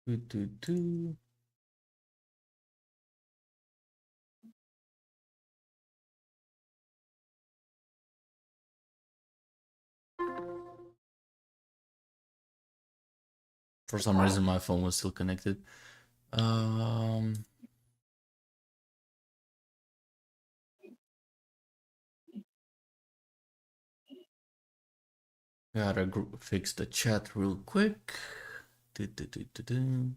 Do, do, do. For some reason, my phone was still connected. Gotta fix the chat real quick. Do, do, do, do, do.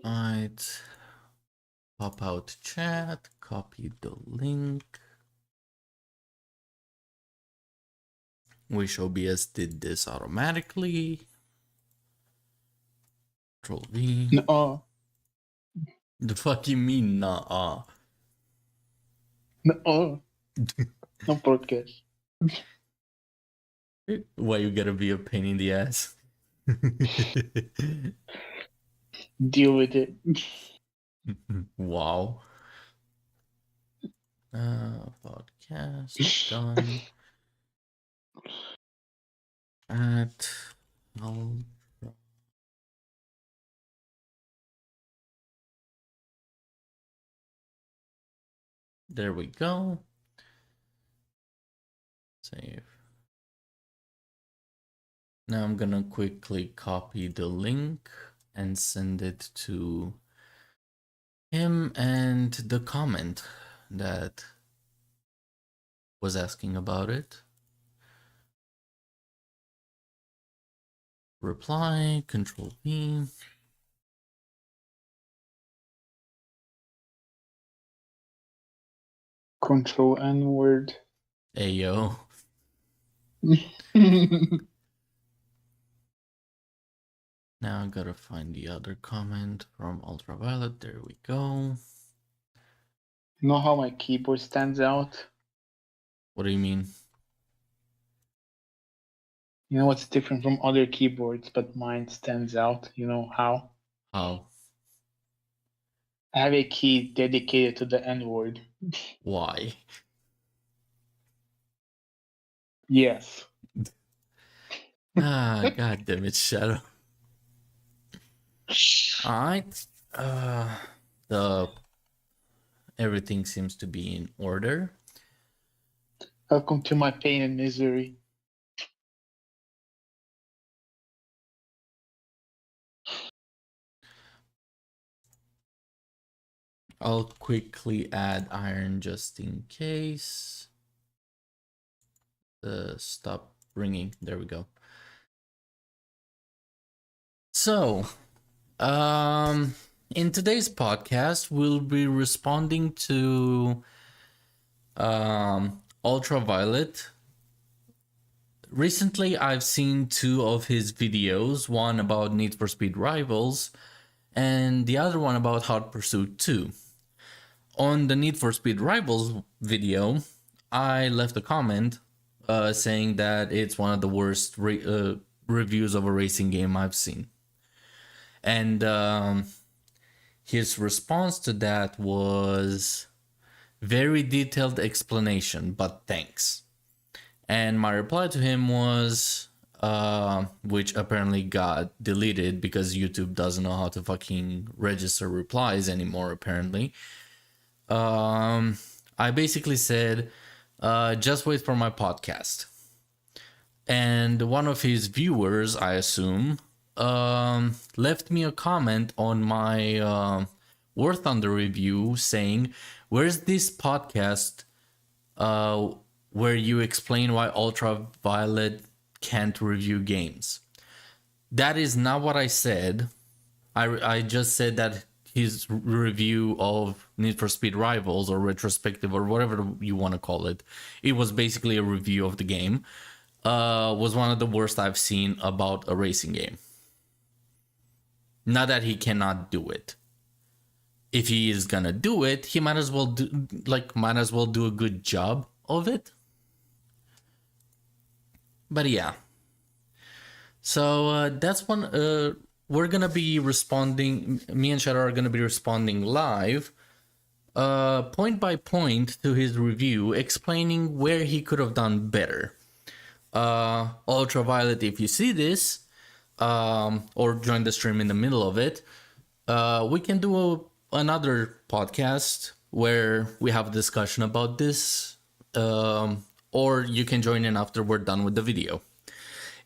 Alright. Pop out chat, copy the link. Wish OBS did this automatically. Control V. No. The fuck you mean, nah? No. No podcast. Why you gotta be a pain in the ass? Deal with it. Wow. Podcast done. At there we go. Save. Now I'm gonna quickly copy the link and send it to him and the comment that was asking about it. Reply, Control V. Control N word. Ayo. Now I gotta find the other comment from UltraViolet. There we go. You know how my keyboard stands out? What do you mean? You know what's different from other keyboards, but mine stands out? You know how? How? I have a key dedicated to the N word. Why? Yes. God damn it, Shadow. Alright. Everything seems to be in order. Welcome to my pain and misery. I'll quickly add iron just in case. Stop ringing. There we go. So, in today's podcast, we'll be responding to UltraViolet. Recently, I've seen two of his videos, one about Need for Speed Rivals and the other one about Hot Pursuit 2. On the Need for Speed Rivals video, I left a comment saying that it's one of the worst reviews of a racing game I've seen. And his response to that was very detailed explanation, but thanks. And my reply to him was, which apparently got deleted because YouTube doesn't know how to fucking register replies anymore, apparently. I basically said, just wait for my podcast. And one of his viewers, I assume, left me a comment on my War Thunder review saying, where's this podcast where you explain why UltraViolet can't review games? That is not what I said. I just said that his review of Need for Speed Rivals, or retrospective, or whatever you want to call it, it was basically a review of the game, was one of the worst I've seen about a racing game. Not that he cannot do it. If he is gonna do it, he might as well do a good job of it. But yeah. So that's one. We're gonna be responding. Me and Shadow are gonna be responding live point by point to his review, explaining where he could have done better. UltraViolet, if you see this, or join the stream in the middle of it, we can do another podcast where we have a discussion about this, or you can join in after we're done with the video,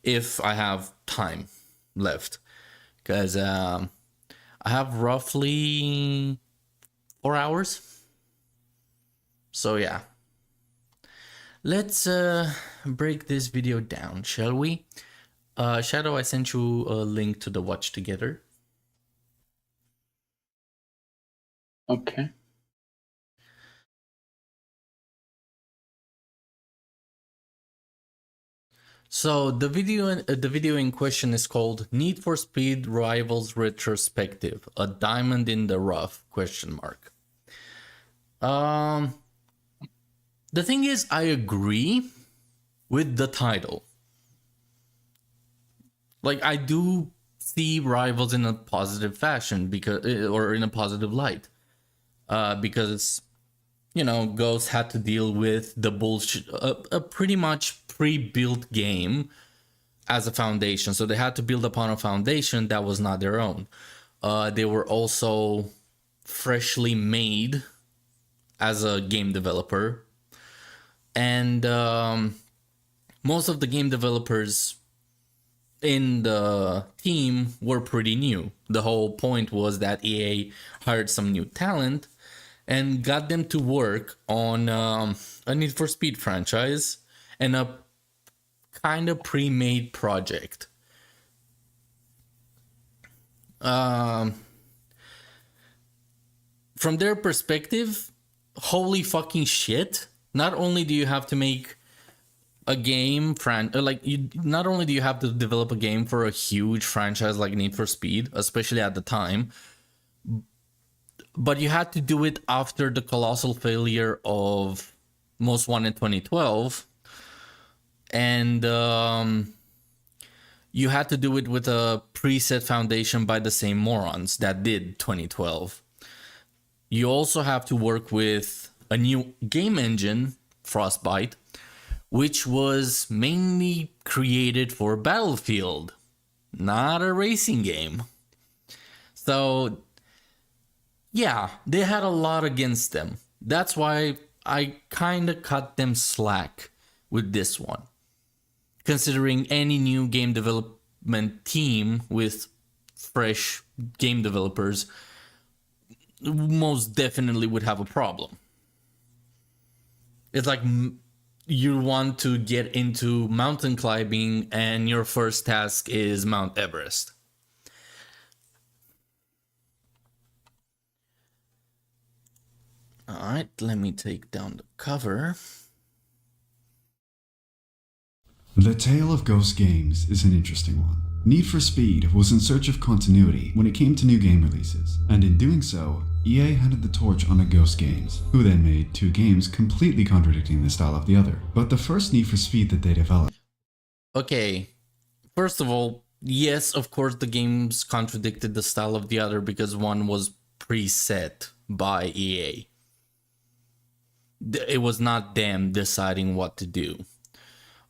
if I have time left, because I have roughly 4 hours. So yeah, let's break this video down, shall we? Shadow, I sent you a link to the watch together. Okay. So the video in question is called Need for Speed Rivals Retrospective, a diamond in the rough ? The thing is, I agree with the title. Like, I do see Rivals in a positive fashion, because, or in a positive light, because, you know, Ghost had to deal with the bullshit, a pretty much pre-built game as a foundation. So they had to build upon a foundation that was not their own. They were also freshly made as a game developer. And most of the game developers in the team were pretty new. The whole point was that EA hired some new talent and got them to work on a Need for Speed franchise and a kind of pre-made project. From their perspective, holy fucking shit. Not only do you have to make a game, not only do you have to develop a game for a huge franchise like Need for Speed, especially at the time, but you had to do it after the colossal failure of Most Wanted 2012, and you had to do it with a preset foundation by the same morons that did 2012. You also have to work with a new game engine, Frostbite, which was mainly created for Battlefield, not a racing game. So, yeah, they had a lot against them. That's why I kind of cut them slack with this one. Considering any new game development team with fresh game developers most definitely would have a problem. It's like you want to get into mountain climbing and your first task is Mount Everest. All right, let me take down the cover. The tale of Ghost Games is an interesting one. Need for Speed was in search of continuity when it came to new game releases, and in doing so, EA handed the torch on to Ghost Games, who then made 2 games completely contradicting the style of the other. But the first Need for Speed that they developed... Okay, first of all, yes, of course the games contradicted the style of the other because one was preset by EA. It was not them deciding what to do.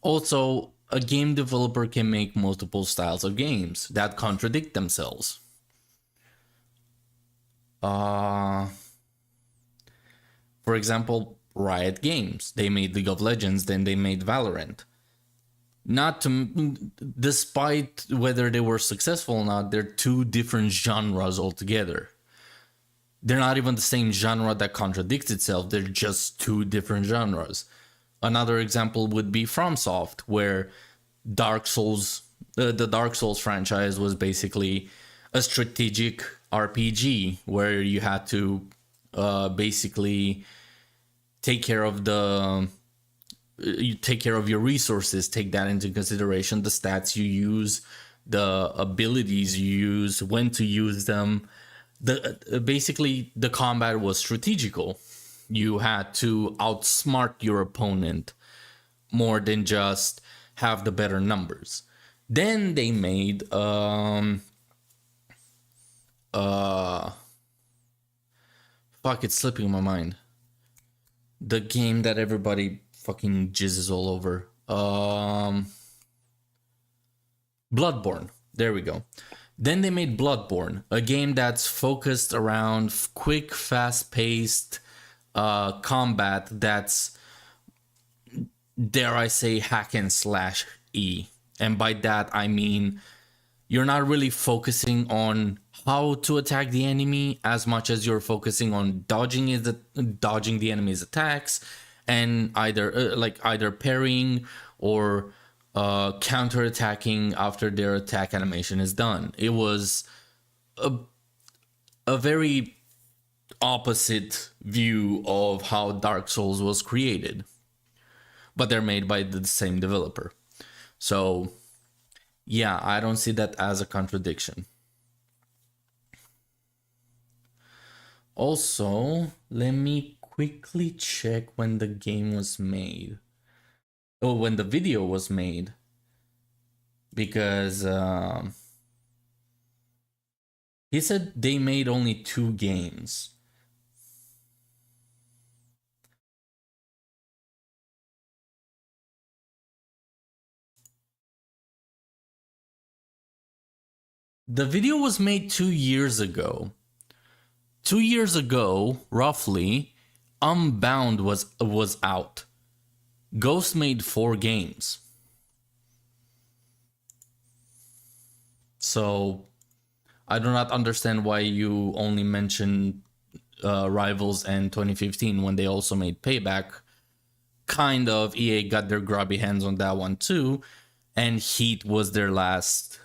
Also, a game developer can make multiple styles of games that contradict themselves. For example, Riot Games. They made League of Legends, then they made Valorant. Despite whether they were successful or not, they're 2 different genres altogether. They're not even the same genre that contradicts itself. They're just 2 different genres. Another example would be FromSoft, where Dark Souls, the Dark Souls franchise was basically a strategic RPG where you had to basically take care of your resources, take that into consideration, the stats you use, the abilities you use, when to use them. Basically the combat was strategical. You had to outsmart your opponent more than just have the better numbers. Then they made Fuck, it's slipping my mind. The game that everybody fucking jizzes all over. Bloodborne. There we go. Then they made Bloodborne, a game that's focused around quick, fast-paced combat that's, dare I say, hack and slash E. And by that, I mean you're not really focusing on how to attack the enemy as much as you're focusing on dodging the enemy's attacks and either parrying or counter-attacking after their attack animation is done. It was a very opposite view of how Dark Souls was created, but they're made by the same developer. So yeah, I don't see that as a contradiction. Also, let me quickly check when the game was made. Oh, when the video was made. Because he said they made only 2 games. The video was made 2 years ago. 2 years ago, roughly, Unbound was out. Ghost made 4 games. So, I do not understand why you only mention Rivals and 2015 when they also made Payback. Kind of, EA got their grubby hands on that one too, and Heat was their last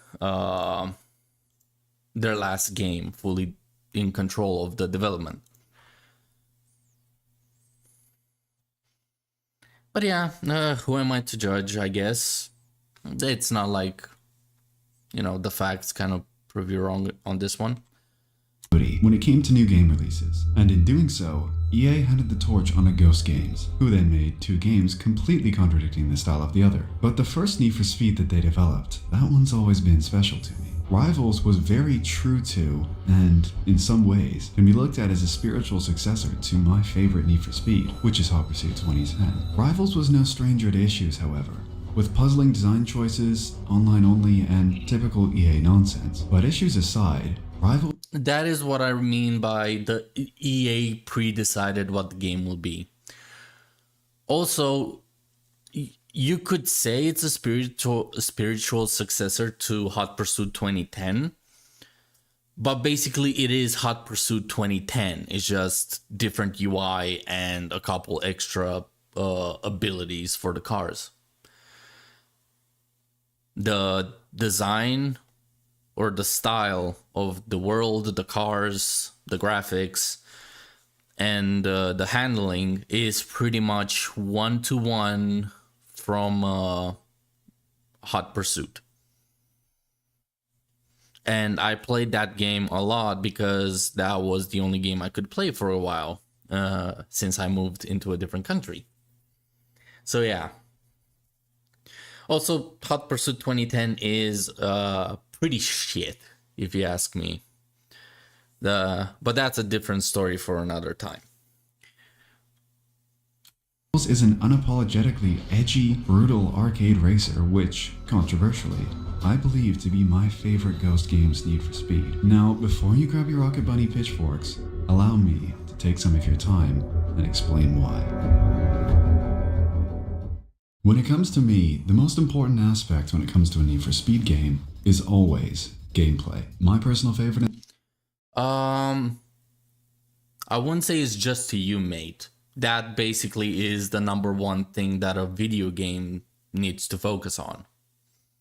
game fully in control of the development. But yeah, who am I to judge, I guess? It's not like, the facts kind of prove you wrong on this one. When it came to new game releases, and in doing so, EA handed the torch on to Ghost Games, who then made 2 games completely contradicting the style of the other. But the first Need for Speed that they developed, that one's always been special to me. Rivals was very true to, and in some ways, can be looked at as a spiritual successor to my favorite Need for Speed, which is Hot Pursuit 2010. Rivals was no stranger to issues, however, with puzzling design choices, online only, and typical EA nonsense. But issues aside, Rivals... That is what I mean by the EA pre-decided what the game will be. Also, you could say it's a spiritual successor to Hot Pursuit 2010, but basically it is Hot Pursuit 2010. It's just different UI and a couple extra abilities for the cars. The design or the style of the world, the cars, the graphics, and the handling is pretty much 1-to-1 from Hot Pursuit. And I played that game a lot because that was the only game I could play for a while since I moved into a different country. So yeah. Also, Hot Pursuit 2010 is pretty shit, if you ask me. But that's a different story for another time. is an unapologetically edgy, brutal arcade racer which, controversially, I believe to be my favorite Ghost Games Need for Speed. Now, before you grab your Rocket Bunny pitchforks, allow me to take some of your time and explain why. When it comes to me, the most important aspect when it comes to a Need for Speed game is always gameplay. My personal favorite... I wouldn't say it's just to you, mate. That basically is the number one thing that a video game needs to focus on.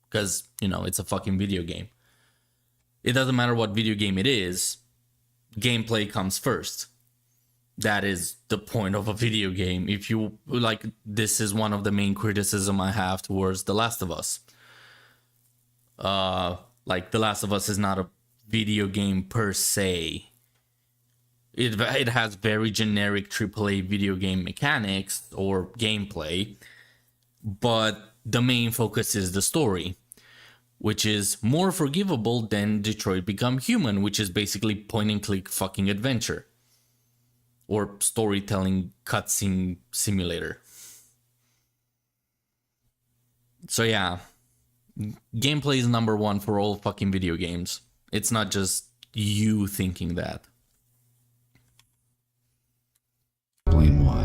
Because, it's a fucking video game. It doesn't matter what video game it is, gameplay comes first. That is the point of a video game. If you, this is one of the main criticism I have towards The Last of Us. The Last of Us is not a video game per se. It has very generic AAA video game mechanics or gameplay, but the main focus is the story, which is more forgivable than Detroit Become Human, which is basically point and click fucking adventure. or storytelling cutscene simulator. So yeah, gameplay is number one for all fucking video games. It's not just you thinking that. Explain why.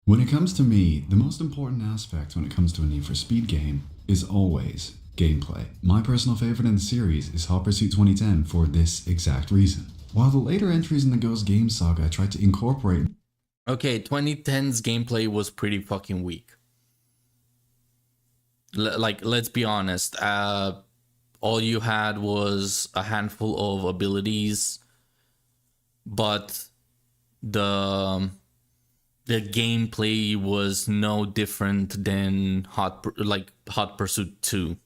When it comes to me, the most important aspect when it comes to a Need for Speed game is always gameplay. My personal favorite in the series is Hot Pursuit 2010 for this exact reason. While the later entries in the Ghost Game saga tried to incorporate... Okay, 2010's gameplay was pretty fucking weak. Like, let's be honest. All you had was a handful of abilities, but the gameplay was no different than Hot Pursuit 2.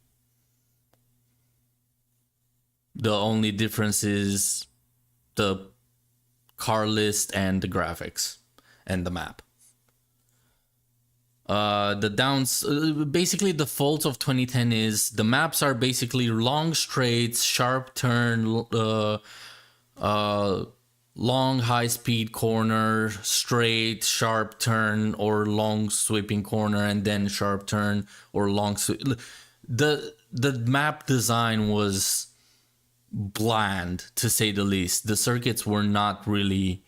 The only difference is the car list and the graphics and the map. Basically the fault of 2010 is the maps are basically long straights, sharp turn, long high speed corner, straight sharp turn, or long sweeping corner and then sharp turn or long the map design was bland, to say the least. The circuits were not really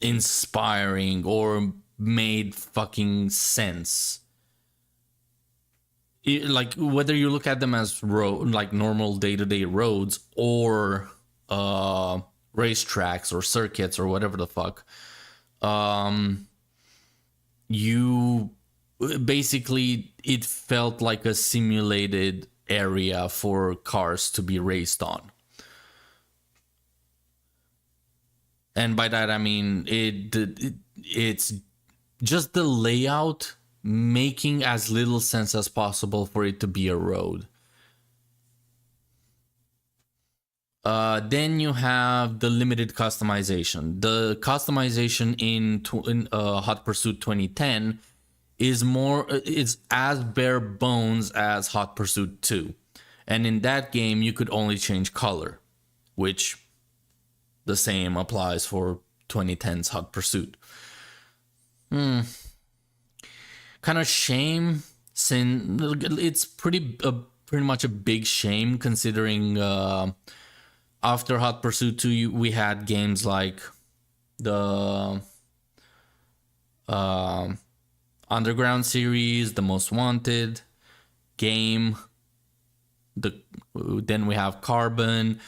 inspiring or made fucking sense. Like, whether you look at them as like normal day-to-day roads or racetracks or circuits or whatever the fuck, you basically, it felt like a simulated area for cars to be raced on. And by that I mean it's just the layout making as little sense as possible for it to be a road. Then you have the limited customization. The customization in Hot Pursuit 2010 is as bare bones as Hot Pursuit 2. And in that game, you could only change color, which the same applies for 2010's Hot Pursuit. Kind of shame, since it's pretty much a big shame considering after Hot Pursuit 2 we had games like the Underground series, the Most Wanted game, then we have Carbon,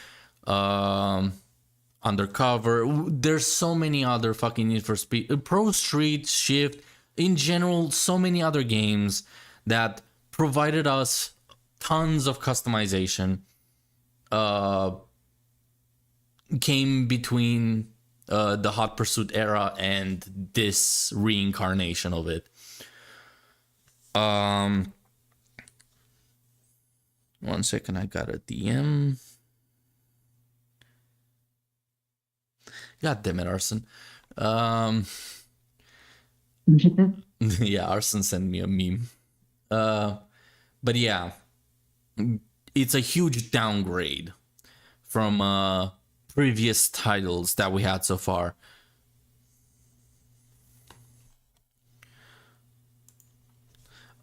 Undercover. There's so many other fucking Need for Speed, Pro Street, Shift, in general, so many other games that provided us tons of customization. Came between the Hot Pursuit era and this reincarnation of it. One second, I got a DM. God damn it, Arson. Yeah, Arson sent me a meme. But yeah, it's a huge downgrade from previous titles that we had so far.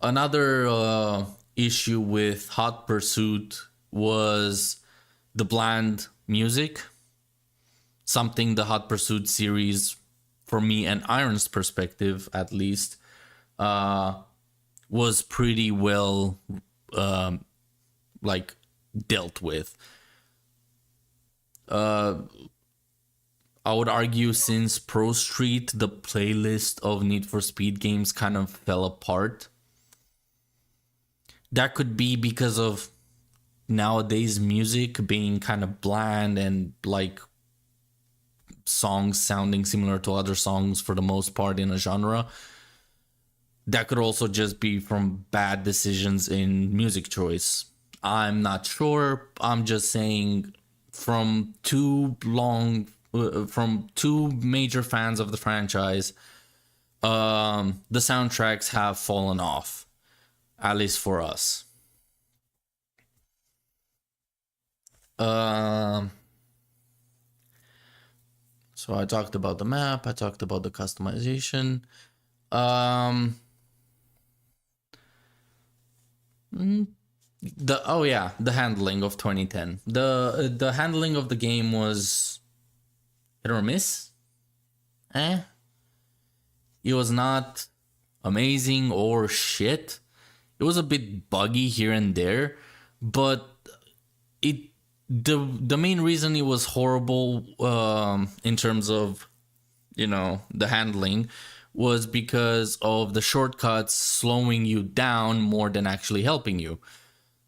Another issue with Hot Pursuit was the bland music. Something the Hot Pursuit series, for me and Iron's perspective at least, was pretty well dealt with. I would argue since Pro Street, the playlist of Need for Speed games kind of fell apart. That could be because of nowadays music being kind of bland and like songs sounding similar to other songs for the most part in a genre. That could also just be from bad decisions in music choice. I'm not sure. I'm just saying from two major fans of the franchise, the soundtracks have fallen off, at least for us. So I talked about the map, I talked about the customization. The handling of 2010. The handling of the game was hit or miss. It was not amazing or shit. It was a bit buggy here and there, but the main reason it was horrible in terms of the handling was because of the shortcuts slowing you down more than actually helping you.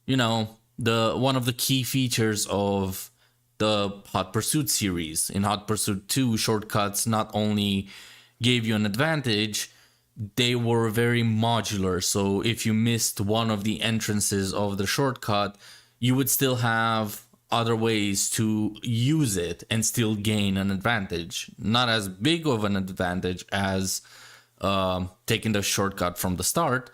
The one of the key features of the Hot Pursuit series. In Hot Pursuit 2, shortcuts not only gave you an advantage, they were very modular. So if you missed one of the entrances of the shortcut, you would still have other ways to use it and still gain an advantage. Not as big of an advantage as taking the shortcut from the start,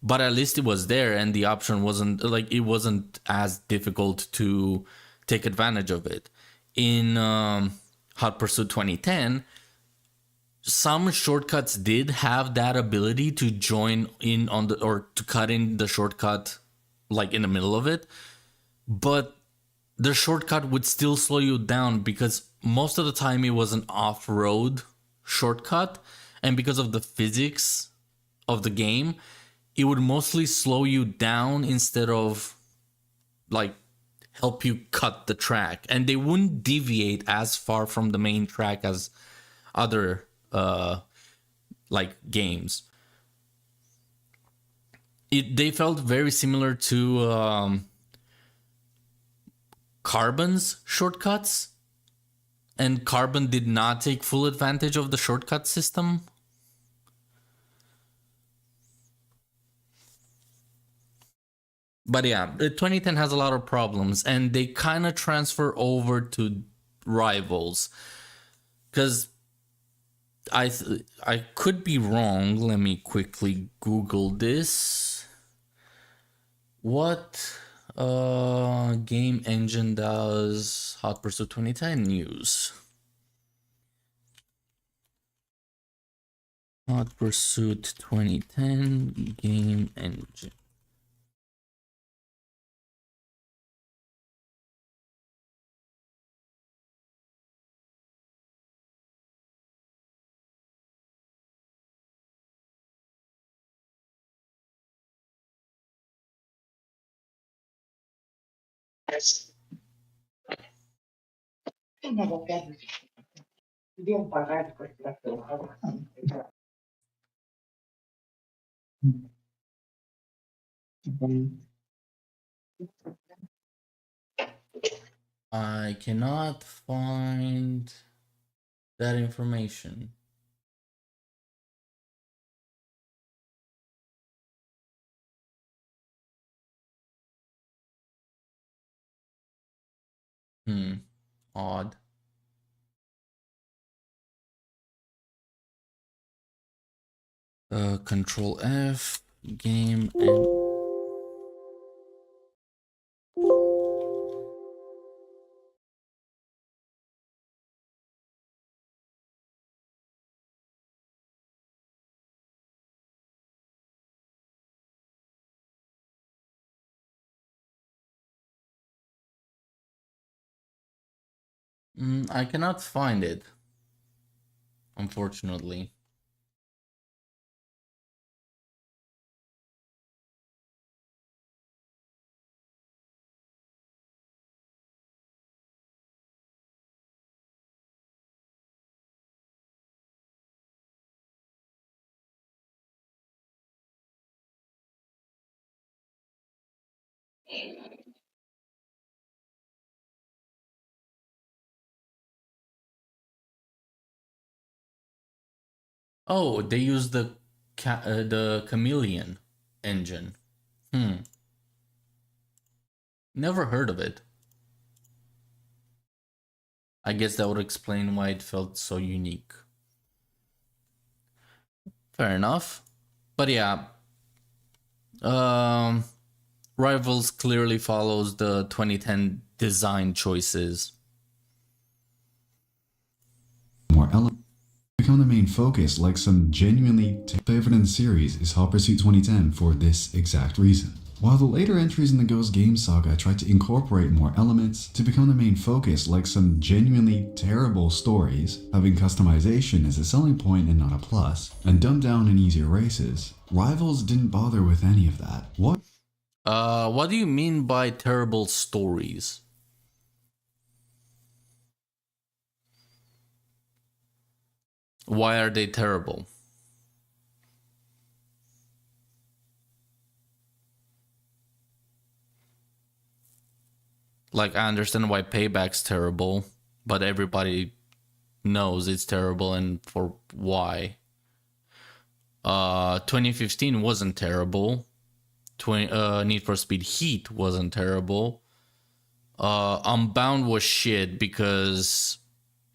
but at least it was there, and the option wasn't as difficult to take advantage of it. In Hot Pursuit 2010, some shortcuts did have that ability to join in on or to cut in the shortcut like in the middle of it, but the shortcut would still slow you down because most of the time it was an off-road shortcut, and because of the physics of the game, it would mostly slow you down instead of like help you cut the track, and they wouldn't deviate as far from the main track as other games. They felt very similar to Carbon's shortcuts, and Carbon did not take full advantage of the shortcut system. But yeah, 2010 has a lot of problems, and they kind of transfer over to Rivals. Because I could be wrong. Let me quickly Google this. What game engine does Hot Pursuit 2010 use? Hot Pursuit 2010 game engine. I cannot find that information. Odd. Control F, game and I cannot find it, unfortunately. Oh, they use the Chameleon engine. Never heard of it. I guess that would explain why it felt so unique. Fair enough. But yeah, Rivals clearly follows the 2010 design choices. elements become the main focus, like some genuinely favorite in the series is Hot Pursuit 2010 for this exact reason. While the later entries in the Ghost Game saga tried to incorporate more elements to become the main focus, like some genuinely terrible stories, having customization as a selling point and not a plus, and dumbed down and easier races, Rivals didn't bother with any of that. What do you mean by terrible stories? Why are they terrible? Like, I understand why Payback's terrible, but everybody knows it's terrible and for why. 2015 wasn't terrible. Need for Speed Heat wasn't terrible. Unbound was shit because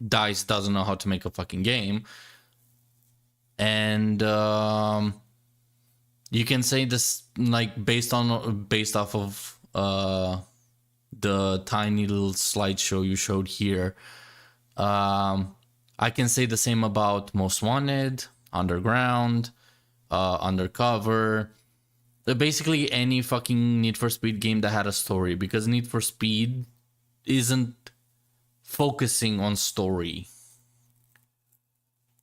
DICE doesn't know how to make a fucking game. And you can say this, like, based off of the tiny little slideshow you showed here. I can say the same about Most Wanted, Underground, Undercover. Basically any fucking Need for Speed game that had a story, because Need for Speed isn't focusing on story,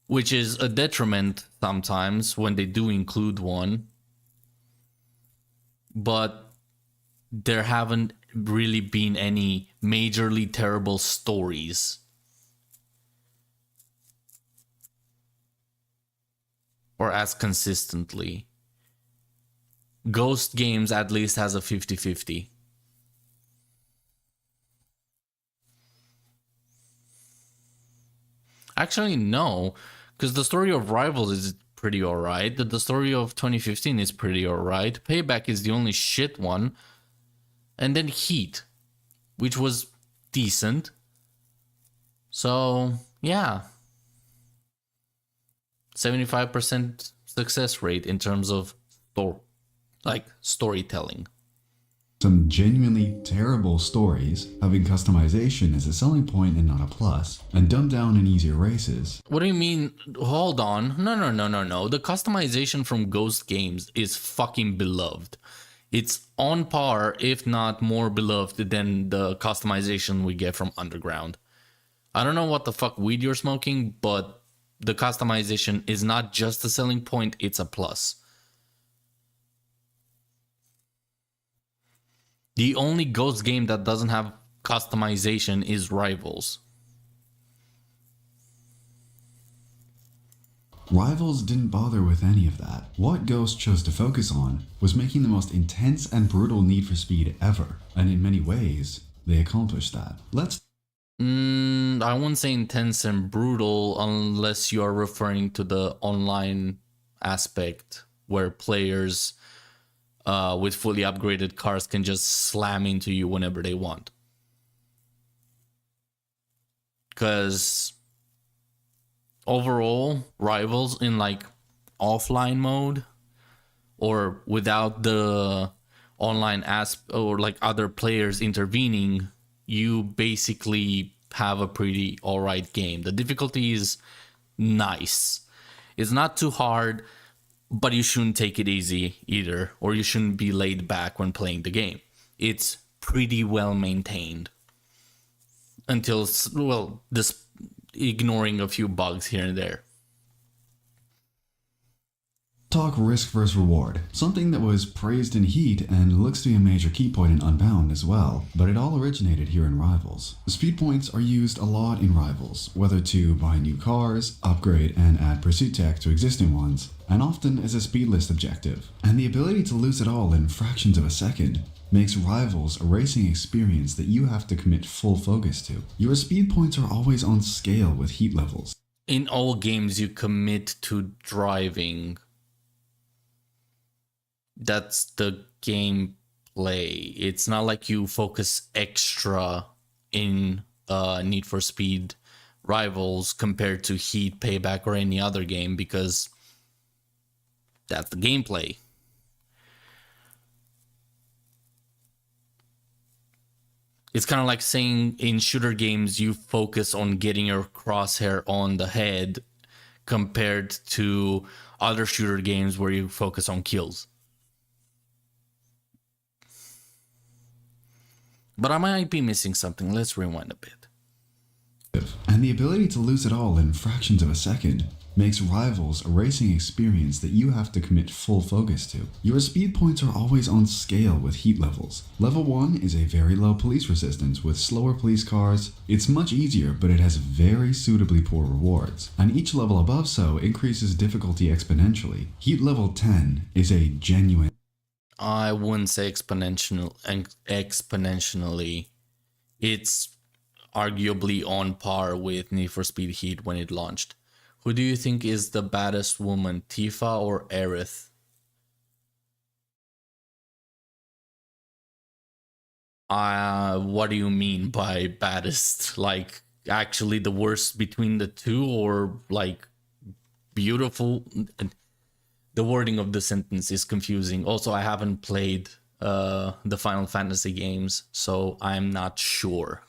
which is a detriment sometimes when they do include one. But there haven't really been any majorly terrible stories. Or as consistently. Ghost Games at least has a 50-50. Actually, no, because the story of Rivals is pretty alright. The story of 2015 is pretty alright. Payback is the only shit one. And then Heat, which was decent. So, yeah. 75% success rate in terms of storytelling. Some genuinely terrible stories, having customization as a selling point and not a plus, and dumbed down and easier races. What do you mean? Hold on. No. The customization from Ghost Games is fucking beloved. It's on par, if not more beloved than the customization we get from Underground. I don't know what the fuck weed you're smoking, but the customization is not just a selling point, it's a plus. The only Ghost game that doesn't have customization is Rivals. Rivals didn't bother with any of that. What Ghost chose to focus on was making the most intense and brutal Need for Speed ever, and in many ways, they accomplished that. I wouldn't say intense and brutal unless you are referring to the online aspect where players with fully upgraded cars can just slam into you whenever they want. Because overall, Rivals in like offline mode or without the online or like other players intervening, you basically have a pretty alright game. The difficulty is nice. It's not too hard, but you shouldn't take it easy either, or you shouldn't be laid back when playing the game. It's pretty well maintained. Until, well, this ignoring a few bugs here and there. Talk risk versus reward, something that was praised in Heat and looks to be a major key point in Unbound as well, but it all originated here in Rivals. Speed points are used a lot in Rivals, whether to buy new cars, upgrade and add pursuit tech to existing ones, and often as a speed list objective. And the ability to lose it all in fractions of a second makes Rivals a racing experience that you have to commit full focus to. Your speed points are always on scale with heat levels. In all games you commit to driving. That's the gameplay. It's not like you focus extra in Need for Speed Rivals compared to Heat, Payback, or any other game, because that's the gameplay. It's kind of like saying in shooter games you focus on getting your crosshair on the head compared to other shooter games where you focus on kills. But I might be missing something. Let's rewind a bit. And the ability to lose it all in fractions of a second makes Rivals a racing experience that you have to commit full focus to. Your speed points are always on scale with heat levels. Level 1 is a very low police resistance with slower police cars. It's much easier, but it has very suitably poor rewards. And each level above so increases difficulty exponentially. Heat level 10 is a genuine... I wouldn't say exponentially. It's arguably on par with Need for Speed Heat when it launched. Who do you think is the baddest woman, Tifa or Aerith? What do you mean by baddest? Like, actually the worst between the two, or like beautiful? The wording of the sentence is confusing. Also, I haven't played the Final Fantasy games, so I'm not sure.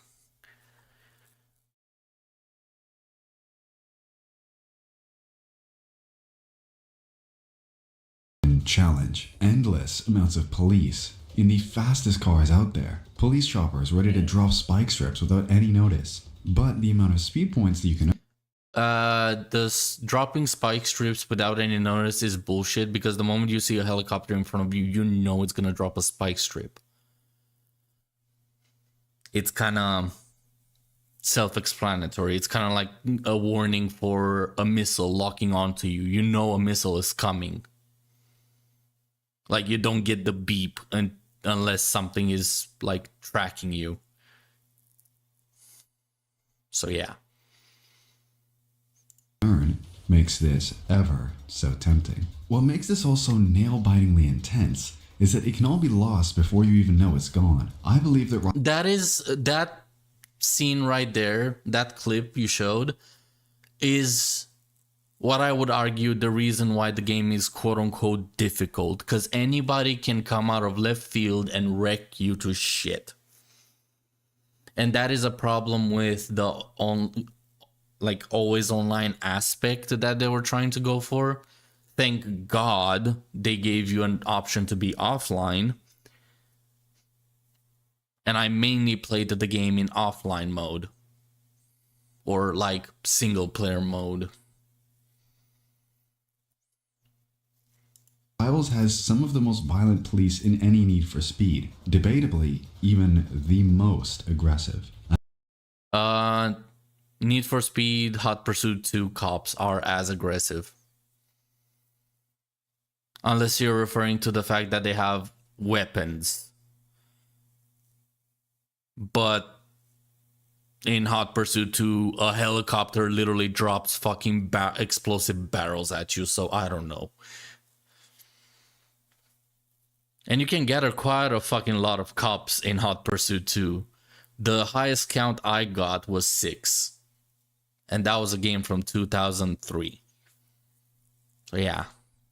Challenge endless amounts of police in the fastest cars out there. Police choppers ready to drop spike strips without any notice. But the amount of speed points that you can... Dropping spike strips without any notice is bullshit, because the moment you see a helicopter in front of you, you know it's gonna drop a spike strip. It's kind of self-explanatory. It's kind of like a warning for a missile locking onto you. You know a missile is coming. Like, you don't get the beep unless something is like tracking you. So yeah. Makes this ever so tempting. What makes this also nail-bitingly intense is that it can all be lost before you even know it's gone. I believe that... That scene right there, that clip you showed, is what I would argue the reason why the game is quote-unquote difficult, because anybody can come out of left field and wreck you to shit. And that is a problem with the always online aspect that they were trying to go for. Thank God they gave you an option to be offline. And I mainly played the game in offline mode, or like single player mode. Rivals has some of the most violent police in any Need for Speed, debatably even the most aggressive. Need for Speed Hot Pursuit 2 cops are as aggressive. Unless you're referring to the fact that they have weapons. But in Hot Pursuit 2, a helicopter literally drops fucking explosive barrels at you, so I don't know. And you can gather quite a fucking lot of cops in Hot Pursuit 2. The highest count I got was 6. And that was a game from 2003. So yeah.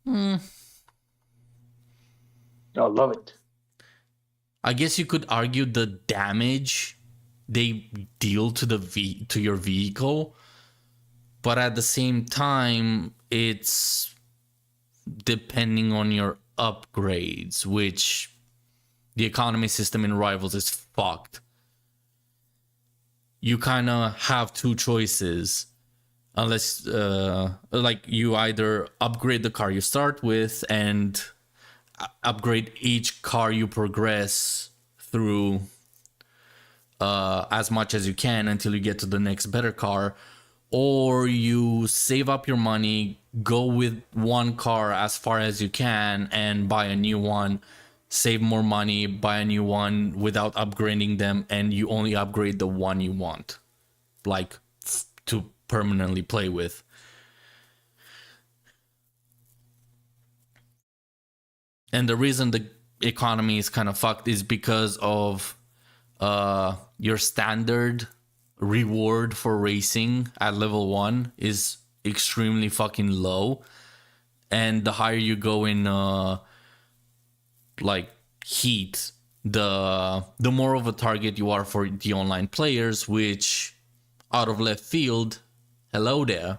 I love it. I guess you could argue the damage they deal to your vehicle, but at the same time, it's depending on your upgrades, which the economy system in Rivals is fucked. You kind of have two choices, unless like you either upgrade the car you start with and upgrade each car you progress through as much as you can until you get to the next better car, or you save up your money, go with one car as far as you can and buy a new one, save more money, buy a new one without upgrading them, and you only upgrade the one you want, like to permanently play with. And the reason the economy is kind of fucked is because of your standard reward for racing at level 1 is extremely fucking low, and the higher you go in like heat, the more of a target you are for the online players, which out of left field, hello there,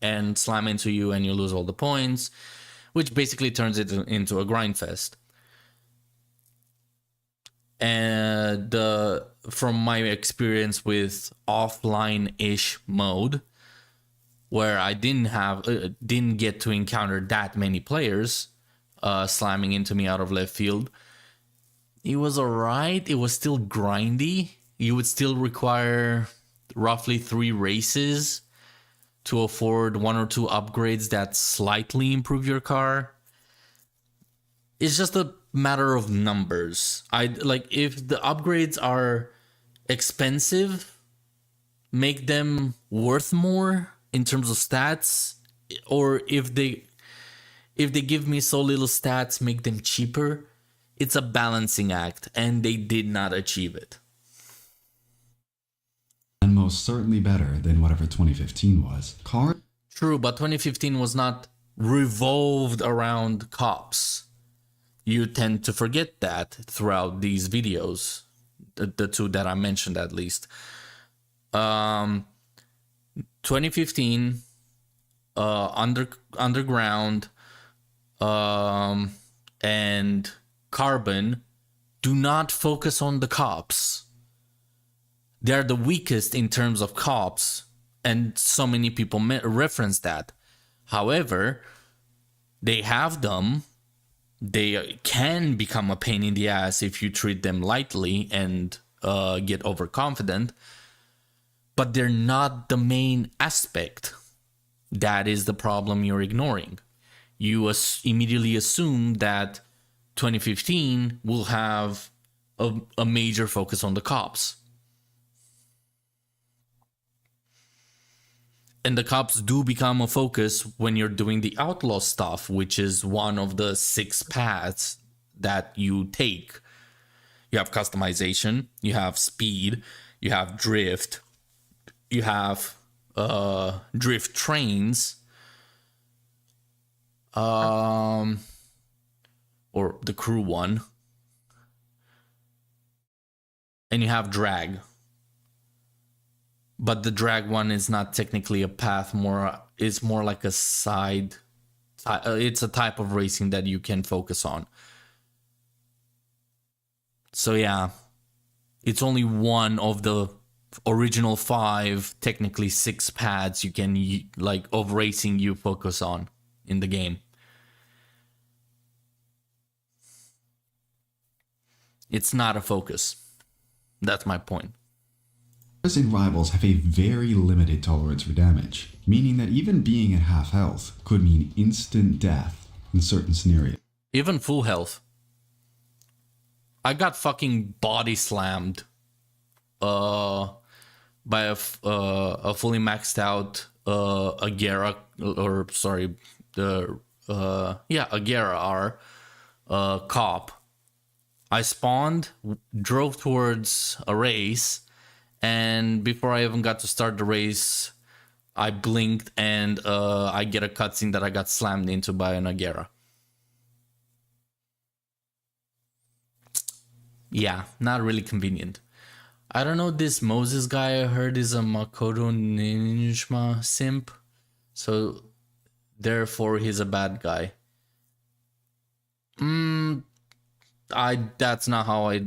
and slam into you and you lose all the points, which basically turns it into a grind fest. And from my experience with offline-ish mode, where I didn't get to encounter that many players slamming into me out of left field, it was alright. It was still grindy. You would still require roughly 3 races to afford 1 or 2 upgrades that slightly improve your car. It's just a matter of numbers. If the upgrades are expensive, make them worth more in terms of stats, or if they give me so little stats, make them cheaper. It's a balancing act, and they did not achieve it. And most certainly better than whatever 2015 was. True, but 2015 was not revolved around cops. You tend to forget that throughout these videos, the 2 that I mentioned at least. 2015, Underground, and Carbon do not focus on the cops. They're the weakest in terms of cops, and so many people reference that. However, they have them. They can become a pain in the ass if you treat them lightly and get overconfident, but they're not the main aspect. That is the problem you're ignoring. You immediately assume that 2015 will have a major focus on the cops. And the cops do become a focus when you're doing the outlaw stuff, which is one of the 6 paths that you take. You have customization, you have speed, you have drift, you have drift trains, or the crew one, and you have drag. But the drag one is not technically a path, it's more like a side. It's a type of racing that you can focus on. So yeah, it's only one of the original 5, technically 6 paths you can of racing you focus on in the game. It's not a focus. That's my point. Players in Rivals have a very limited tolerance for damage, meaning that even being at half health could mean instant death in certain scenarios. Even full health. I got fucking body slammed by a fully maxed out Agera, or sorry, Agera R cop. I spawned, drove towards a race, and before I even got to start the race, I blinked and I get a cutscene that I got slammed into by an Agera. Yeah, not really convenient. I don't know, this Moses guy I heard is a Makoto Ninja simp, so therefore he's a bad guy. That's not how I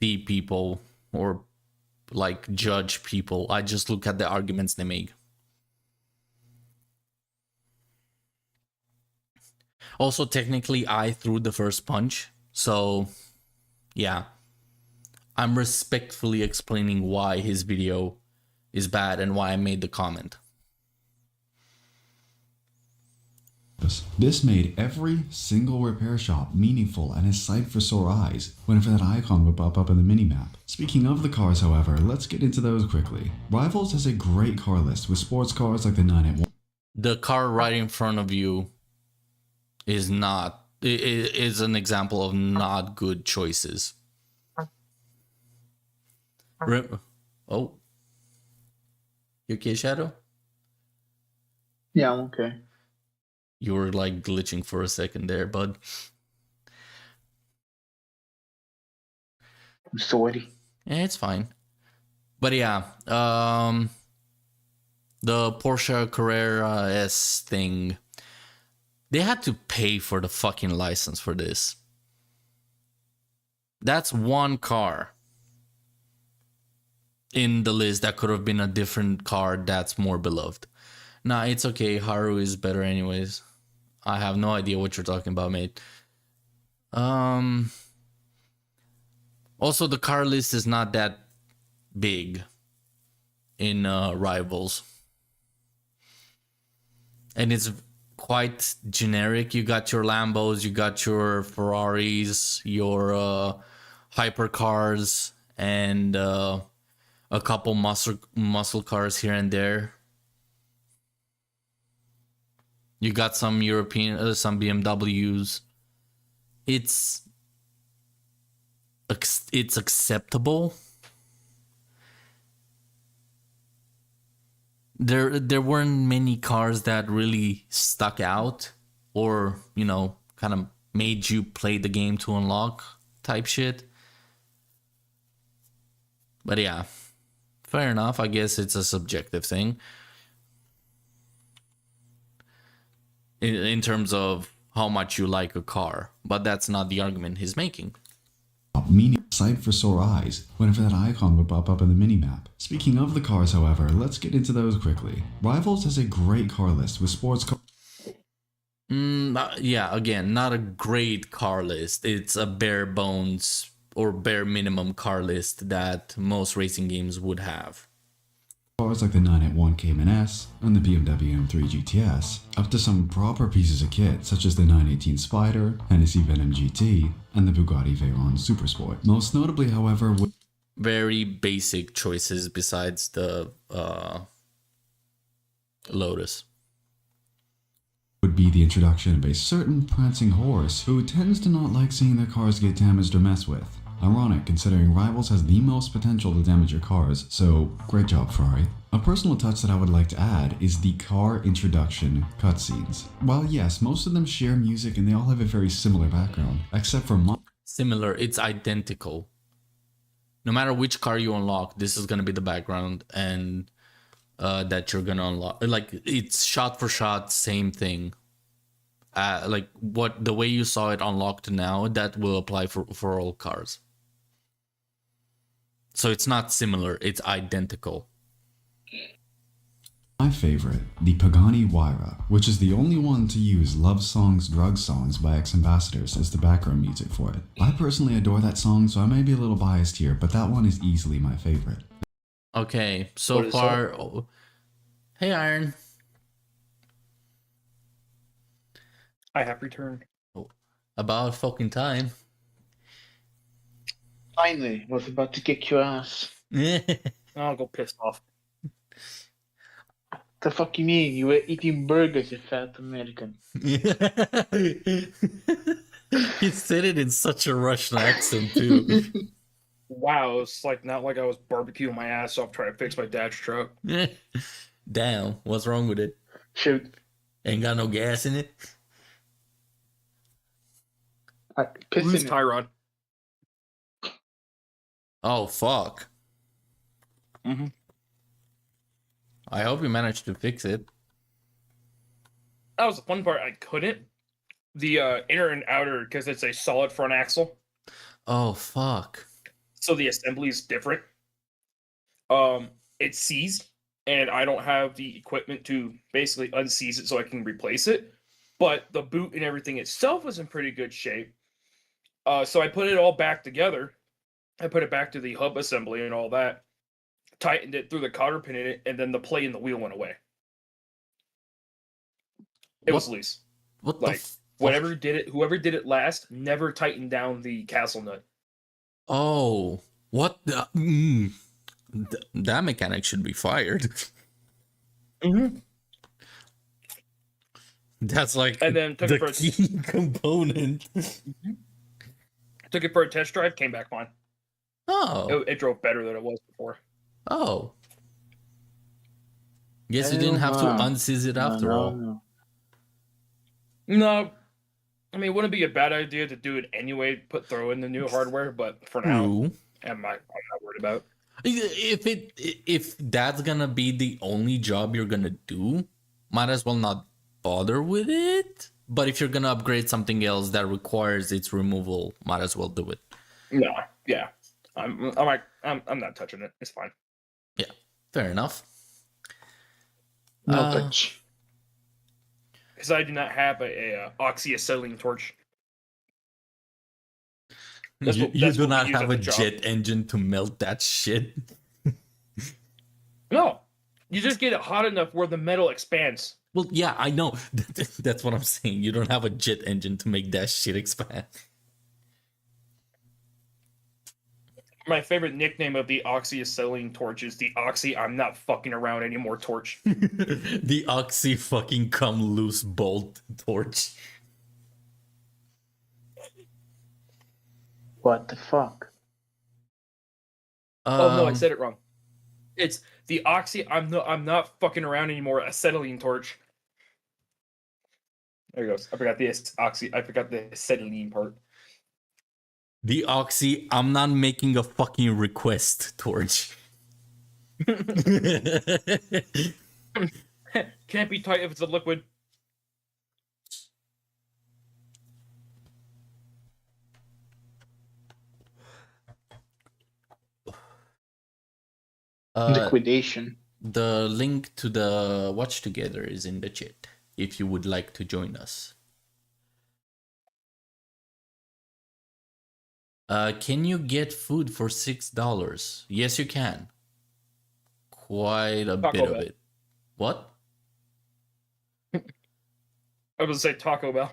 see people or judge people. I just look at the arguments they make. Also, technically, I threw the first punch, so yeah. I'm respectfully explaining why his video is bad and why I made the comment. This made every single repair shop meaningful and a sight for sore eyes whenever that icon would pop up in the minimap. Speaking of the cars, however, let's get into those quickly. Rivals has a great car list with sports cars like the 981. The car right in front of you is an example of not good choices. Oh, you okay, Shadow? Yeah, I'm okay. You were glitching for a second there, bud. I'm sorry. It's fine. But yeah, the Porsche Carrera S thing, they had to pay for the fucking license for this. That's one car in the list that could have been a different car that's more beloved. Nah, it's okay. Haru is better anyways. I have no idea what you're talking about, mate. Also, the car list is not that big in Rivals. And it's quite generic. You got your Lambos, you got your Ferraris, your hypercars, and a couple muscle cars here and there. You got some European, some BMWs. It's acceptable. There weren't many cars that really stuck out, or kind of made you play the game to unlock type shit. But yeah, fair enough. I guess it's a subjective thing in terms of how much you like a car, but that's not the argument he's making. Meaning sight for sore eyes whenever that icon would pop up in the minimap. Speaking of the cars, however, let's get into those quickly. Rivals has a great car list with sports cars. Yeah, again, not a great car list. It's a bare bones or bare minimum car list that most racing games would have. Cars like the 981 Cayman S and the BMW M3 GTS, up to some proper pieces of kit such as the 918 Spider, Hennessy Venom GT, and the Bugatti Veyron Supersport. Most notably, however, very basic choices besides the Lotus. Would be the introduction of a certain prancing horse who tends to not like seeing their cars get damaged or messed with. Ironic, considering Rivals has the most potential to damage your cars, so great job, Ferrari. A personal touch that I would like to add is the car introduction cutscenes. While yes, most of them share music and they all have a very similar background, except for similar, it's identical. No matter which car you unlock, this is gonna be the background and that you're gonna unlock. Like, it's shot for shot, same thing. Like the way you saw it unlocked now, that will apply for all cars. So it's not similar, it's identical. My favorite, the Pagani Huayra, which is the only one to use Love Songs, Drug Songs by ex-ambassadors as the background music for it. I personally adore that song, so I may be a little biased here, but that one is easily my favorite. Okay, so far... Hey, Iron. I have returned. About fucking time. Finally, I was about to kick your ass. I'll go pissed off. The fuck you mean? You were eating burgers, you fat American. He said it in such a Russian accent, too. Wow, it's like not like I was barbecuing my ass off trying to fix my dad's truck. Damn, what's wrong with it? Shoot. Ain't got no gas in it? Who's Tyrod? Oh, fuck. Mm-hmm. I hope you managed to fix it. That was the fun part. I couldn't. The inner and outer, because it's a solid front axle. Oh, fuck. So the assembly is different. It seized, and I don't have the equipment to basically unseize it so I can replace it. But the boot and everything itself was in pretty good shape. So I put it all back together. I put it back to the hub assembly and all that. Tightened it, threw the cotter pin in it, and then the plate in the wheel went away. It was loose. What like the whoever did it last never tightened down the castle nut. Oh, what the? That mechanic should be fired. Mm-hmm. That's like and then took the key component. Took it for a test drive, came back fine. Oh, it drove better than it was before. Oh, guess you didn't have to unseize it after all. No, I mean, it wouldn't be a bad idea to do it anyway. Throw in the new hardware, but for now, I'm not worried about. If that's gonna be the only job you're gonna do, might as well not bother with it. But if you're gonna upgrade something else that requires its removal, might as well do it. No, yeah, I'm not touching it. It's fine. Yeah, fair enough. No Uh, touch. Because I do not have a oxyacetylene torch. That's you what- you that's do what we not use have at a the job. jet engine to melt that shit. No, you just get it hot enough where the metal expands. Well, yeah, I know. That's what I'm saying. You don't have a jet engine to make that shit expand. My favorite nickname of the oxyacetylene torch is the Oxy I'm not fucking around anymore torch. The oxy fucking come loose bolt torch. What the fuck? Oh no, I said it wrong. It's the Oxy I'm not fucking around anymore acetylene torch. There it goes. I forgot the oxy. I forgot the acetylene part. The oxy I'm not making a fucking request torch. Can't be tight if it's a liquid. Liquidation. The link to the watch together is in the chat if you would like to join us. Can you get food for $6? Yes, you can. Quite a Taco bit of Bell. it. What? I was gonna say Taco Bell.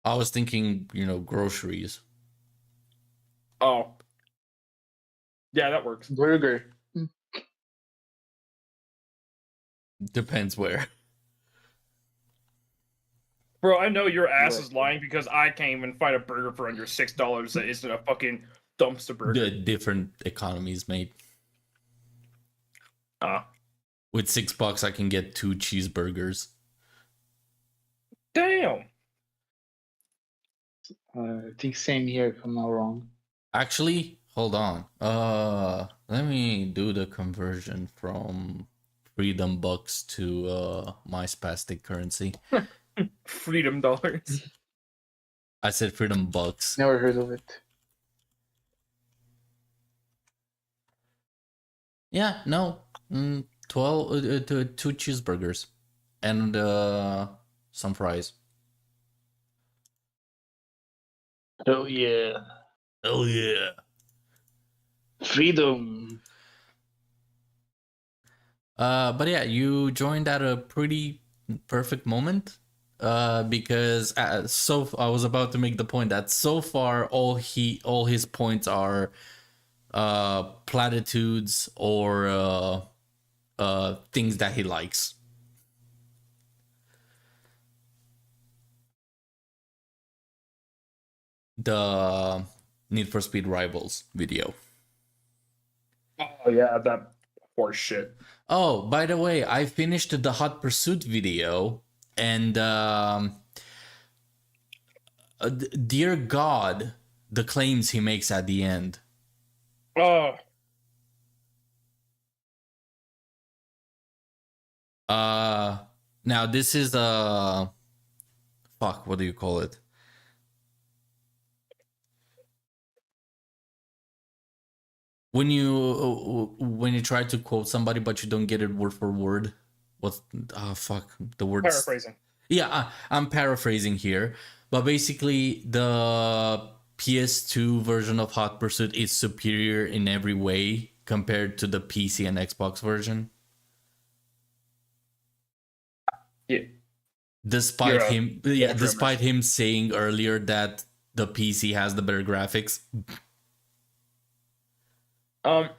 I was thinking, groceries. Oh. Yeah, that works. Burger. Depends where. Bro, I know your ass Right. is lying because I can't even find a burger for under $6 that isn't a fucking dumpster burger. The different economies, mate. With $6, I can get 2 cheeseburgers. Damn. I think same here, if I'm not wrong. Actually, hold on. Let me do the conversion from freedom bucks to my spastic currency. Freedom dollars. I said freedom bucks. Never heard of it. Yeah, no. 2 cheeseburgers and some fries. Oh yeah. Oh yeah. Freedom. But yeah, you joined at a pretty perfect moment. Because I was about to make the point that so far all his points are platitudes or things that he likes. The Need for Speed Rivals video. Oh yeah, that horse shit. Oh, by the way, I finished the Hot Pursuit video, and dear God, the claims he makes at the end. Oh, Now this is fuck, what do you call it? When you try to quote somebody but you don't get it word for word. What's fuck the word? paraphrasing. Yeah, I'm paraphrasing here, but basically the PS2 version of Hot Pursuit is superior in every way compared to the PC and Xbox version. Yeah. Despite Yeah, despite him saying earlier that the PC has the better graphics. I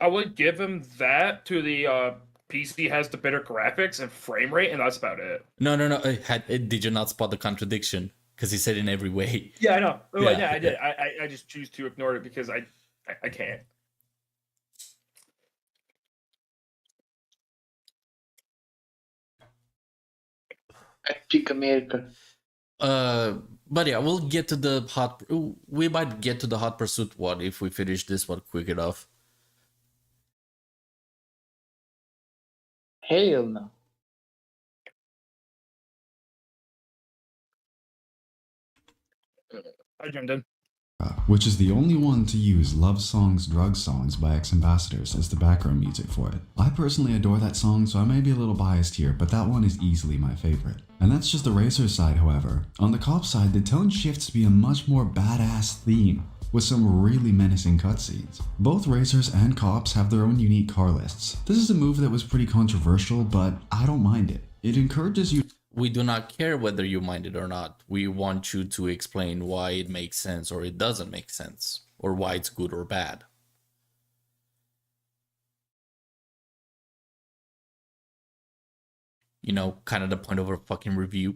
would give him that to the PC has the better graphics and frame rate, and that's about it. No. Did you not spot the contradiction? Because he said in every way. Yeah, I know. Oh, Yeah, yeah, I did. I just choose to ignore it because I can't. Epic America. But yeah, we'll get to the hot. We might get to the hot pursuit one if we finish this one quick enough. Hell no. I jumped in. Which is the only one to use Love Songs, Drug Songs by Ex-Ambassadors as the background music for it. I personally adore that song, so I may be a little biased here, but that one is easily my favorite. And that's just the racer side, however. On the cop side, the tone shifts to be a much more badass theme, with some really menacing cutscenes. Both racers and cops have their own unique car lists. This is a move that was pretty controversial, but I don't mind it. It encourages you. We do not care whether you mind it or not. We want you to explain why it makes sense or it doesn't make sense, or why it's good or bad. You know, kind of the point of a fucking review.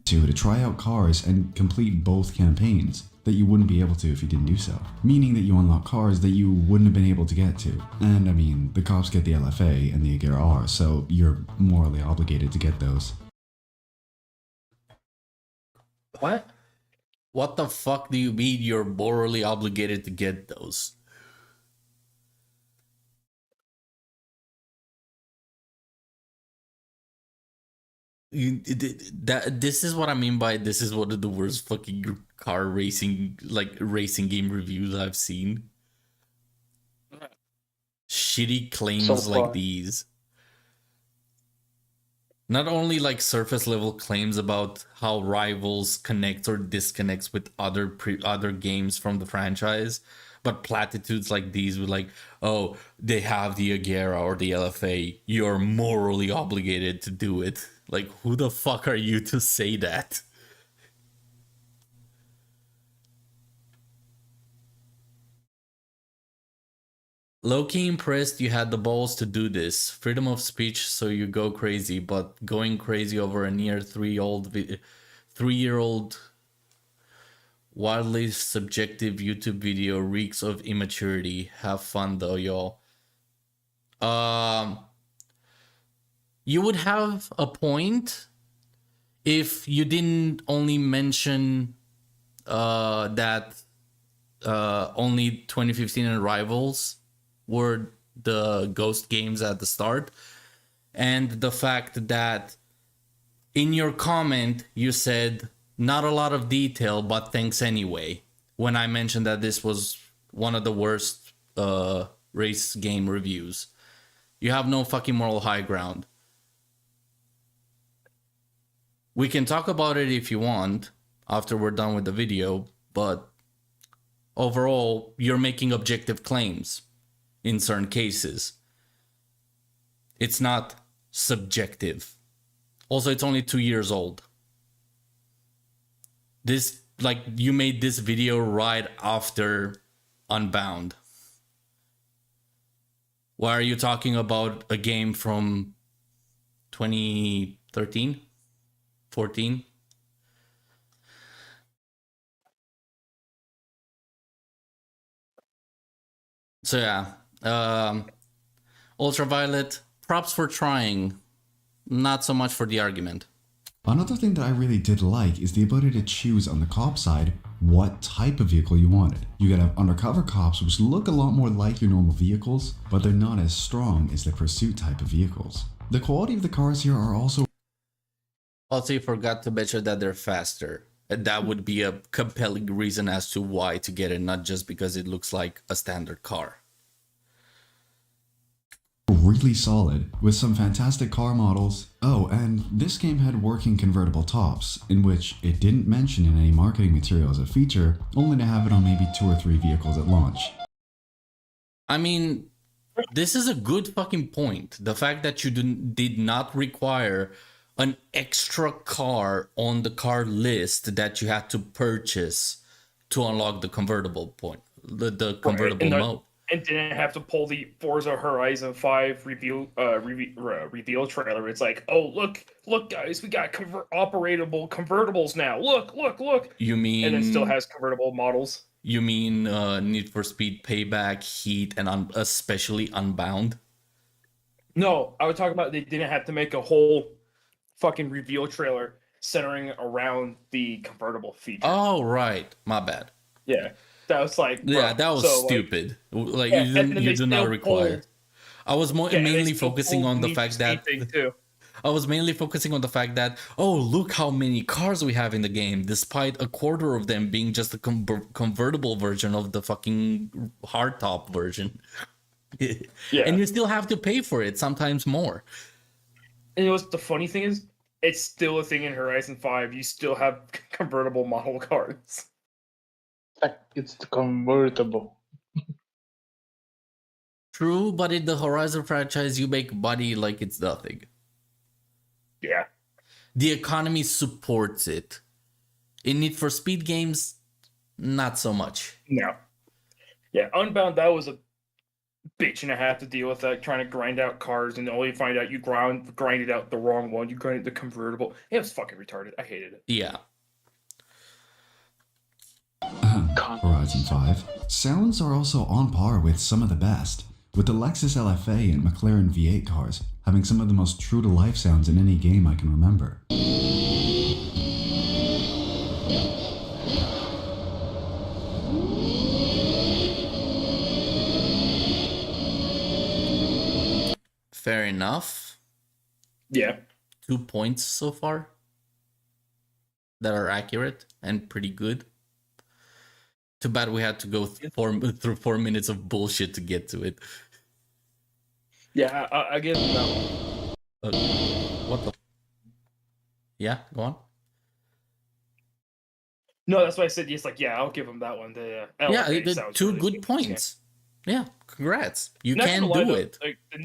To try out cars and complete both campaigns that you wouldn't be able to if you didn't do so. Meaning that you unlock cars that you wouldn't have been able to get to. And I mean, the cops get the LFA and the Agera R, so you're morally obligated to get those. What? What the fuck do you mean you're morally obligated to get those? This is what I mean by this is one of the worst fucking car racing, like racing game reviews I've seen. Shitty claims like these. Not only like surface level claims about how Rivals connects or disconnects with other games from the franchise, but platitudes like these with like, oh, they have the Agera or the LFA, you're morally obligated to do it. Like, who the fuck are you to say that? Low-key impressed you had the balls to do this. Freedom of speech, so you go crazy, but going crazy over a near 3-year-old wildly subjective YouTube video reeks of immaturity. Have fun though, y'all. You would have a point if you didn't only mention that only 2015 and Rivals were the Ghost games at the start, and the fact that in your comment you said not a lot of detail, but thanks anyway, when I mentioned that this was one of the worst race game reviews. You have no fucking moral high ground. We can talk about it if you want after we're done with the video, but overall, you're making objective claims in certain cases. It's not subjective. Also, it's only 2 years old. This, like, you made this video right after Unbound. Why are you talking about a game from 2013? 14? So yeah, UltraViolet, props for trying, not so much for the argument. Another thing that I really did like is the ability to choose on the cop side what type of vehicle you wanted. You gotta have undercover cops, which look a lot more like your normal vehicles, but they're not as strong as the pursuit type of vehicles. The quality of the cars here are also... Also, you forgot to mention that they're faster. And that would be a compelling reason as to why to get it, not just because it looks like a standard car. Really solid, with some fantastic car models. Oh, and this game had working convertible tops, in which it didn't mention in any marketing material as a feature, only to have it on maybe 2 or 3 vehicles at launch. I mean, this is a good fucking point. The fact that you did not require an extra car on the car list that you had to purchase to unlock the convertible point, the convertible mode. And didn't have to pull the Forza Horizon 5 reveal trailer. It's like, oh, look, guys, we got operatable convertibles now. Look. You mean... And it still has convertible models. You mean Need for Speed Payback, Heat, and especially Unbound? No, I was talking about they didn't have to make a whole fucking reveal trailer centering around the convertible feature. Oh, right. My bad. Yeah, that was like, Yeah, bruh. that was So, stupid. Like yeah, you, and then you they do not still require. pulled. I was Yeah, and they mainly still focusing pulled on the Need for fact Speed that thing too. I was mainly focusing on the fact that, oh, look how many cars we have in the game, despite a quarter of them being just a convertible version of the fucking hardtop version. Yeah, And you still have to pay for it, sometimes more. and you know what's the funny thing is, it's still a thing in Horizon 5. You still have convertible model cars. Like, it's the convertible. True, but in the Horizon franchise, you make money like it's nothing. Yeah, The economy supports it. In Need for Speed games, not so much. no. Yeah, Unbound, that was a bitch and a half to deal with that, trying to grind out cars, and only find out you grinded out the wrong one. You grinded the convertible. It was fucking retarded. I hated it. Yeah. Horizon 5. Sounds are also on par with some of the best, with the Lexus LFA and McLaren V8 cars having some of the most true-to-life sounds in any game I can remember. Fair enough. Yeah. 2 points so far that are accurate and pretty good. Too bad we had to go through 4 minutes of bullshit to get to it. Yeah, I give them that one. What the? Yeah, go on. No, that's why I said yes. Like, yeah, I'll give them that one. The LFA Yeah, sounds two really good good. points. Yeah, congrats. You Not can gonna lie, do though, it. Like the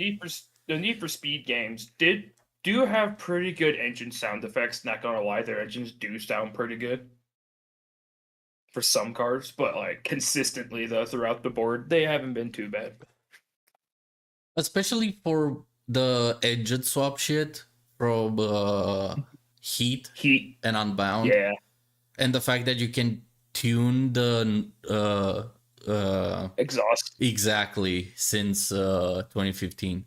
Need for Speed games do have pretty good engine sound effects. Not gonna lie, their engines do sound pretty good for some cars, but like consistently though throughout the board, they haven't been too bad. Especially for the engine swap shit from Heat Heat, and Unbound. yeah, And the fact that you can tune the exhaust, exactly since 2015.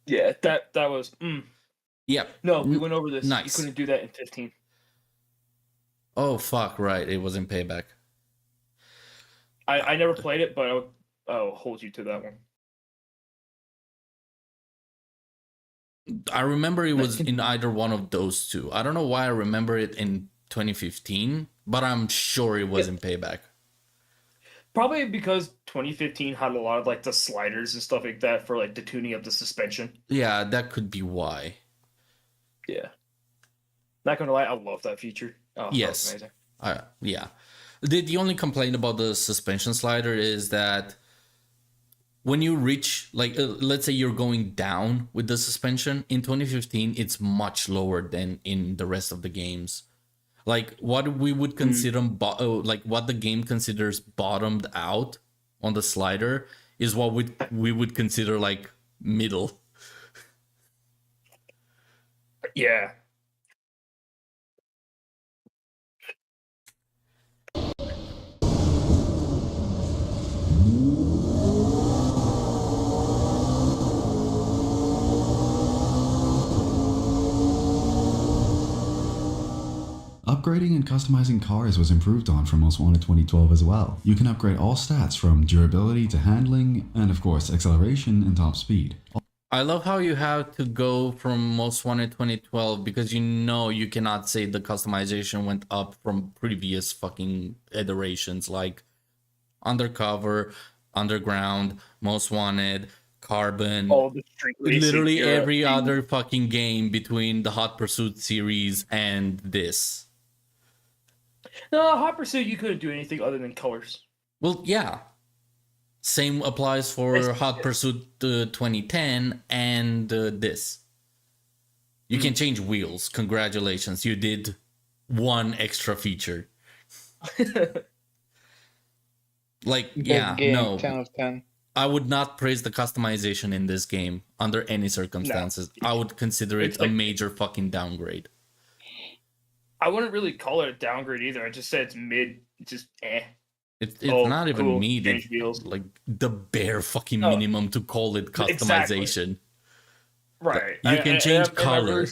yeah, that was. Yeah. No, we went over this. Nice. You couldn't do that in 15. Oh fuck! Right, it was in Payback. I never played it, but I'll hold you to that one. I remember it was in either one of those two. I don't know why I remember it in 2015, but I'm sure it was in Payback. Probably because 2015 had a lot of like the sliders and stuff like that for like the tuning of the suspension. Yeah, that could be why. Yeah. Not gonna lie, I love that feature. Oh, Yes. that was amazing. Yeah. The only complaint about the suspension slider is that when you reach, like, let's say you're going down with the suspension, in 2015, it's much lower than in the rest of the games. Like, what we would consider, like, what the game considers bottomed out on the slider is what we would consider, like, middle. Yeah. Upgrading and customizing cars was improved on from Most Wanted 2012 as well. You can upgrade all stats from durability to handling, and of course acceleration and top speed. I love how you have to go from Most Wanted 2012 because you know you cannot say the customization went up from previous fucking iterations like Undercover, Underground, Most Wanted, Carbon, All the street racing literally era every things. other fucking game between the Hot Pursuit series and this. No, Hot Pursuit, you couldn't do anything other than colors. Well, yeah. Same applies for It's- Hot Pursuit 2010 and this. You can change wheels. Congratulations. You did one extra feature. Like, yeah, game, no. 10 of 10. I would not praise the customization in this game under any circumstances. I would consider It's it a like- major fucking downgrade. I wouldn't really call it a downgrade either. I just said it's mid, just eh. It's Oh, not even cool. me. Change It's wheels. like the bare fucking No. minimum to call it customization. Right. You can change Am color.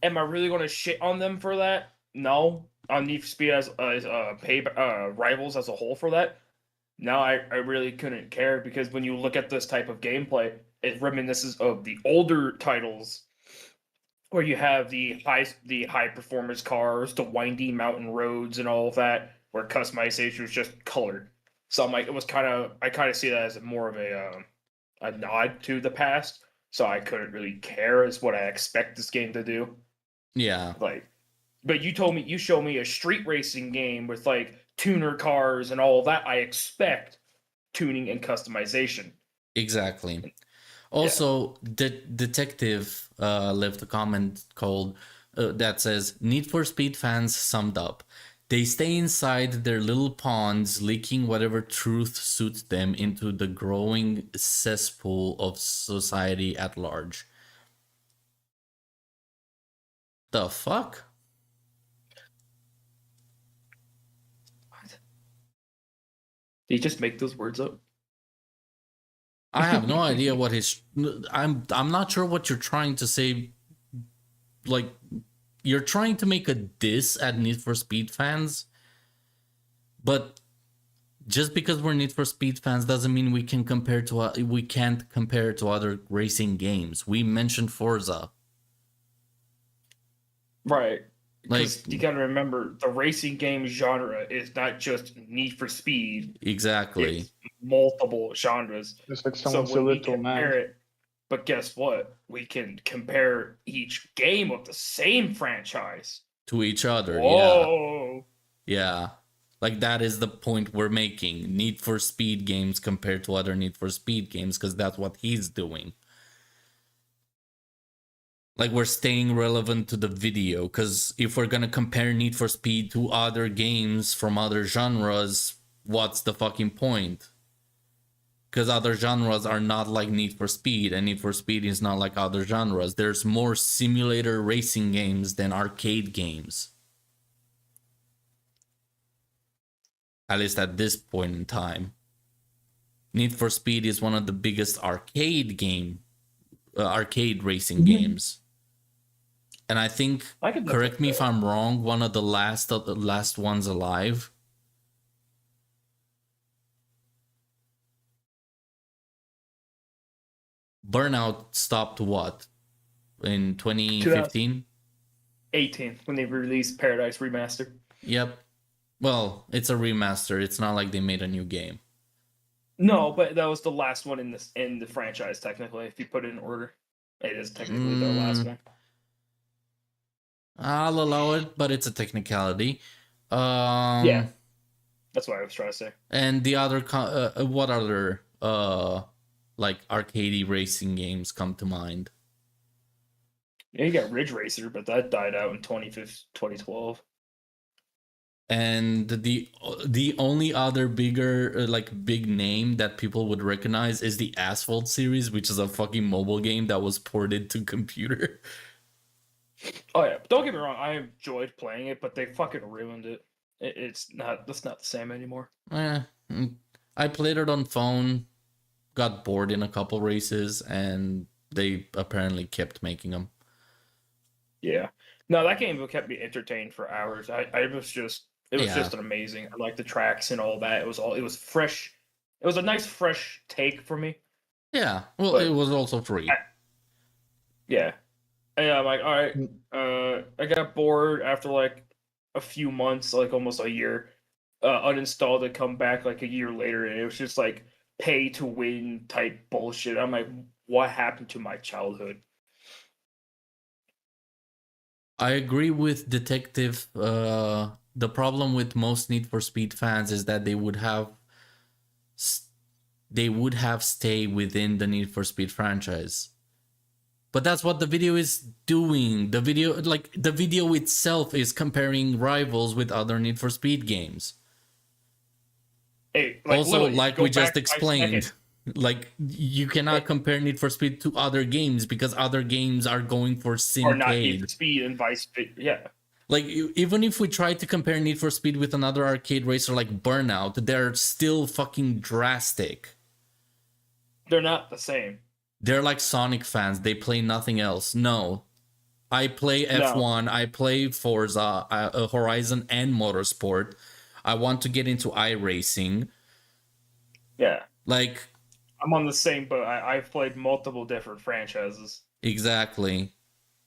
am I really going to shit on them for that? No. On Need for Speed as pay rivals as a whole for that. No, I really couldn't care because when you look at this type of gameplay, it reminisces of the older titles where you have the high performance cars, the windy mountain roads, and all of that, where customization was just colored. So I'm like, I kind of see that as more of a nod to the past. So I couldn't really care as what I expect this game to do. Yeah, Like, but you show me a street racing game with like tuner cars and all of that. I expect tuning and customization. exactly. Also, the detective left a comment called that says Need for Speed fans summed up. They stay inside their little ponds, leaking whatever truth suits them into the growing cesspool of society at large. The fuck? What? Did he just make those words up? I have no idea what his. I'm not sure what you're trying to say. Like, you're trying to make a diss at Need for Speed fans, but just because we're Need for Speed fans doesn't mean we can't compare to other racing games. We mentioned Forza. Right. Like, Because you gotta remember, the racing game genre is not just Need for Speed. exactly. It's multiple genres. Just like So someone's a when we little compare man. it, but guess what? We can compare each game of the same franchise. To each other, Whoa. yeah. Like, that is the point we're making. Need for Speed games compared to other Need for Speed games, because that's what he's doing. Like, we're staying relevant to the video, because if we're gonna compare Need for Speed to other games from other genres, what's the fucking point? Because other genres are not like Need for Speed, and Need for Speed is not like other genres. There's more simulator racing games than arcade games. At least at this point in time. Need for Speed is one of the biggest arcade racing games. And I think, correct me if I'm wrong, one of the last ones alive. Burnout stopped what? In 2015? 18, when they released Paradise Remastered. Yep. Well, it's a remaster. It's not like they made a new game. No, but that was the last one in the franchise, technically, if you put it in order. It is technically their last one. I'll allow it, but it's a technicality. Yeah. That's what I was trying to say. And the other, what other, like, arcadey racing games come to mind? Yeah, you got Ridge Racer, but that died out in 2012. And the only other bigger, big name that people would recognize is the Asphalt series, which is a fucking mobile game that was ported to computer. Oh yeah, don't get me wrong. I enjoyed playing it, but they fucking ruined it. It's not. That's not the same anymore. I played it on phone, got bored in a couple races, and they apparently kept making them. Yeah, no, that game kept me entertained for hours. It was just an amazing. I like the tracks and all that. It was fresh. It was a nice fresh take for me. Yeah, well, but it was also free. Yeah. And I'm like, all right, I got bored after like a few months, like almost a year. Uninstalled it, come back like a year later, and it was just like pay to win type bullshit. I'm like, what happened to my childhood? I agree with Detective. The problem with most Need for Speed fans is that they would have stay within the Need for Speed franchise. But that's what the video is doing. The video itself is comparing rivals with other Need for Speed games. Hey, also, like we just explained, like you cannot compare Need for Speed to other games because other games are going for simcade. Or not Need for Speed and vice versa. Yeah. Like, even if we try to compare Need for Speed with another arcade racer like Burnout, they're still fucking drastic. They're not the same. they're like Sonic fans. They play nothing else. No. I play F1, I play Forza, Horizon, and Motorsport. I want to get into iRacing. Yeah. Like, I'm on the same boat. I've played multiple different franchises. exactly.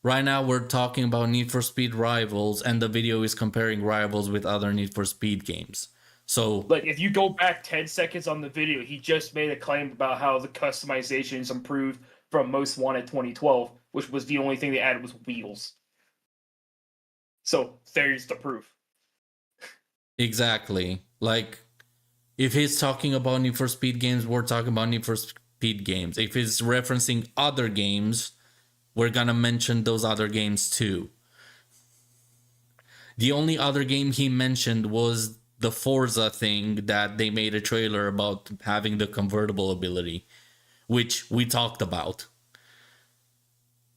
Right now, we're talking about Need for Speed Rivals, and the video is comparing Rivals with other Need for Speed games. So, like, if you go back 10 seconds on the video, he just made a claim about how the customizations improved from Most Wanted 2012, which was the only thing they added was wheels. So, there's the proof. exactly. Like, if he's talking about Need for Speed games, we're talking about Need for Speed games. If he's referencing other games, we're gonna mention those other games too. The only other game he mentioned was the Forza thing that they made a trailer about having the convertible ability, which we talked about.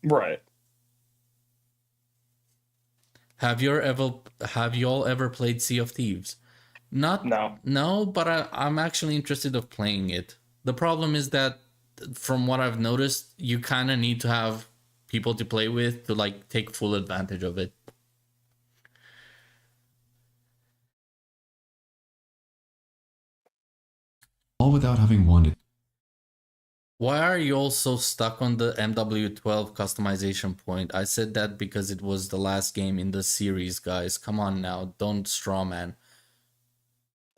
Right. Have you all ever played Sea of Thieves? No, but I'm actually interested of playing it. The problem is that from what I've noticed, you kind of need to have people to play with to like take full advantage of it. All without having wanted. Why are you all so stuck on the MW12 customization point? I said that because it was the last game in the series, guys. Come on now, don't straw man.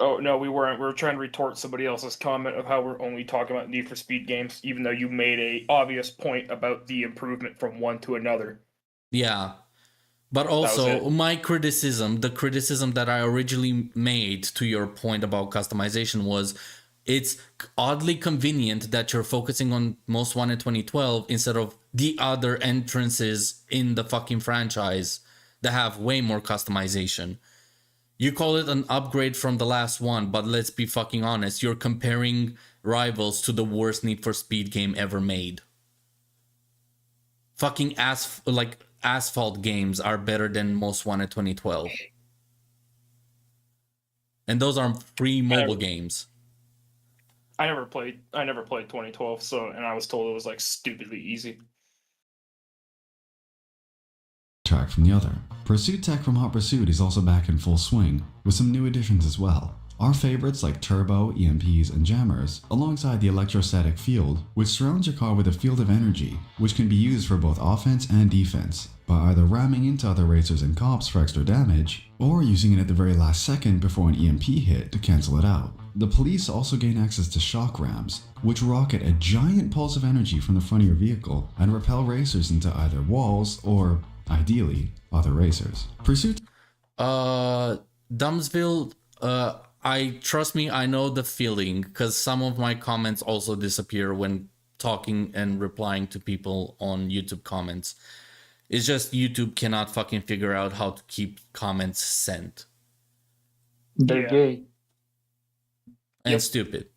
Oh, no, we weren't. We were trying to retort somebody else's comment of how we're only talking about Need for Speed games, even though you made a obvious point about the improvement from one to another. Yeah. But also, my criticism, the criticism that I originally made to your point about customization was it's oddly convenient that you're focusing on Most Wanted 2012 instead of the other entrances in the fucking franchise that have way more customization. You call it an upgrade from the last one, but let's be fucking honest, you're comparing Rivals to the worst Need for Speed game ever made. Fucking Asphalt games are better than Most Wanted 2012. And those are free mobile games. I never played 2012, and I was told it was like stupidly easy. Track from the other. Pursuit tech from Hot Pursuit is also back in full swing, with some new additions as well. Our favorites like turbo, EMPs, and jammers, alongside the electrostatic field, which surrounds your car with a field of energy, which can be used for both offense and defense, by either ramming into other racers and cops for extra damage, or using it at the very last second before an EMP hit to cancel it out. The police also gain access to shock rams, which rocket a giant pulse of energy from the front of your vehicle and repel racers into either walls or, ideally, other racers. Pursuit. Dumpsville, trust me, I know the feeling, because some of my comments also disappear when talking and replying to people on YouTube comments. It's just YouTube cannot fucking figure out how to keep comments sent. They're gay. And stupid.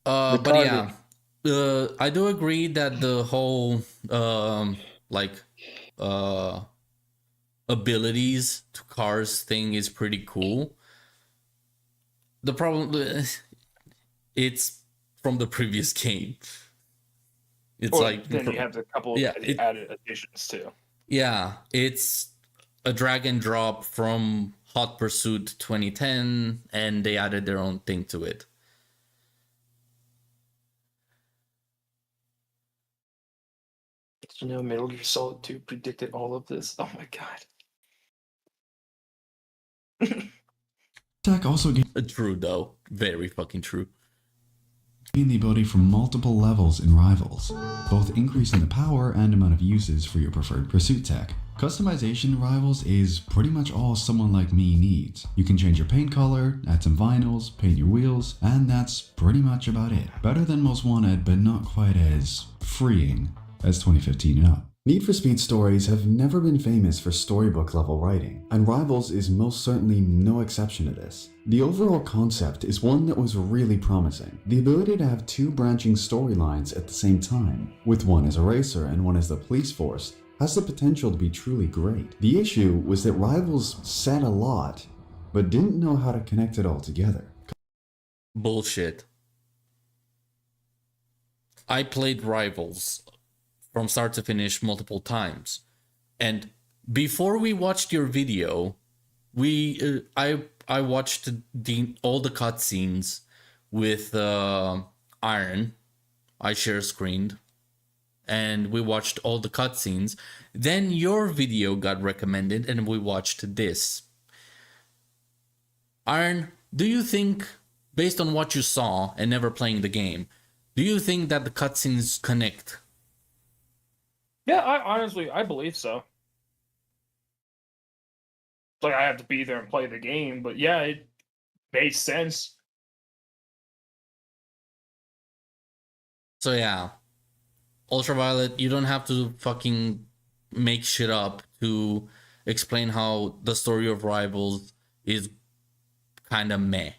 But yeah, I do agree that the whole abilities to cars thing is pretty cool. The problem, it's from the previous game. It's then you have a couple of added additions too. Yeah, it's a drag and drop from Hot Pursuit 2010, and they added their own thing to it. Did you know Metal Gear Solid 2 predicted all of this? Oh my god. Tech also gained True though, very fucking true. the ability for multiple levels in Rivals, both increasing the power and amount of uses for your preferred pursuit tech. Customization in Rivals is pretty much all someone like me needs. You can change your paint color, add some vinyls, paint your wheels, and that's pretty much about it. Better than Most Wanted, but not quite as freeing as 2015 and up. Need for Speed stories have never been famous for storybook level writing, and Rivals is most certainly no exception to this. The overall concept is one that was really promising. The ability to have two branching storylines at the same time, with one as a racer and one as the police force, has the potential to be truly great. The issue was that Rivals said a lot, but didn't know how to connect it all together. Bullshit. I played Rivals from start to finish multiple times. And before we watched your video, I watched all the cutscenes with Iron. I share screened, and we watched all the cutscenes. Then your video got recommended, and we watched this. Iron, do you think, based on what you saw and never playing the game, do you think that the cutscenes connect? Yeah, I believe so. Like, I have to be there and play the game, but yeah, it made sense. So yeah, UltraViolet, you don't have to fucking make shit up to explain how the story of Rivals is kind of meh.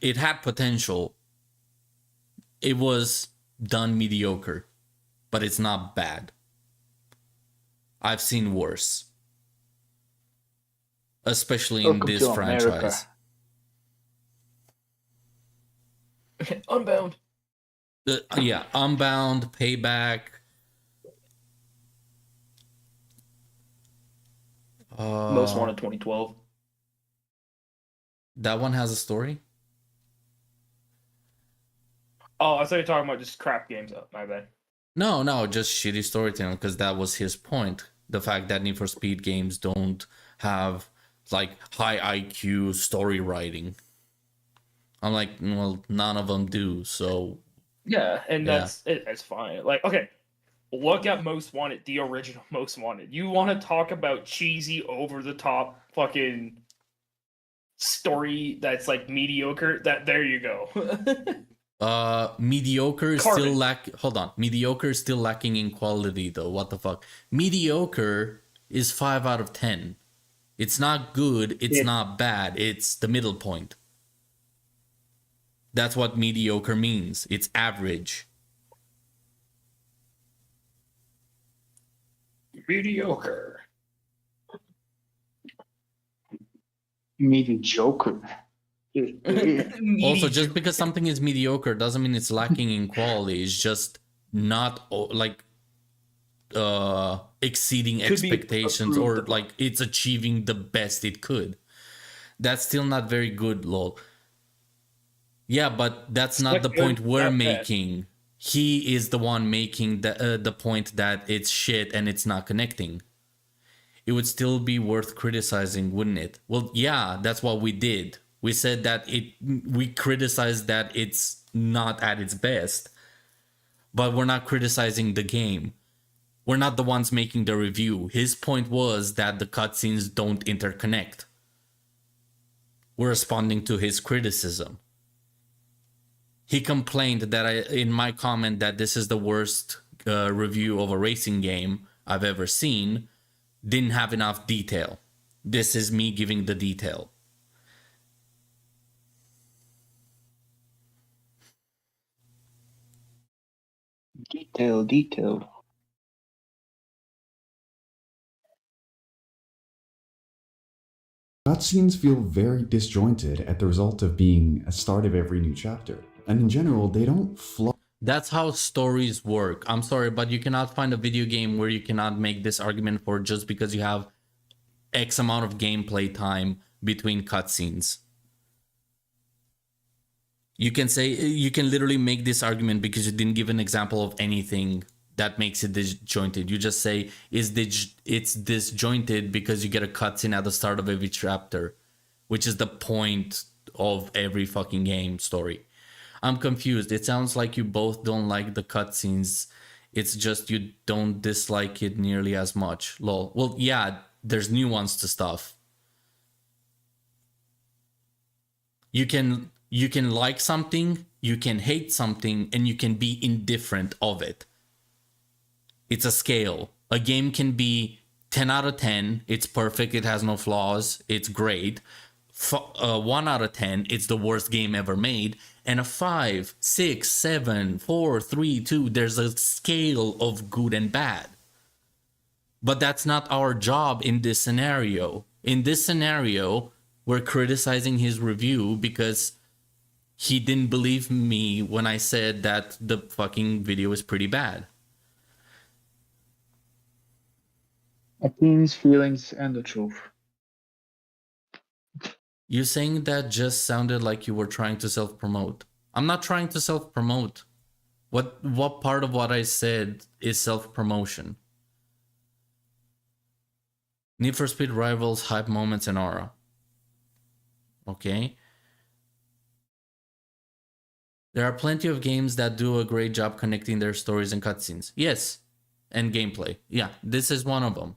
It had potential. It was done mediocre, but it's not bad. I've seen worse. Especially in Welcome this to America. franchise. Unbound. Yeah, Unbound, Payback. Most Wanted 2012. That one has a story? Oh, I thought you were talking about just crap games. Oh, my bad. No, just shitty storytelling, because that was his point. The fact that Need for Speed games don't have like high IQ story writing. I'm like, well, none of them do, so Yeah, and Yeah. that's it. That's fine. Like, okay, look at Most Wanted, the original Most Wanted. You want to talk about cheesy, over the top, fucking story that's like mediocre? There you go. mediocre is Carbon. mediocre is still lacking in quality though. What the fuck? Mediocre is 5 out of 10. It's not good, it's not bad, it's the middle point. That's what mediocre means. It's average. Mediocre. Mediocre. Also, just because something is mediocre doesn't mean it's lacking in quality. It's just not like exceeding Could be expectations, or approved. like it's achieving the best it could. That's still not very good, lol. Yeah, but that's not the good, point we're not bad. making. He is the one making the point that it's shit and it's not connecting. It would still be worth criticizing, wouldn't it? Well, yeah, that's what we did. We said that we criticized that it's not at its best, but we're not criticizing the game. We're not the ones making the review. His point was that the cutscenes don't interconnect. We're responding to his criticism. He complained that in my comment that this is the worst review of a racing game I've ever seen, didn't have enough detail. This is me giving the detail. Detail. Cutscenes feel very disjointed at the result of being a start of every new chapter, and in general, they don't flow. That's how stories work. I'm sorry, but you cannot find a video game where you cannot make this argument for just because you have X amount of gameplay time between cutscenes. You can literally make this argument because you didn't give an example of anything that makes it disjointed. You just say it's disjointed because you get a cutscene at the start of every chapter, which is the point of every fucking game story. I'm confused. It sounds like you both don't like the cutscenes. It's just you don't dislike it nearly as much. Lol. Well, yeah, there's nuance to stuff. You can like something, you can hate something, and you can be indifferent of it. It's a scale. A game can be 10 out of 10. It's perfect. It has no flaws. It's great. 1 out of 10. It's the worst game ever made. And a 5, 6, 7, 4, 3, 2. There's a scale of good and bad. But that's not our job in this scenario. In this scenario, we're criticizing his review because He didn't believe me when I said that the fucking video is pretty bad. Opinions, feelings, and the truth. You saying that just sounded like you were trying to self-promote. I'm not trying to self-promote. What part of what I said is self-promotion? Need for Speed Rivals, hype moments, and aura. Okay. There are plenty of games that do a great job connecting their stories and cutscenes. Yes. And gameplay. Yeah, this is one of them.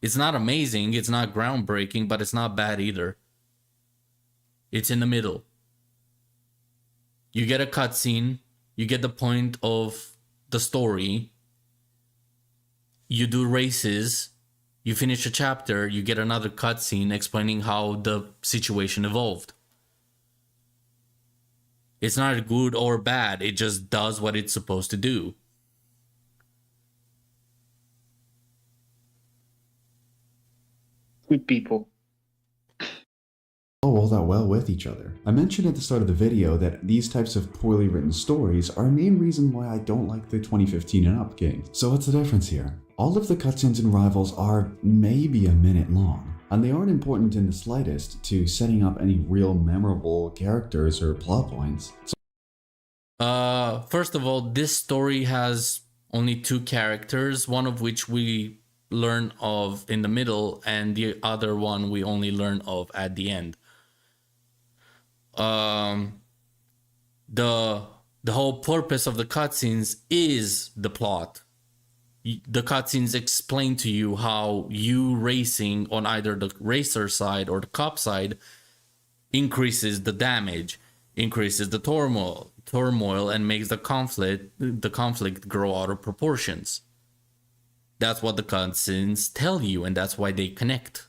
It's not amazing, it's not groundbreaking, but it's not bad either. It's in the middle. You get a cutscene, you get the point of the story, you do races, you finish a chapter, you get another cutscene explaining how the situation evolved. It's not good or bad, it just does what it's supposed to do. Good people. All that well with each other. I mentioned at the start of the video that these types of poorly written stories are a main reason why I don't like the 2015 and up games. So what's the difference here? All of the cutscenes in Rivals are maybe a minute long, and they aren't important in the slightest to setting up any real memorable characters or plot points. First of all, this story has only 2 characters, one of which we learn of in the middle, and the other one we only learn of at the end. The whole purpose of the cutscenes is the plot. The cutscenes explain to you how you racing on either the racer side or the cop side increases the damage, increases the turmoil, and makes the conflict grow out of proportions. That's what the cutscenes tell you, and that's why they connect.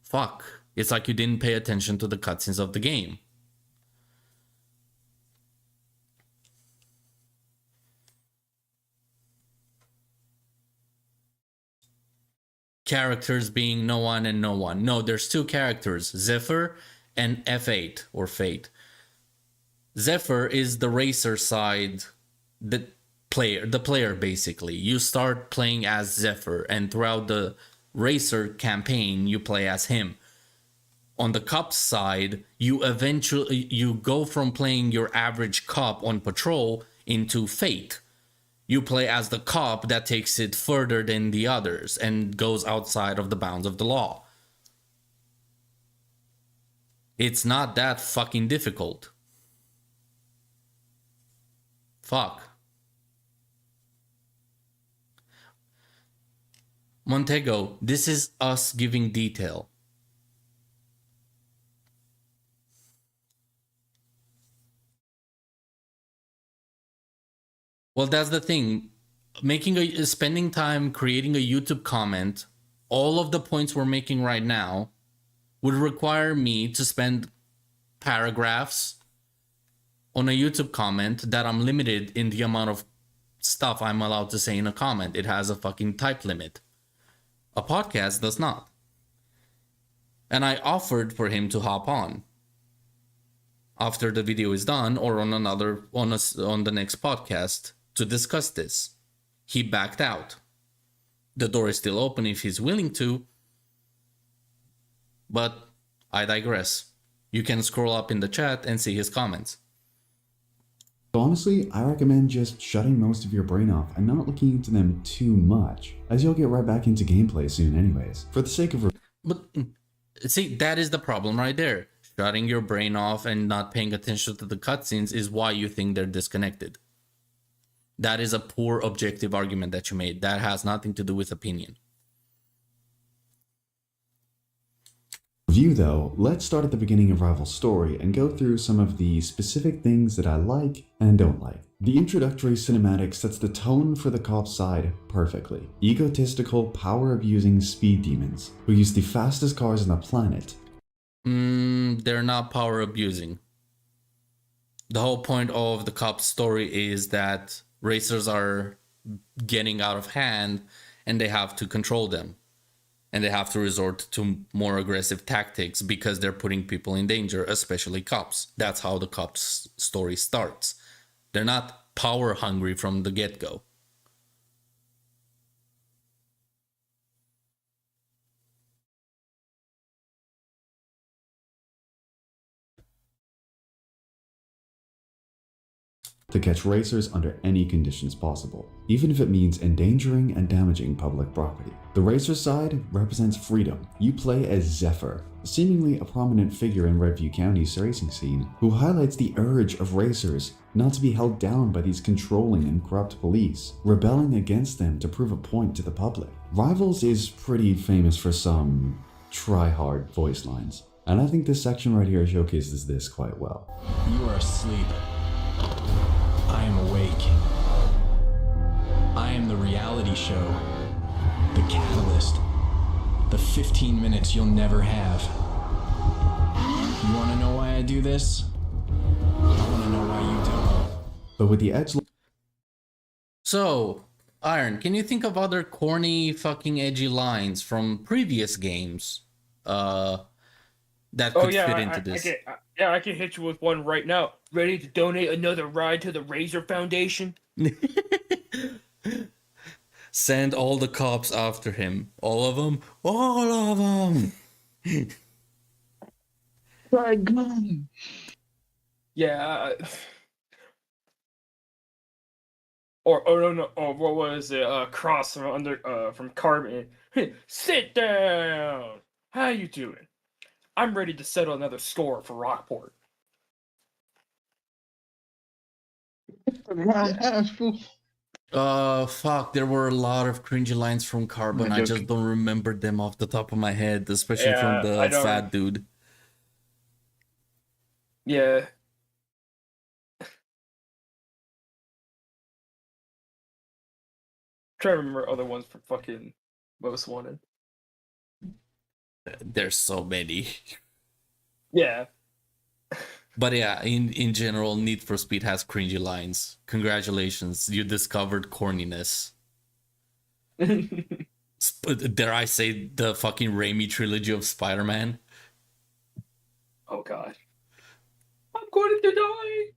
Fuck. It's like you didn't pay attention to the cutscenes of the game. Characters being no one and no one. No, there's 2 characters, Zephyr and F8 or Fate. Zephyr is the racer side, the player basically. You start playing as Zephyr, and throughout the racer campaign you play as him. On the cop side, you go from playing your average cop on patrol into Fate. You play as the cop that takes it further than the others and goes outside of the bounds of the law. It's not that fucking difficult. Fuck. Montego, this is us giving detail. Well, that's the thing. Spending time creating a YouTube comment, all of the points we're making right now would require me to spend paragraphs on a YouTube comment that I'm limited in the amount of stuff I'm allowed to say in a comment. It has a fucking type limit. A podcast does not. And I offered for him to hop on after the video is done or on the next podcast to discuss this. He backed out. The door is still open if he's willing to, but I digress. You can scroll up in the chat and see his comments. So honestly, I recommend just shutting most of your brain off and not looking into them too much, as you'll get right back into gameplay soon anyways. For the sake of... But see, that is the problem right there. Shutting your brain off and not paying attention to the cutscenes is why you think they're disconnected. That is a poor objective argument that you made. That has nothing to do with opinion. Review though, let's start at the beginning of Rival's story and go through some of the specific things that I like and don't like. The introductory cinematic sets the tone for the cop side perfectly. Egotistical, power-abusing speed demons who use the fastest cars on the planet. They're not power abusing. The whole point of the cop's story is that racers are getting out of hand and they have to control them. and they have to resort to more aggressive tactics because they're putting people in danger, especially cops. That's how the cops story starts. They're not power hungry from the get-go. To catch racers under any conditions possible, even if it means endangering and damaging public property. The racer side represents freedom. You play as Zephyr, seemingly a prominent figure in Redview County's racing scene, who highlights the urge of racers not to be held down by these controlling and corrupt police, rebelling against them to prove a point to the public. Rivals is pretty famous for some try-hard voice lines, and I think this section right here showcases this quite well. You are asleep. I am awake. I am the reality show, the catalyst, the 15 minutes you'll never have. You want to know why I do this? I want to know why you don't. But with the edge... So, Iron, can you think of other corny fucking edgy lines from previous games that could fit into this? I can hit you with one right now. Ready to donate another ride to the Razor Foundation? Send all the cops after him. All of them? All of them! My God. Yeah. Or what was it? Cross from Carbon. Sit down. How you doing? I'm ready to settle another score for Rockport. Fuck, there were a lot of cringy lines from Carbon. I just don't remember them off the top of my head, especially from the fat dude. Yeah. Try to remember other ones for fucking Most Wanted. There's so many. Yeah. But yeah, in general, Need for Speed has cringy lines. Congratulations, you discovered corniness. Dare I say the fucking Raimi trilogy of Spider-Man? Oh god. I'm going to die!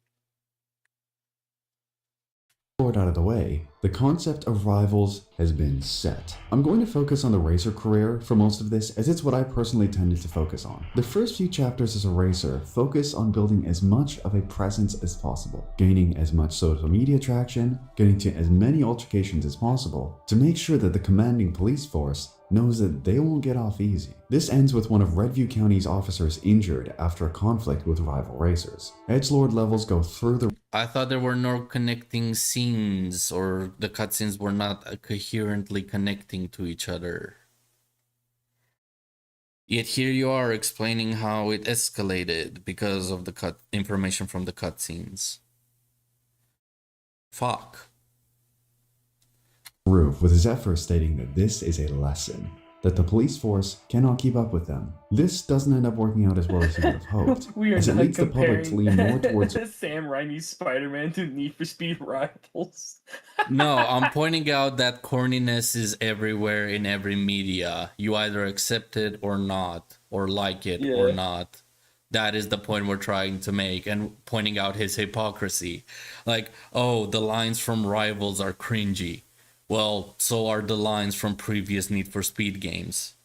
Out of the way, the concept of rivals has been set. I'm going to focus on the racer career for most of this, as it's what I personally tended to focus on. The first few chapters as a racer focus on building as much of a presence as possible, gaining as much social media traction, getting to as many altercations as possible, to make sure that the commanding police force knows that they won't get off easy. This ends with one of Redview County's officers injured after a conflict with rival racers. Edgelord levels go through the... I thought there were no connecting scenes, or the cutscenes were not coherently connecting to each other. Yet here you are explaining how it escalated because of the information from the cutscenes. Fuck. Roof, with Zephyr stating that this is a lesson, that the police force cannot keep up with them. This doesn't end up working out as well as he would have hoped, as it leads the public to lean more towards... Sam Raimi's Spider-Man to Need for Speed Rivals. No, I'm pointing out that corniness is everywhere in every media. You either accept it or not, or like it or not. That is the point we're trying to make, and pointing out his hypocrisy. Like, oh, the lines from Rivals are cringy. Well, so are the lines from previous Need for Speed games.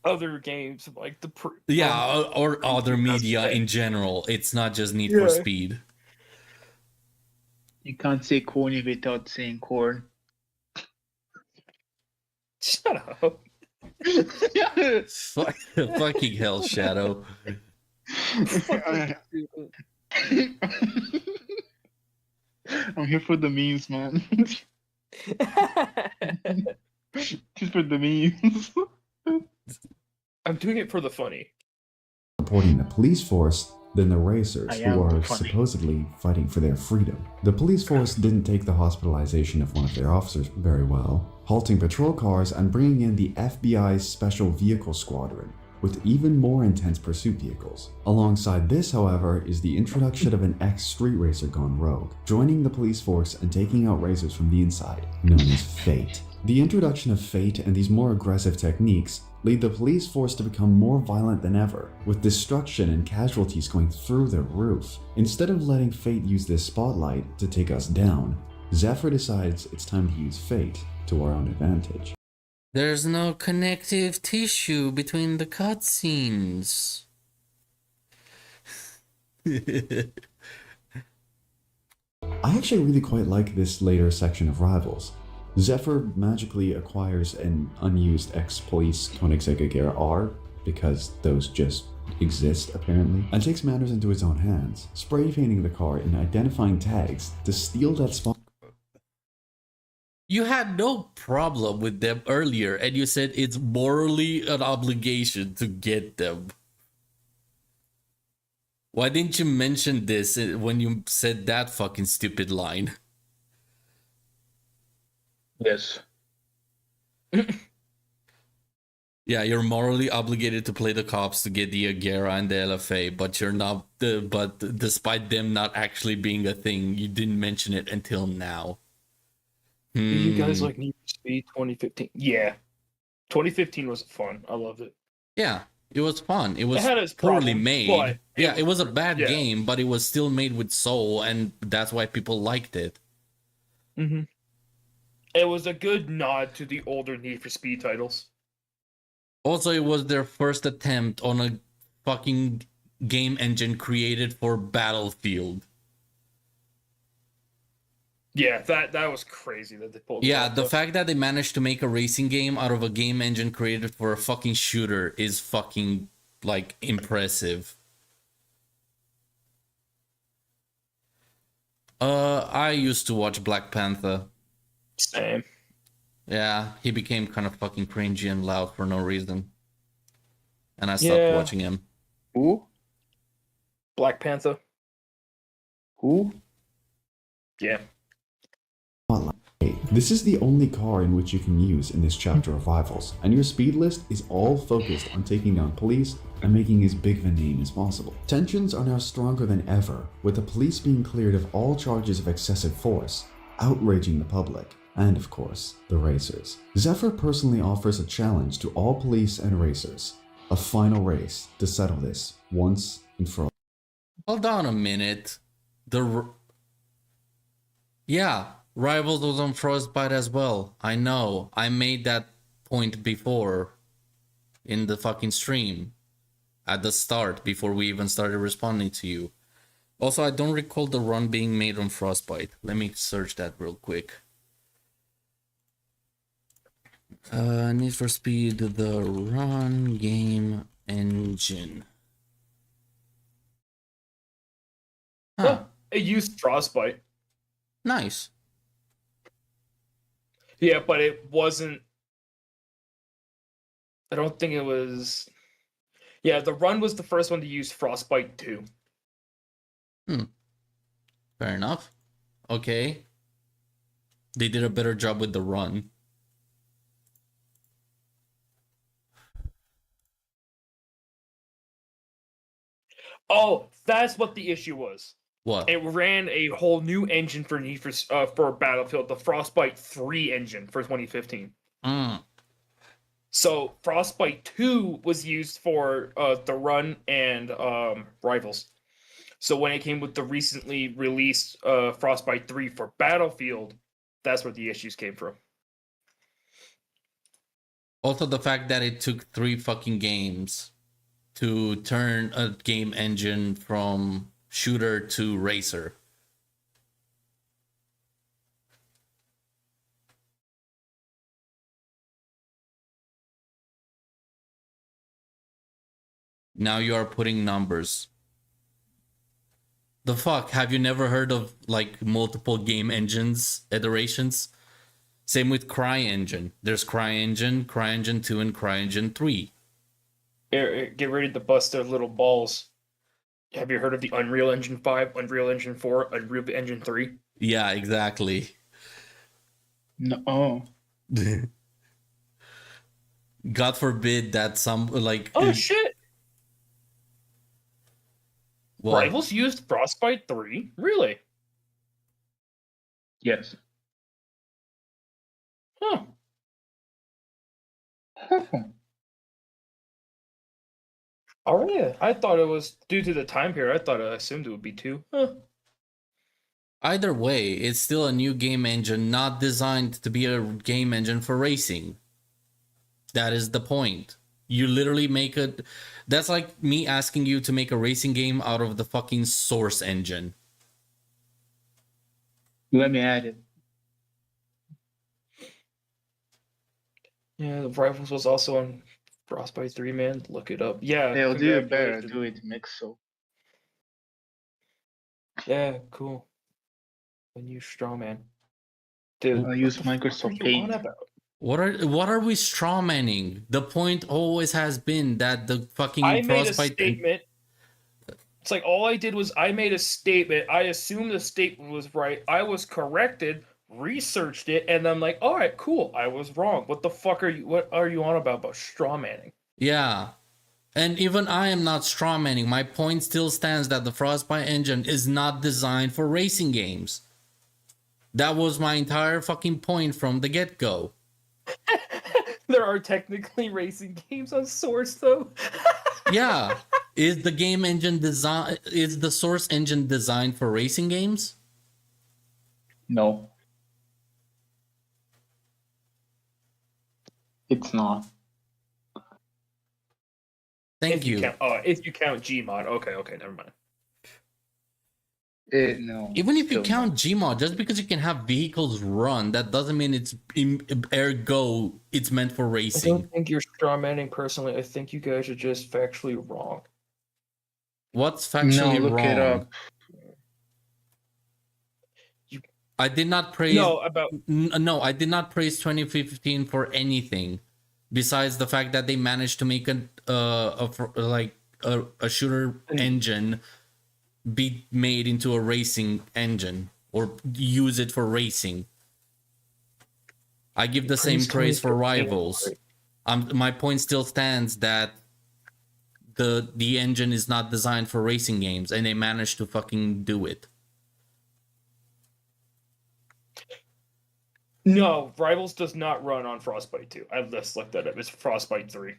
Other games, like the... or other media in general. It's not just Need for Speed. You can't say corny without saying corn. Shut up. Fucking hell, Shadow. I'm here for the memes, man. Just for the memes. I'm doing it for the funny. Supporting the police force than the racers I am who are funny. supposedly fighting for their freedom. The police force didn't take the hospitalization of one of their officers very well, halting patrol cars and bringing in the FBI's Special Vehicle Squadron, with even more intense pursuit vehicles. Alongside this, however, is the introduction of an ex-street racer gone rogue, joining the police force and taking out racers from the inside, known as Fate. The introduction of fate and these more aggressive techniques lead the police force to become more violent than ever, with destruction and casualties going through the roof. Instead of letting fate use this spotlight to take us down, Zephyr decides it's time to use fate to our own advantage. There's no connective tissue between the cutscenes. I actually really quite like this later section of Rivals. Zephyr magically acquires an unused ex-police Koenigsegg Agera R, because those just exist apparently, and takes matters into his own hands, spray painting the car and identifying tags to steal that spot. You had no problem with them earlier, and you said it's morally an obligation to get them. Why didn't you mention this when you said that fucking stupid line? Yes. Yeah, you're morally obligated to play the cops to get the Agera and the LFA, but you're not. But despite them not actually being a thing, you didn't mention it until now. Do you guys like Need for Speed 2015? Yeah, 2015 was fun. I loved it. Yeah, it was fun. It was It had its poorly problems, made. but Yeah, it was a bad yeah. game, but it was still made with soul, and that's why people liked it. Mm-hmm. It was a good nod to the older Need for Speed titles. Also, it was their first attempt on a fucking game engine created for Battlefield. Yeah, that was crazy that they pulled. Yeah, it the off. fact that they managed to make a racing game out of a game engine created for a fucking shooter is fucking, like, impressive. I used to watch Black Panther. Same. Yeah, he became kind of fucking cringy and loud for no reason. And I stopped Yeah. watching him. Who? Black Panther. Who? Yeah. This is the only car in which you can use in this chapter of Rivals, and your speed list is all focused on taking down police and making as big of a name as possible. Tensions are now stronger than ever, with the police being cleared of all charges of excessive force, outraging the public, and of course, the racers. Zephyr personally offers a challenge to all police and racers, a final race to settle this once and for all. Hold on a minute. Yeah, Rivals was on Frostbite as well. I know. I made that point before in the fucking stream at the start before we even started responding to you. Also, I don't recall the run being made on Frostbite. Let me search that real quick. Need for Speed, the run game engine. Huh. It used Frostbite. Nice. Yeah, but it wasn't. I don't think it was. Yeah, the run was the first one to use Frostbite 2. Fair enough. Okay. They did a better job with the run. Oh, that's what the issue was. What? It ran a whole new engine for for Battlefield, the Frostbite 3 engine for 2015. So Frostbite 2 was used for the run and Rivals. So when it came with the recently released Frostbite 3 for Battlefield, that's where the issues came from. Also, the fact that it took 3 fucking games to turn a game engine from shooter to racer. Now you are putting numbers. The fuck? Have you never heard of, like, multiple game engines iterations? Same with CryEngine. There's CryEngine, CryEngine 2, and CryEngine 3. Get ready to bust their little balls. Have you heard of the Unreal Engine 5, Unreal Engine 4, Unreal Engine 3? Yeah, exactly. No. Oh. God forbid that some, like... Oh, shit! What? Rivals used Frostbite 3? Really? Yes. Huh. Oh yeah, I thought it was due to the time period. I assumed it would be 2. Huh. Either way, it's still a new game engine, not designed to be a game engine for racing. That is the point. You literally make a... That's like me asking you to make a racing game out of the fucking Source engine. Let me add it. Yeah, the Rivals was also on Frostbite 3, man. Look it up. Yeah, They'll do it better. congratulations. Do it mix so. Yeah, cool. A new Strawman. Dude, I'll use what the fuck Microsoft are you on Paint. about? What are we strawmanning? The point always has been that the fucking I made a Frostbite... statement. It's like all I did was I made a statement. I assumed the statement was right. I was corrected, researched it, and I'm like, all right, cool. I was wrong. What the fuck are you? What are you on about straw manning? Yeah. And even I am not strawmanning. My point still stands that the Frostbite engine is not designed for racing games. That was my entire fucking point from the get-go. There are technically racing games on Source, though. Yeah. Is the game engine design... Is the Source engine designed for racing games? No. It's not. Thank you. If you count Gmod, okay, never mind. No. Even if you still count Gmod, just because you can have vehicles run, that doesn't mean it's ergo it's meant for I racing. don't think you're straw manning personally. I think you guys are just factually wrong. What's not. factually No, look wrong? it up. I did not praise. No, I did not praise 2015 for anything, besides the fact that they managed to make a shooter engine be made into a racing engine or use it for racing. I give the same praise for Rivals. My point still stands that the engine is not designed for racing games, and they managed to fucking do it. No, Rivals does not run on Frostbite 2. I've just looked that up. It's Frostbite 3.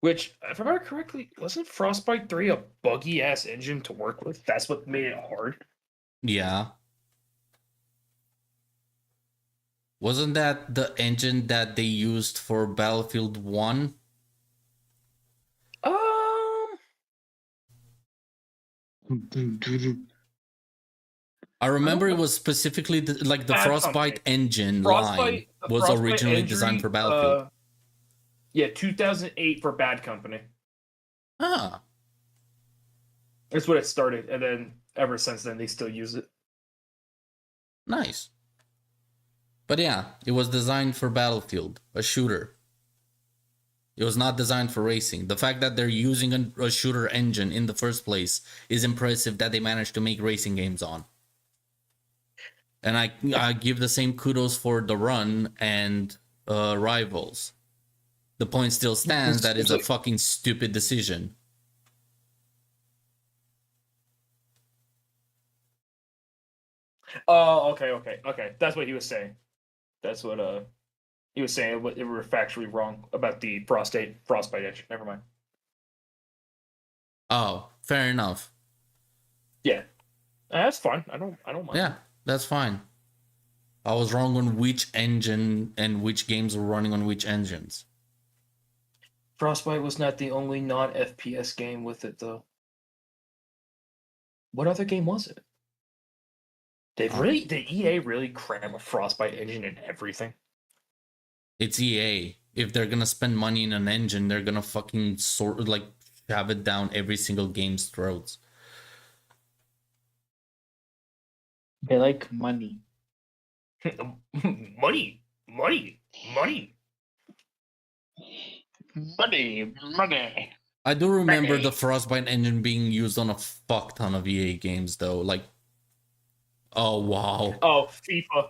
Which, if I remember correctly, wasn't Frostbite 3 a buggy ass engine to work with? That's what made it hard. Yeah. Wasn't that the engine that they used for Battlefield 1? I remember it was specifically the Bad Frostbite Company. engine Frostbite- line the was Frostbite originally engine, designed for Battlefield. Yeah, 2008 for Bad Company. Ah, That's what it started, and then ever since then they still use it. nice. But yeah, it was designed for Battlefield, a shooter. It was not designed for racing. The fact that they're using a shooter engine in the first place is impressive that they managed to make racing games on. And I give the same kudos for The Run and Rivals. The point still stands that is a fucking stupid decision. Oh, okay. That's what he was saying. That's what he was saying. They were factually wrong about the frostbite engine. Never mind. Oh, fair enough. Yeah, that's fine. I don't mind. Yeah, that's fine. I was wrong on which engine and which games were running on which engines. Frostbite was not the only non-FPS game with it, though. What other game was it? Did EA really cram a Frostbite engine in everything? It's EA. If they're gonna spend money in an engine, they're gonna fucking shove it down every single game's throats. They like money. Money. I do remember the Frostbite engine being used on a fuck ton of EA games, though. Like, oh wow. Oh, FIFA.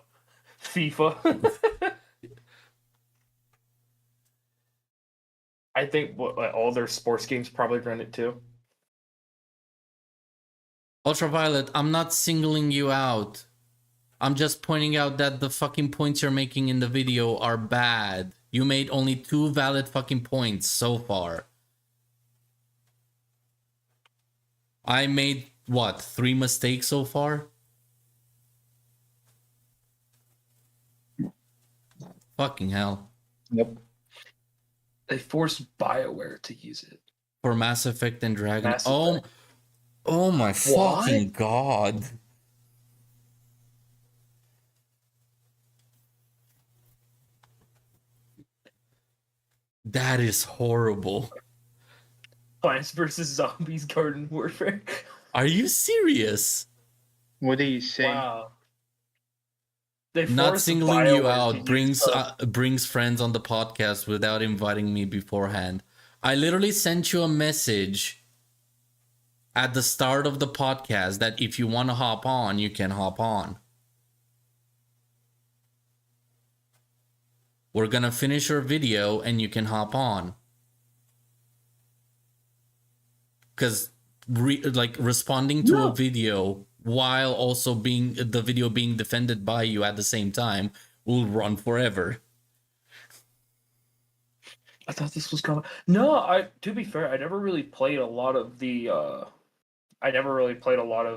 I think all their sports games probably run it too. UltraViolet, I'm not singling you out. I'm just pointing out that the fucking points you're making in the video are bad. You made only 2 valid fucking points so far. I made, what, 3 mistakes so far? Fucking hell. Yep. They forced BioWare to use it. For Mass Effect and Dragon. Mass Oh, Effect. oh my What? fucking god. That is horrible. Plants vs. Zombies Garden Warfare. Are you serious? What are you saying? Wow. They Not forced singling you BioWare out to brings use brings friends on the podcast without inviting me beforehand. I literally sent you a message at the start of the podcast that if you want to hop on, you can hop on. We're gonna finish our video and you can hop on. Because responding to a video while also being the video being defended by you at the same time will run forever. I thought this was coming. No, to be fair, I never really played a lot of the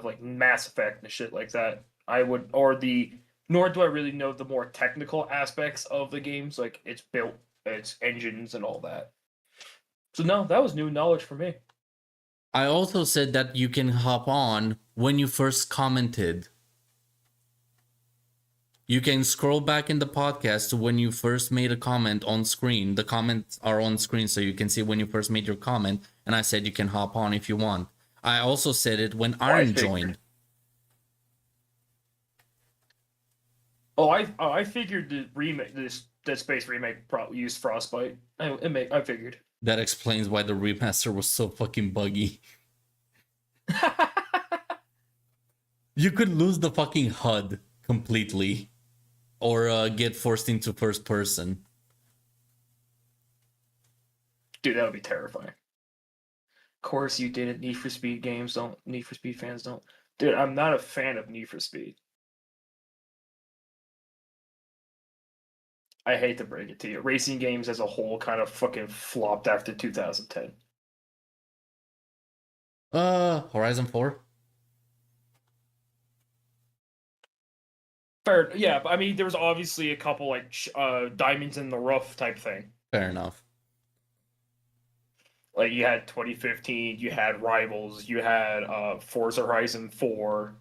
like Mass Effect and shit like that. Nor do I really know the more technical aspects of the games, like its built, its engines and all that. So no, that was new knowledge for me. I also said that you can hop on when you first commented. You can scroll back in the podcast to when you first made a comment on screen. The comments are on screen so you can see when you first made your comment. And I said you can hop on if you want. I also said it when Iron joined. I figured the remake, this Dead Space remake, probably used Frostbite. I figured. That explains why the remaster was so fucking buggy. You could lose the fucking HUD completely. Or get forced into first person. Dude, that would be terrifying. Of course you did it. Need for Speed games don't. Need for Speed fans don't. Dude, I'm not a fan of Need for Speed. I hate to break it to you. Racing games as a whole kind of fucking flopped after 2010. Horizon 4? Fair, yeah, but I mean, there was obviously a couple like diamonds in the rough type thing. Fair enough. Like you had 2015, you had Rivals, you had Forza Horizon 4.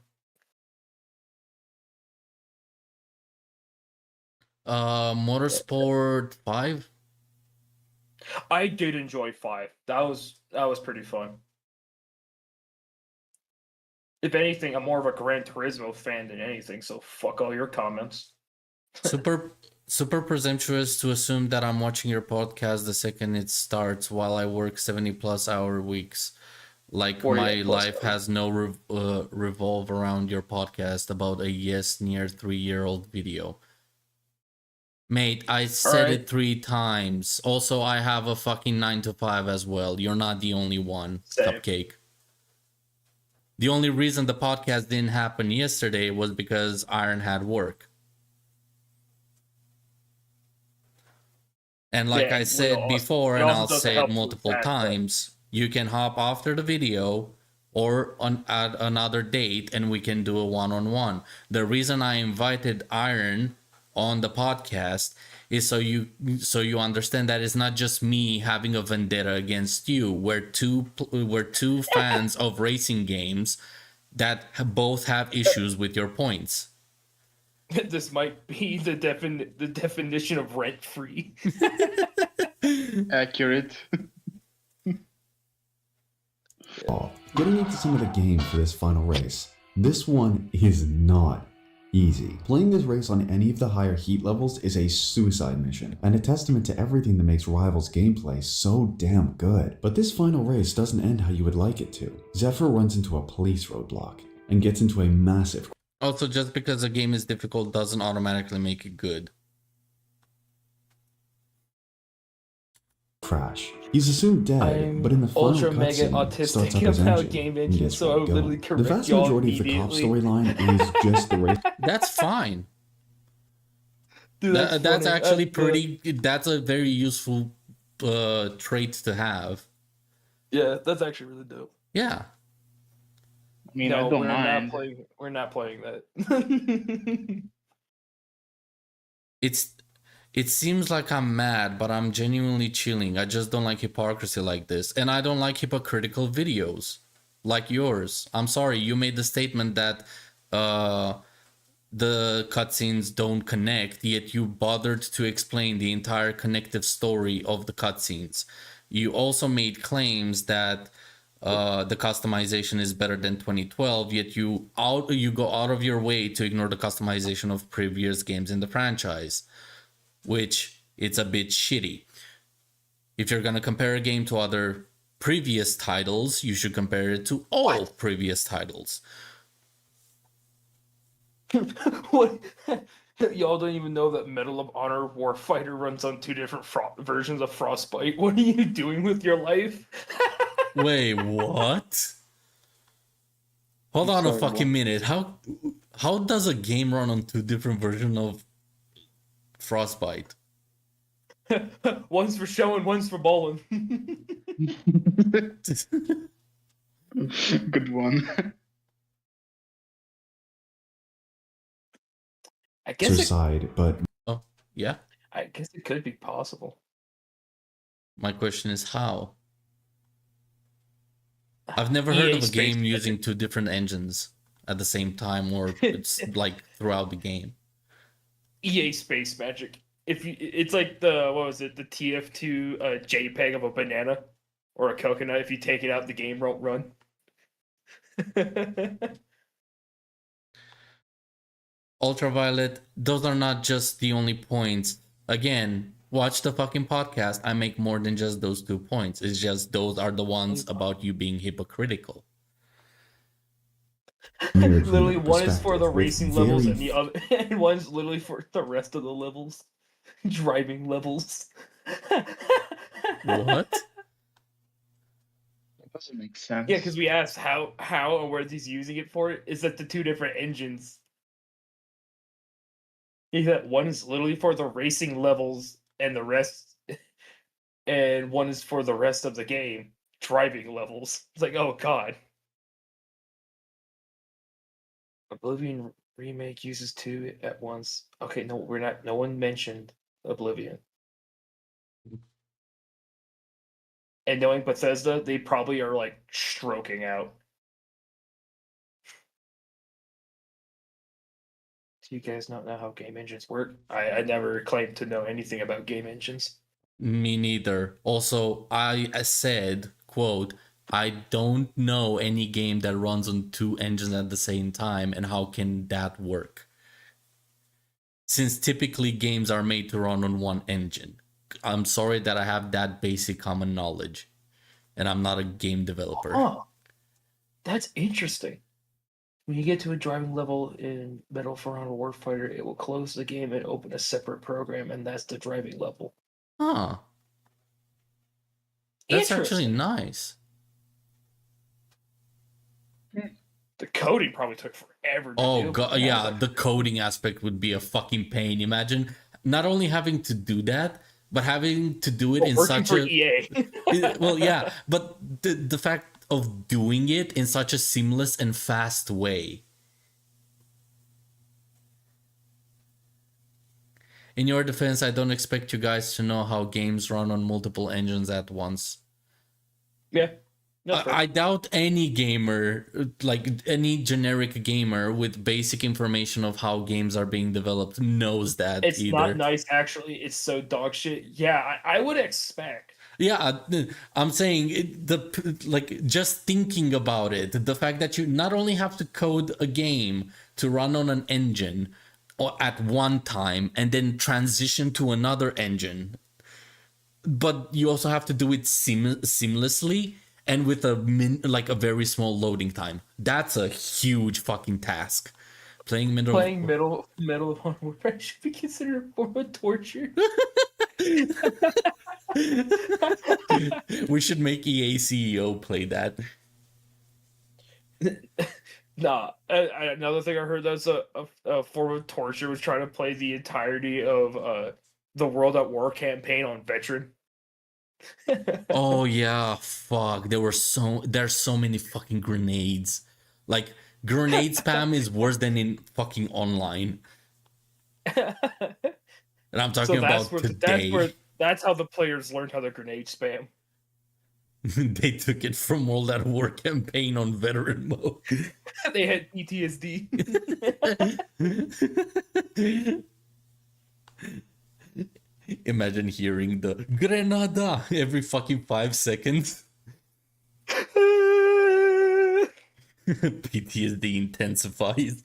Motorsport 5? I did enjoy 5. That was pretty fun. If anything, I'm more of a Gran Turismo fan than anything, so fuck all your comments. Super presumptuous to assume that I'm watching your podcast the second it starts while I work 70+ hour weeks. Like my life has no revolve around your podcast about a near 3-year-old video. Mate, I said it 3 times. Also, I have a fucking 9 to 5 as well. You're not the only one, Same. Cupcake. The only reason the podcast didn't happen yesterday was because Iron had work. And like I said before, and I'll say it multiple times, you can hop after the video or at another date and we can do a one-on-one. The reason I invited Iron on the podcast is so you understand that it's not just me having a vendetta against you. We're two fans of racing games that both have issues with your points. This might be the definition of rent-free. Accurate. Getting into some of the game for this final race. This one is not easy. Playing this race on any of the higher heat levels is a suicide mission, and a testament to everything that makes Rivals gameplay so damn good. But this final race doesn't end how you would like it to. Zephyr runs into a police roadblock, and gets into a massive... Also, just because a game is difficult doesn't automatically make it good. crash. He's assumed dead, I'm but in the final ultra mega cutscene, starts up autistic his about engine game and engines, gets so I would going. literally The correct vast y'all majority of the cop immediately. storyline is just the race. That's fine. Dude, That's funny. actually pretty. That's a very useful trait to have. Yeah, that's actually really dope. Yeah. I mean, No, I don't we're mind. not playing. We're not playing that. It seems like I'm mad, but I'm genuinely chilling. I just don't like hypocrisy like this, and I don't like hypocritical videos like yours. I'm sorry, you made the statement that the cutscenes don't connect, yet you bothered to explain the entire connective story of the cutscenes. You also made claims that the customization is better than 2012, yet you go out of your way to ignore the customization of previous games in the franchise, which it's a bit shitty. If you're gonna compare a game to other previous titles, you should compare it to all previous titles. What? Y'all don't even know that Medal of Honor Warfighter runs on two different versions of Frostbite. What are you doing with your life? Wait, what? Hold on a Sorry, fucking what? minute. How does a game run on two different versions of Frostbite? One's for show and one's for bowling. Good one. I guess it, Side, but Oh, yeah. I guess it could be possible. My question is how? I've never heard EA of a Space game Magic. using two different engines at the same time, or it's like throughout the game. EA Space Magic. It's like the what was it? The TF2 JPEG of a banana or a coconut. If you take it out, the game won't run. UltraViolet, those are not just the only points. Again, watch the fucking podcast. I make more than just those 2 points. It's just those are the ones about you being hypocritical. mirrored from Literally, the one is for the perspective with racing levels, very and the other, and one's literally for the rest of the levels, driving levels. What? That doesn't make sense. Yeah, because we asked how and where he's using it for. Is that the two different engines? He said one is literally for the racing levels, and the rest, and one is for the rest of the game, driving levels. It's like, oh god. Oblivion remake uses two at once. Okay, no, we're not. No one mentioned Oblivion. And knowing Bethesda, they probably are like stroking out. Do you guys not know how game engines work? I never claimed to know anything about game engines. Me neither. Also, I said, quote, I don't know any game that runs on two engines at the same time, and how can that work? Since typically games are made to run on one engine. I'm sorry that I have that basic common knowledge, and I'm not a game developer. Oh, that's interesting. When you get to a driving level in Medal of Honor Warfighter, it will close the game and open a separate program, and that's the driving level. Huh. That's actually nice. The coding probably took forever to do. Oh god, yeah, the coding aspect would be a fucking pain. Imagine not only having to do that, but having to do it in working such for a EA. well, yeah, but the fact of doing it in such a seamless and fast way. In your defense, I don't expect you guys to know how games run on multiple engines at once. Yeah. No, I doubt any gamer, like any generic gamer with basic information of how games are being developed, knows that it's either. not nice, actually. It's so dog shit. Yeah, I would expect. Yeah, I'm saying just thinking about it, the fact that you not only have to code a game to run on an engine or at one time and then transition to another engine, but you also have to do it seamlessly and with a very small loading time. That's a huge fucking task. Playing Medal of Honor Warfare should be considered a form of torture. We should make EA CEO play that. Nah, another thing I heard that's a form of torture was trying to play the entirety of the World at War campaign on Veteran. Oh yeah, fuck. There's so many fucking grenades. Like grenade spam is worse than in fucking online. And I'm talking about today. That's how the players learned how to grenade spam. They took it from World at War campaign on veteran mode. They had PTSD. Imagine hearing the Grenada every fucking 5 seconds. PTSD intensifies.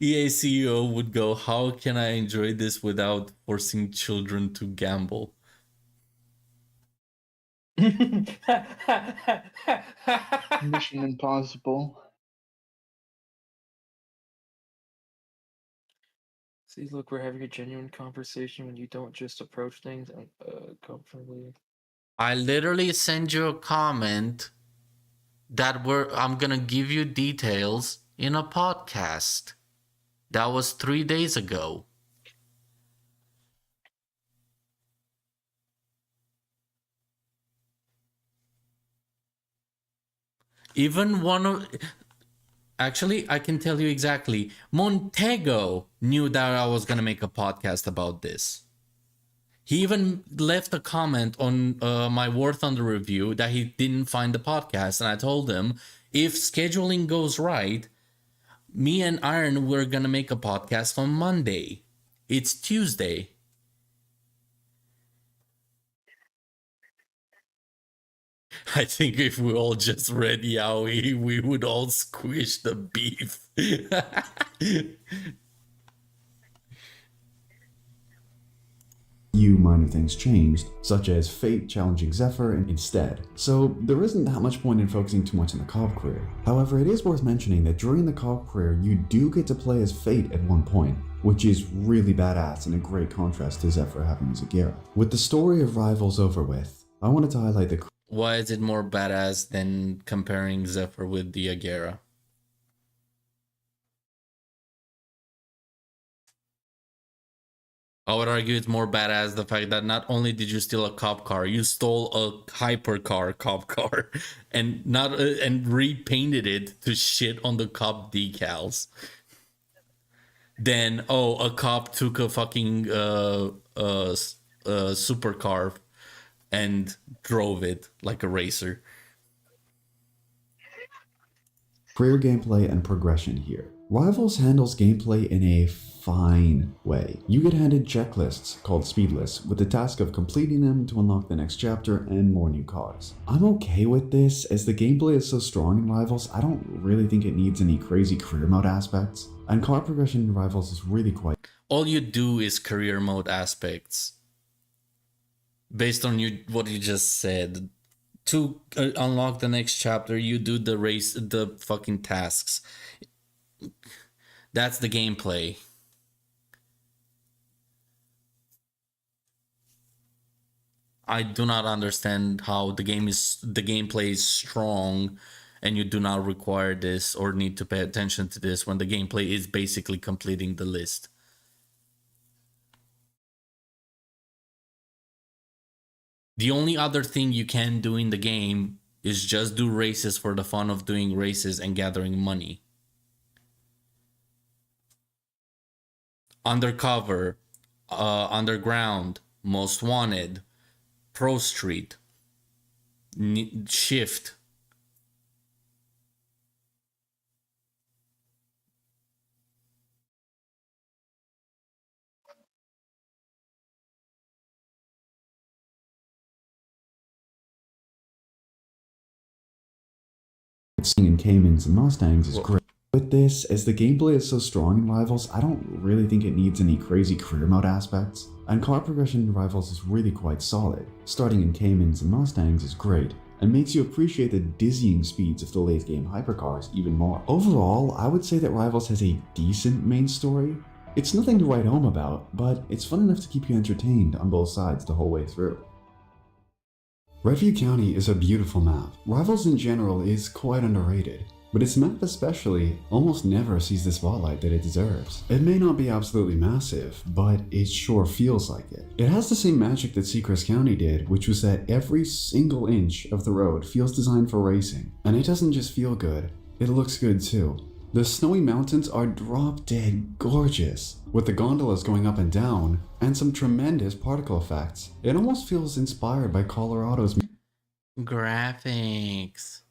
EA CEO would go, how can I enjoy this without forcing children to gamble? Mission Impossible. See, look, we're having a genuine conversation when you don't just approach things comfortably. I literally send you a comment that I'm gonna give you details in a podcast. That was 3 days ago. Even one of... Actually, I can tell you exactly. Montego knew that I was gonna make a podcast about this. He even left a comment on my War Thunder review that he didn't find the podcast, and I told him, if scheduling goes right, me and Iron were gonna make a podcast on Monday. It's Tuesday. I think if we all just read Yaoi, we would all squish the beef. Few minor things changed, such as Fate challenging Zephyr instead, so there isn't that much point in focusing too much on the Cobb career. However, it is worth mentioning that during the Cobb career, you do get to play as Fate at one point, which is really badass and a great contrast to Zephyr having Zagera. With the story of Rivals over with, I wanted to highlight the... Why is it more badass than comparing Zephyr with the Agera? I would argue it's more badass the fact that not only did you steal a cop car, you stole a hypercar cop car and repainted it to shit on the cop decals. Then a cop took a fucking supercar and drove it like a racer. Career gameplay and progression here. Rivals handles gameplay in a fine way. You get handed checklists called speed lists with the task of completing them to unlock the next chapter and more new cars. I'm okay with this as the gameplay is so strong in Rivals. I don't really think it needs any crazy career mode aspects, and car progression in Rivals is really quite... All you do is career mode aspects. Based on what you just said, to unlock the next chapter, you do the fucking tasks. That's the gameplay. I do not understand how the gameplay is strong and you do not require this or need to pay attention to this when the gameplay is basically completing the list. The only other thing you can do in the game is just do races for the fun of doing races and gathering money. Undercover, Underground, Most Wanted, Pro Street, Shift. in Caymans and Mustangs is great. With this, as the gameplay is so strong in Rivals, I don't really think it needs any crazy career mode aspects, and car progression in Rivals is really quite solid. Starting in Caymans and Mustangs is great, and makes you appreciate the dizzying speeds of the late game hypercars even more. Overall, I would say that Rivals has a decent main story, It's nothing to write home about, but it's fun enough to keep you entertained on both sides the whole way through. Redview County is a beautiful map. Rivals in general is quite underrated, but its map especially almost never sees the spotlight that it deserves. It may not be absolutely massive, but it sure feels like it. It has the same magic that Seacrest County did, which was that every single inch of the road feels designed for racing. And it doesn't just feel good, it looks good too. The snowy mountains are drop-dead gorgeous, with the gondolas going up and down, and some tremendous particle effects. It almost feels inspired by Colorado's Graphics.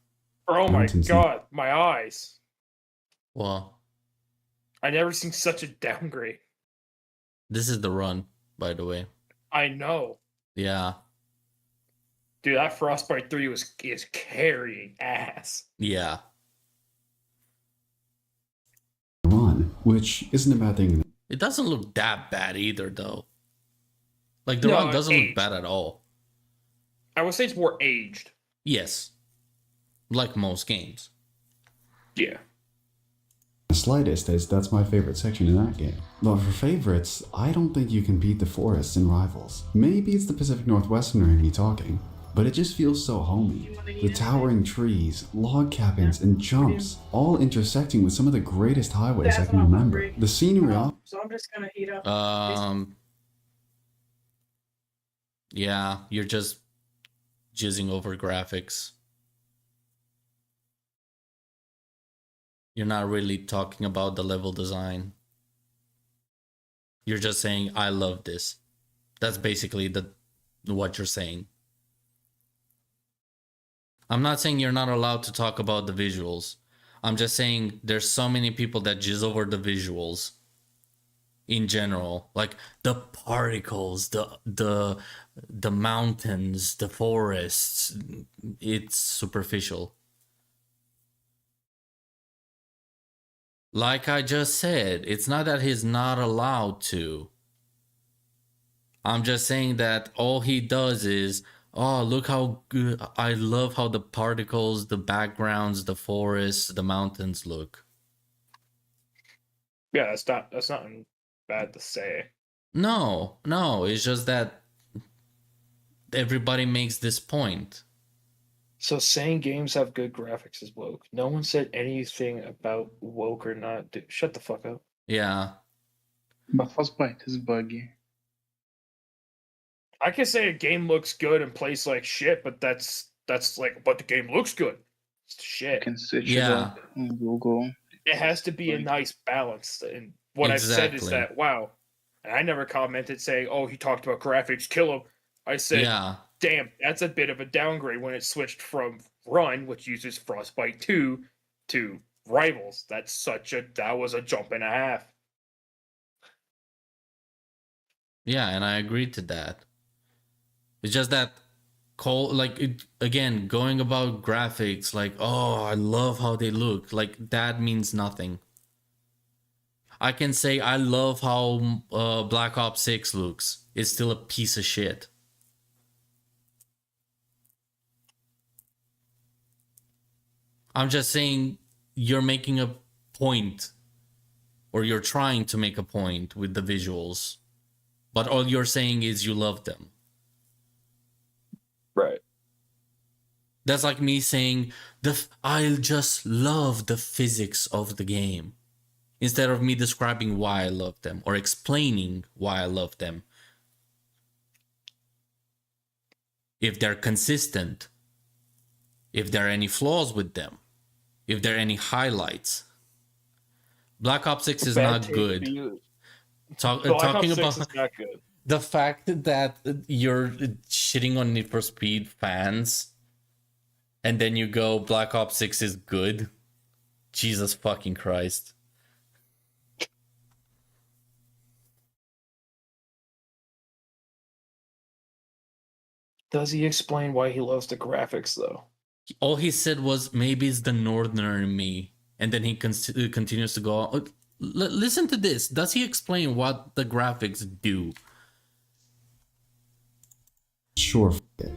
Oh my Mountains. god, my eyes. Well, I never seen such a downgrade. this is the run, by the way. I know. Yeah. Dude, that Frostbite 3 is carrying ass. Yeah. run, which isn't a bad thing. It doesn't look that bad either, though. Like, the No, run doesn't look aged. bad at all. I would say it's more aged. Yes. Like most games. Yeah. The slightest, as that's my favorite section in that game. But for favorites, I don't think you can beat the forests in Rivals. Maybe it's the Pacific Northwestern in me talking, but it just feels so homey. The towering trees, log cabins, and jumps, all intersecting with some of the greatest highways I can remember. The scenery So I'm just gonna heat up. Yeah, you're just jizzing over graphics. You're not really talking about the level design. You're just saying, I love this. That's basically what you're saying. I'm not saying you're not allowed to talk about the visuals. I'm just saying there's so many people that jizz over the visuals in general. Like the particles, the mountains, the forests. It's superficial. Like I just said, it's not that he's not allowed to. I'm just saying that all he does is, oh, look how good, I love how the particles, the backgrounds, the forests, the mountains look. Yeah, that's not bad to say. No, it's just that everybody makes this point. So saying games have good graphics is woke. No one said anything about woke or not. Dude, shut the fuck up. Yeah. But Frostbite is buggy. I can say a game looks good and plays like shit, but that's like, but the game looks good. It's You shit. can switch it Yeah. up on Google. It has to be a nice balance. And what I've said is Exactly. that, wow. And I never commented saying, oh, he talked about graphics, kill him. I said, Yeah. damn, that's a bit of a downgrade when it switched from Run, which uses Frostbite 2, to Rivals. That was a jump and a half. Yeah, and I agree to that. It's just that again, going about graphics, like, oh, I love how they look. Like, that means nothing. I can say I love how Black Ops 6 looks. It's still a piece of shit. I'm just saying you're making a point, or you're trying to make a point with the visuals, but all you're saying is you love them. Right. That's like me saying I just love the physics of the game, instead of me describing why I love them or explaining why I love them. If they're consistent, if there are any flaws with them, if there are any highlights. Black Ops 6 is Bad not taste good. for you. Talking Ops 6 about is not good. the fact that you're shitting on Need for Speed fans and then you go Black Ops 6 is good. Jesus fucking Christ. Does he explain why he loves the graphics though? All he said was maybe it's the northerner in me, and then he continues to go on. Listen to this. Does he explain what the graphics do? Sure,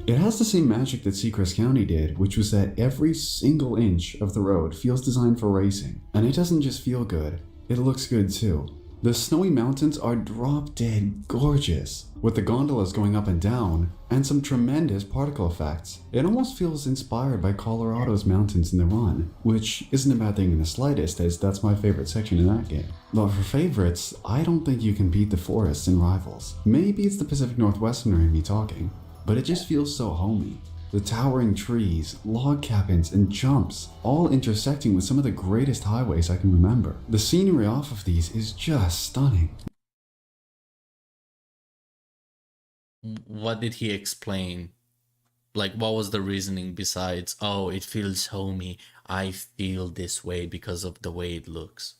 it has the same magic that Seacrest County did, which was that every single inch of the road feels designed for racing. And it doesn't just feel good, it looks good too. The snowy mountains are drop-dead gorgeous, with the gondolas going up and down, and some tremendous particle effects. It almost feels inspired by Colorado's mountains in The Run, which isn't a bad thing in the slightest, as that's my favorite section in that game. But for favorites, I don't think you can beat the forests in Rivals. Maybe it's the Pacific Northwesterner in me talking, but it just feels so homey. The towering trees, log cabins, and jumps, all intersecting with some of the greatest highways I can remember. The scenery off of these is just stunning. What did he explain? Like, what was the reasoning besides, oh, it feels homey, I feel this way because of the way it looks?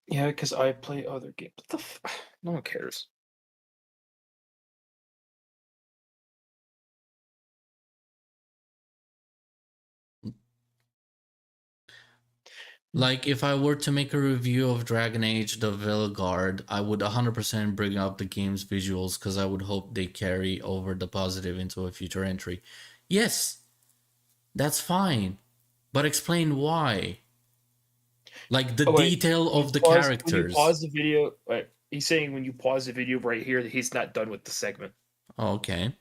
Yeah, because I play other games. What the no one cares. Like, if I were to make a review of Dragon Age the Veilguard, I would 100% bring up the game's visuals because I would hope they carry over the positive into a future entry. Yes, that's fine, but explain why. Like, the detail of the characters. When you pause the video, he's saying when you pause the video right here that he's not done with the segment. Oh, okay.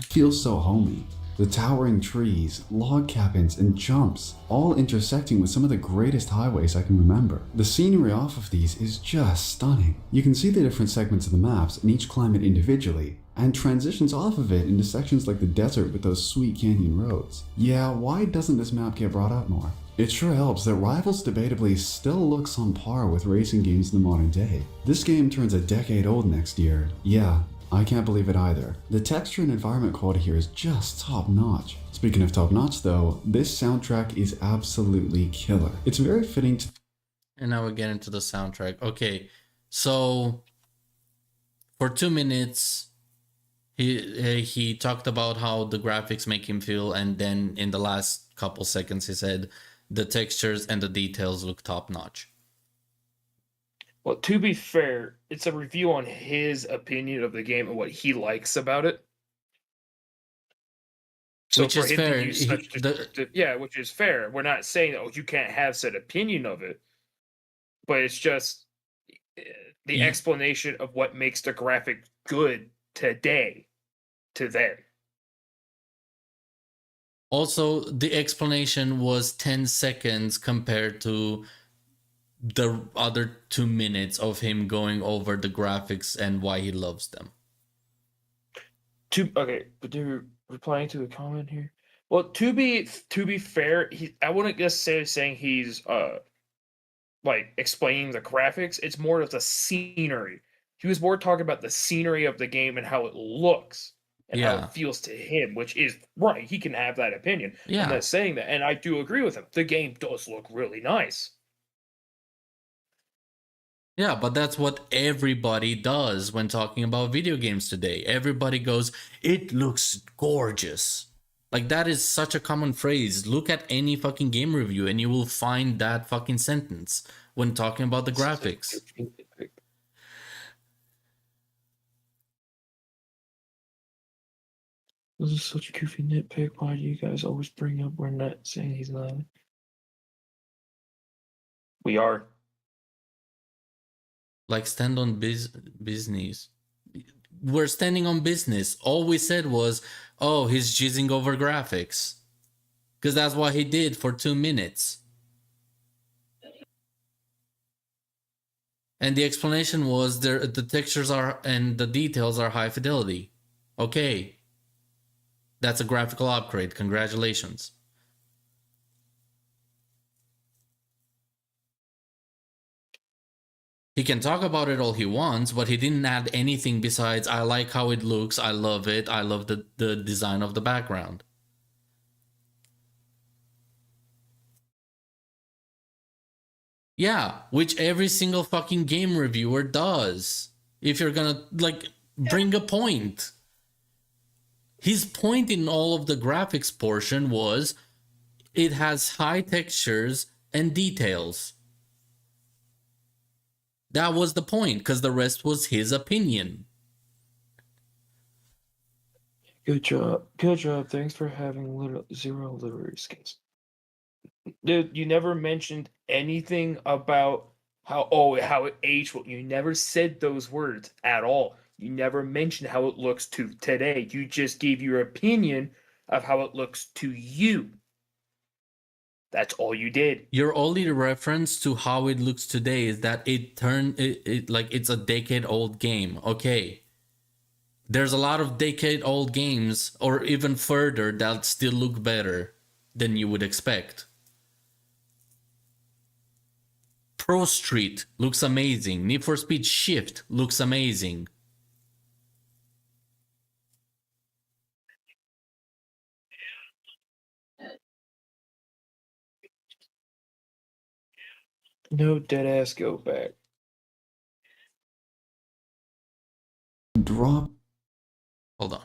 Feels so homey. The towering trees, log cabins, and jumps, all intersecting with some of the greatest highways I can remember. The scenery off of these is just stunning. You can see the different segments of the maps and each climate individually, and transitions off of it into sections like the desert with those sweet canyon roads. Yeah, why doesn't this map get brought up more? It sure helps that Rivals debatably still looks on par with racing games in the modern day. This game turns a decade old next year. Yeah, I can't believe it either. The texture and environment quality here is just top notch. Speaking of top notch though, this soundtrack is absolutely killer. It's very fitting to... And now we get into the soundtrack. Okay, so for 2 minutes, he talked about how the graphics make him feel, and then in the last couple seconds he said the textures and the details look top notch. Well, to be fair, it's a review on his opinion of the game and what he likes about it. So which is fair. Which is fair. We're not saying, oh, you can't have said opinion of it, but it's just the explanation of what makes the graphic good today to them. Also, the explanation was 10 seconds compared to the other 2 minutes of him going over the graphics and why he loves them. Okay, but they're replying to a comment here. Well, to be fair, I wouldn't just say saying he's like explaining the graphics. It's more of the scenery. He was more talking about the scenery of the game and how it looks and how it feels to him, which is right. He can have that opinion. Yeah. I'm not saying that, and I do agree with him. The game does look really nice. Yeah, but that's what everybody does when talking about video games today. Everybody goes, it looks gorgeous. Like, that is such a common phrase. Look at any fucking game review and you will find that fucking sentence when talking about the graphics. This is such a goofy nitpick. Why do you guys always bring up we're not saying he's not? We are. Like, stand on business. We're standing on business. All we said was, oh, he's jizzing over graphics. Because that's what he did for 2 minutes. And the explanation was the textures are and the details are high fidelity. Okay. That's a graphical upgrade. Congratulations. He can talk about it all he wants, but he didn't add anything besides, I like how it looks, I love it, I love the design of the background. Yeah, which every single fucking game reviewer does. If you're gonna, like, bring a point. His point in all of the graphics portion was, it has high textures and details. That was the point, because the rest was his opinion. Good job. Good job. Thanks for having zero literary skills. Dude, you never mentioned anything about how it aged well. You never said those words at all. You never mentioned how it looks to today. You just gave your opinion of how it looks to you. That's all you did. Your only reference to how it looks today is that it like it's a decade old game. Okay. There's a lot of decade old games or even further that still look better than you would expect. Pro Street looks amazing. Need for Speed Shift looks amazing. No dead ass go back. Drop Hold on.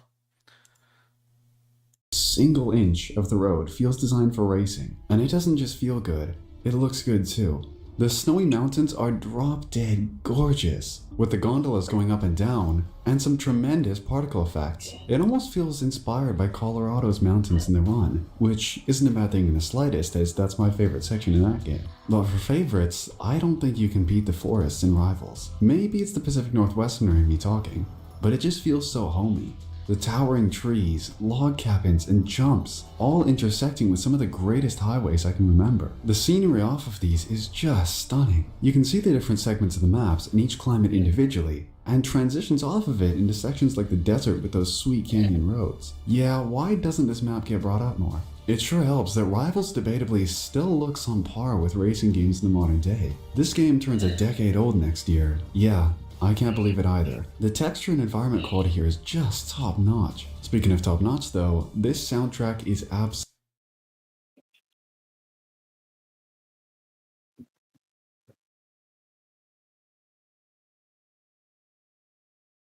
single inch of the road feels designed for racing, and it doesn't just feel good, it looks good too. The snowy mountains are drop dead gorgeous, with the gondolas going up and down, and some tremendous particle effects. It almost feels inspired by Colorado's mountains in the run, which isn't a bad thing in the slightest, as that's my favorite section in that game. But for favorites, I don't think you can beat the forests in Rivals. Maybe it's the Pacific Northwesterner in me talking, but it just feels so homey. The towering trees, log cabins, and jumps, all intersecting with some of the greatest highways I can remember. The scenery off of these is just stunning. You can see the different segments of the maps and each climate individually, and transitions off of it into sections like the desert with those sweet canyon roads. Yeah, why doesn't this map get brought up more? It sure helps that Rivals debatably still looks on par with racing games in the modern day. This game turns a decade old next year. Yeah, I can't believe it either. The texture and environment quality here is just top notch. Speaking of top notch though, this soundtrack is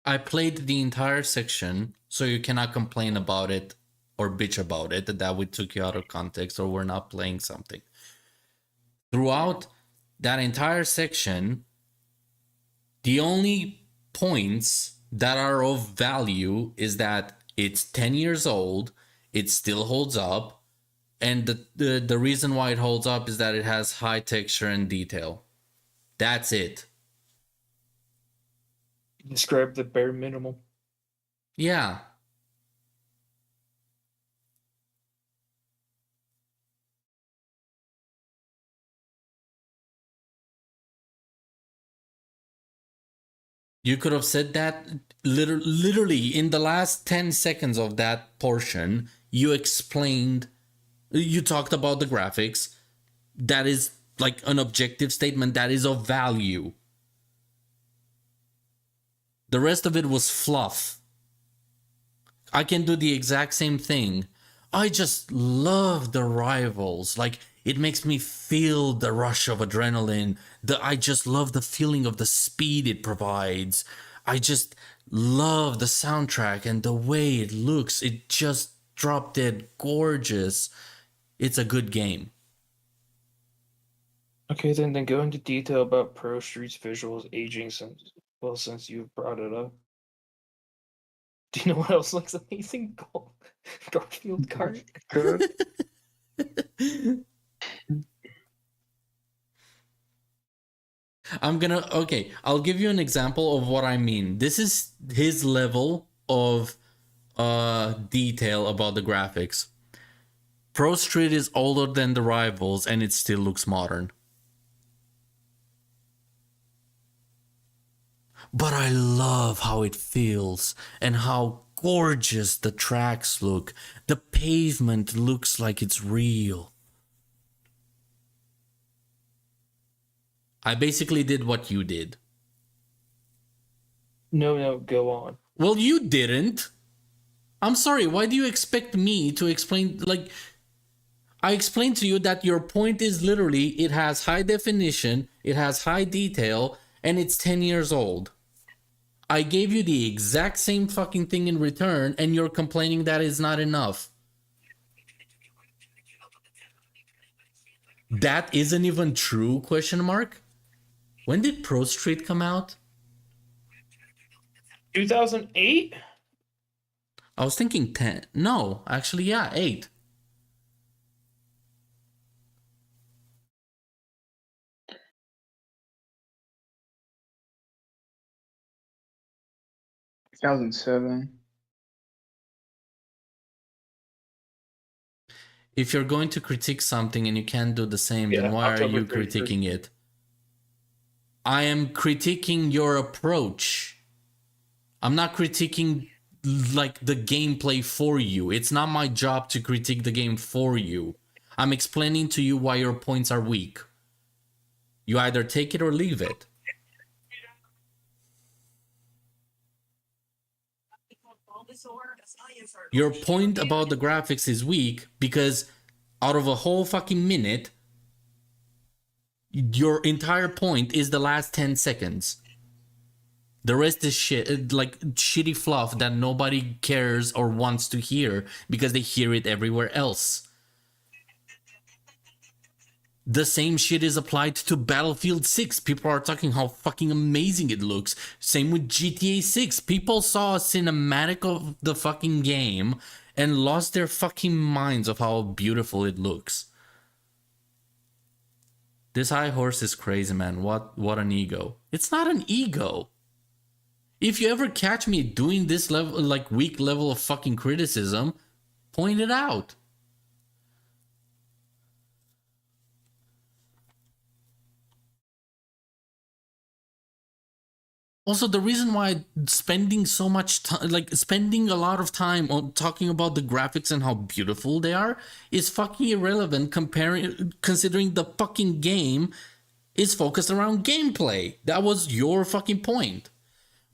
I played the entire section, so you cannot complain about it or bitch about it that we took you out of context or we're not playing something. Throughout that entire section, the only points that are of value is that it's 10 years old, it still holds up, and the reason why it holds up is that it has high texture and detail. That's it. Describe the bare minimum. Yeah. You could have said that literally in the last 10 seconds of that portion, you talked about the graphics. That is like an objective statement that is of value. The rest of it was fluff. I can do the exact same thing. I just love the Rivals. Like, it makes me feel the rush of adrenaline. I just love the feeling of the speed it provides. I just love the soundtrack and the way it looks. It just drop dead gorgeous. It's a good game. Okay, then go into detail about Pro Street's visuals aging since you've brought it up. Do you know what else looks amazing? Garfield cart. I'll give you an example of what I mean. This is his level of detail about the graphics. Pro Street is older than the Rivals and it still looks modern. But I love how it feels and how gorgeous the tracks look. The pavement looks like it's real. I basically did what you did. No, go on. Well, you didn't. I'm sorry, why do you expect me to explain? Like, I explained to you that your point is literally it has high definition, it has high detail, and it's 10 years old. I gave you the exact same fucking thing in return, and you're complaining that is not enough. That isn't even true, question mark? When did Pro Street come out? 2008? I was thinking 10. No, actually, yeah, 8. 2007. If you're going to critique something and you can't do the same, then Yeah, why are October you 31st. critiquing it? I am critiquing your approach. I'm not critiquing like the gameplay for you. It's not my job to critique the game for you. I'm explaining to you why your points are weak. You either take it or leave it. Your point about the graphics is weak because out of a whole fucking minute, your entire point is the last 10 seconds. The rest is shit, like shitty fluff that nobody cares or wants to hear because they hear it everywhere else. The same shit is applied to Battlefield 6. People are talking how fucking amazing it looks. Same with GTA 6. People saw a cinematic of the fucking game and lost their fucking minds of how beautiful it looks. This high horse is crazy, man. What an ego. It's not an ego. If you ever catch me doing this level, like weak level of fucking criticism, point it out. Also, the reason why spending so much time, like spending a lot of time on talking about the graphics and how beautiful they are, is fucking irrelevant considering the fucking game is focused around gameplay. That was your fucking point.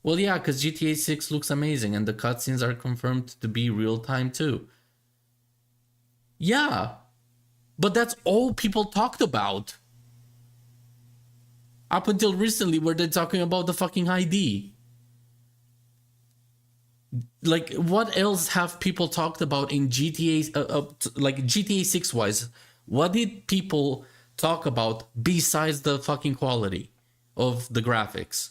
Well, yeah, because GTA 6 looks amazing and the cutscenes are confirmed to be real time too. Yeah, but that's all people talked about. Up until recently, where they're talking about the fucking ID. Like, what else have people talked about in GTA, like GTA 6 wise? What did people talk about besides the fucking quality of the graphics?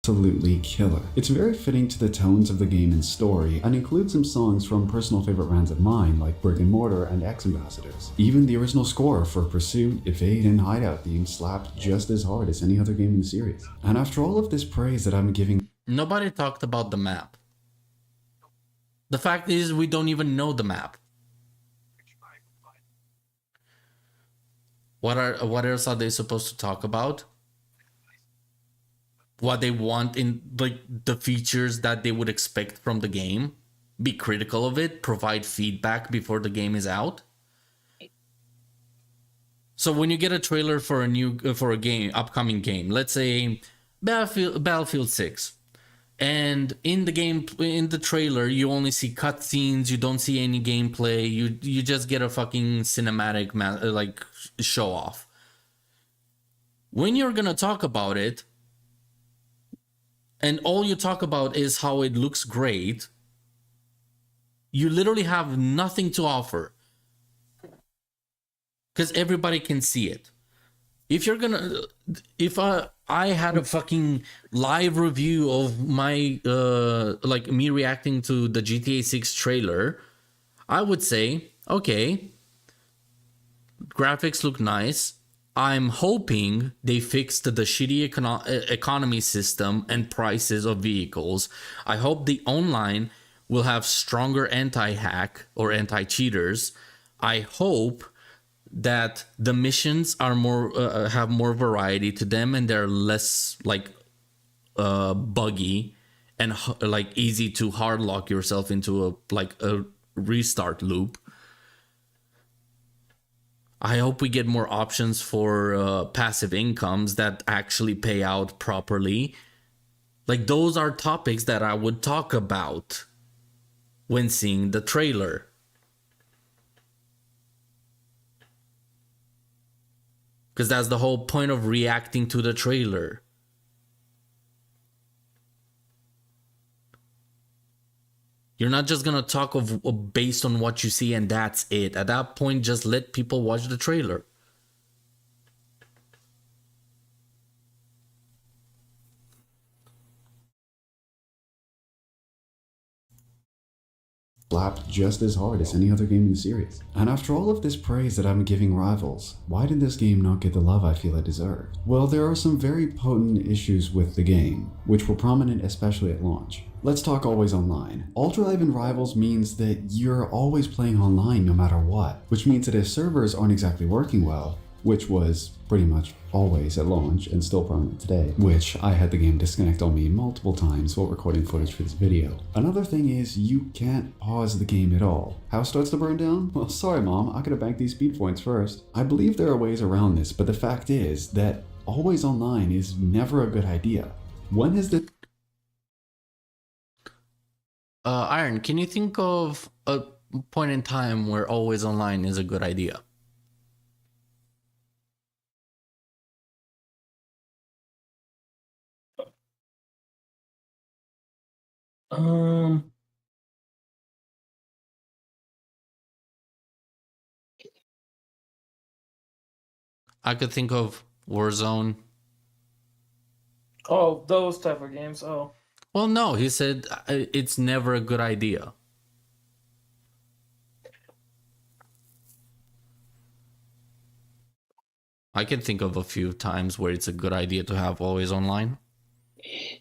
Absolutely killer. It's very fitting to the tones of the game and story, and includes some songs from personal favorite bands of mine like Brick and Mortar and X Ambassadors. Even the original score for Pursuit, Evade, and Hideout theme slapped just as hard as any other game in the series. And after all of this praise that I'm giving, Nobody talked about the map. The fact is, we don't even know the map. What else are they supposed to talk about? What they want in like the features that they would expect from the game, be critical of it, provide feedback before the game is out. So when you get a trailer for a game, upcoming game, let's say Battlefield 6, and in the trailer you only see cutscenes, you don't see any gameplay, you just get a fucking cinematic like show off. When you're gonna talk about it, and all you talk about is how it looks great, you literally have nothing to offer. Because everybody can see it. If I had a fucking live review of my, like me reacting to the GTA 6 trailer, I would say, okay, graphics look nice. I'm hoping they fixed the shitty economy system and prices of vehicles. I hope the online will have stronger anti-hack or anti-cheaters. I hope that the missions are more have more variety to them and they're less like buggy and like easy to hard lock yourself into a restart loop. I hope we get more options for passive incomes that actually pay out properly. Like, those are topics that I would talk about when seeing the trailer. Because that's the whole point of reacting to the trailer. You're not just gonna talk of based on what you see and that's it. At that point, just let people watch the trailer. slapped just as hard as any other game in the series. And after all of this praise that I'm giving Rivals, why did this game not get the love I feel it deserved? Well, there are some very potent issues with the game, which were prominent especially at launch. Let's talk always online. UltraLive in Rivals means that you're always playing online no matter what, which means that if servers aren't exactly working well, which was pretty much always at launch and still prominent today, which I had the game disconnect on me multiple times while recording footage for this video. Another thing is you can't pause the game at all. How starts to burn down? Well, sorry mom, I gotta bank these speed points first. I believe there are ways around this, but the fact is that always online is never a good idea. When has the Iron, can you think of a point in time where always online is a good idea? I could think of Warzone. Oh, those type of games. Oh, Well, no, he said it's never a good idea. I can think of a few times where it's a good idea to have always online.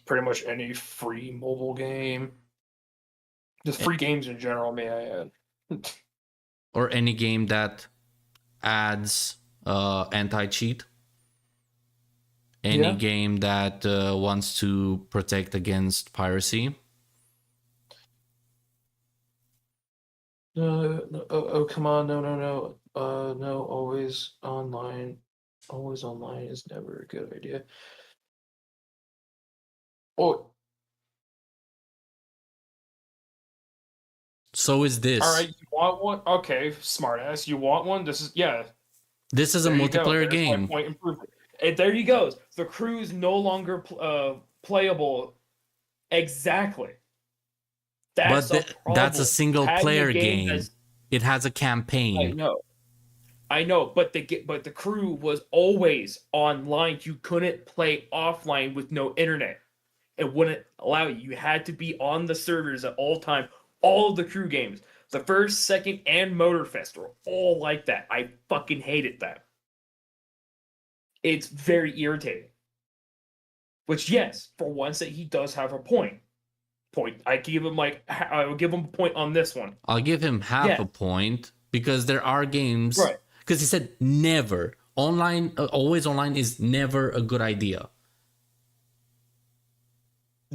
pretty much any free mobile game. Just free games in general, may I add. Or any game that adds anti-cheat. Any game that wants to protect against piracy. No, come on, no. No, always online. Always online is never a good idea. Oh, So is this. all right, you want one? Okay, smartass, you want one? This is This is a there you go. multiplayer There's my game. point improvement. And there you go. The crew is no longer playable. Exactly. But That's that's a single player game. that's- It has a I campaign. know, but the crew was always online. You couldn't play offline with no internet. It wouldn't allow you. You had to be on the servers at all time. All of the crew games, the first, second, and Motorfest were all like that. I fucking hated that. It's very irritating. Which, yes, for once that he does have a point. I give him I will give him a point on this one. I'll give him half Yeah. a point because there are games. Right. Because he said never. Online, always online is never a good idea.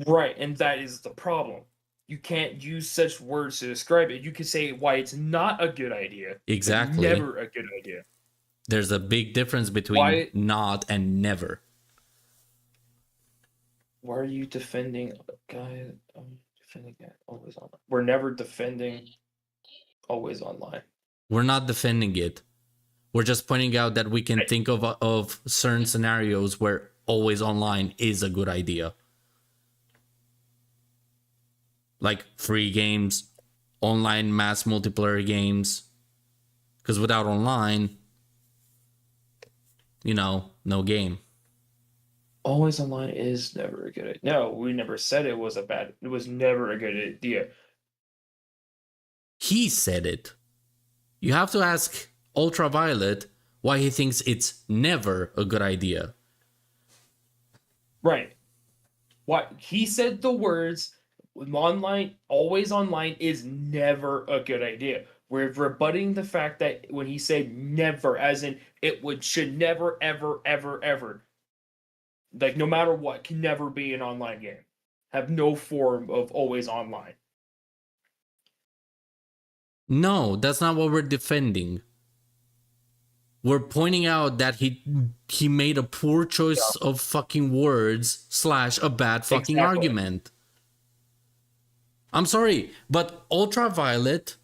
Right, and that is the problem. You can't use such words to describe it. You can say why it's not a good idea. but Exactly. Never a good idea. There's a big difference between Why- not and never. Why are you defending guy? Defending that always online. We're never defending always online. We're not defending it. We're just pointing out that we can think of certain scenarios where always online is a good idea. Like free games, online mass multiplayer games. Because without online, no game. Always online is never a good idea. No, we never said it was it was never a good idea. He said it. You have to ask UltraViolet why he thinks it's never a good idea. Right. What he said the words online, always online is never a good idea. We're rebutting the fact that when he said never, as in should never, ever, like no matter what, can never be an online game. Have no form of always online. No, that's not what we're defending. We're pointing out that he made a poor choice of fucking words / a bad fucking Exactly. argument. I'm sorry, but UltraViolet,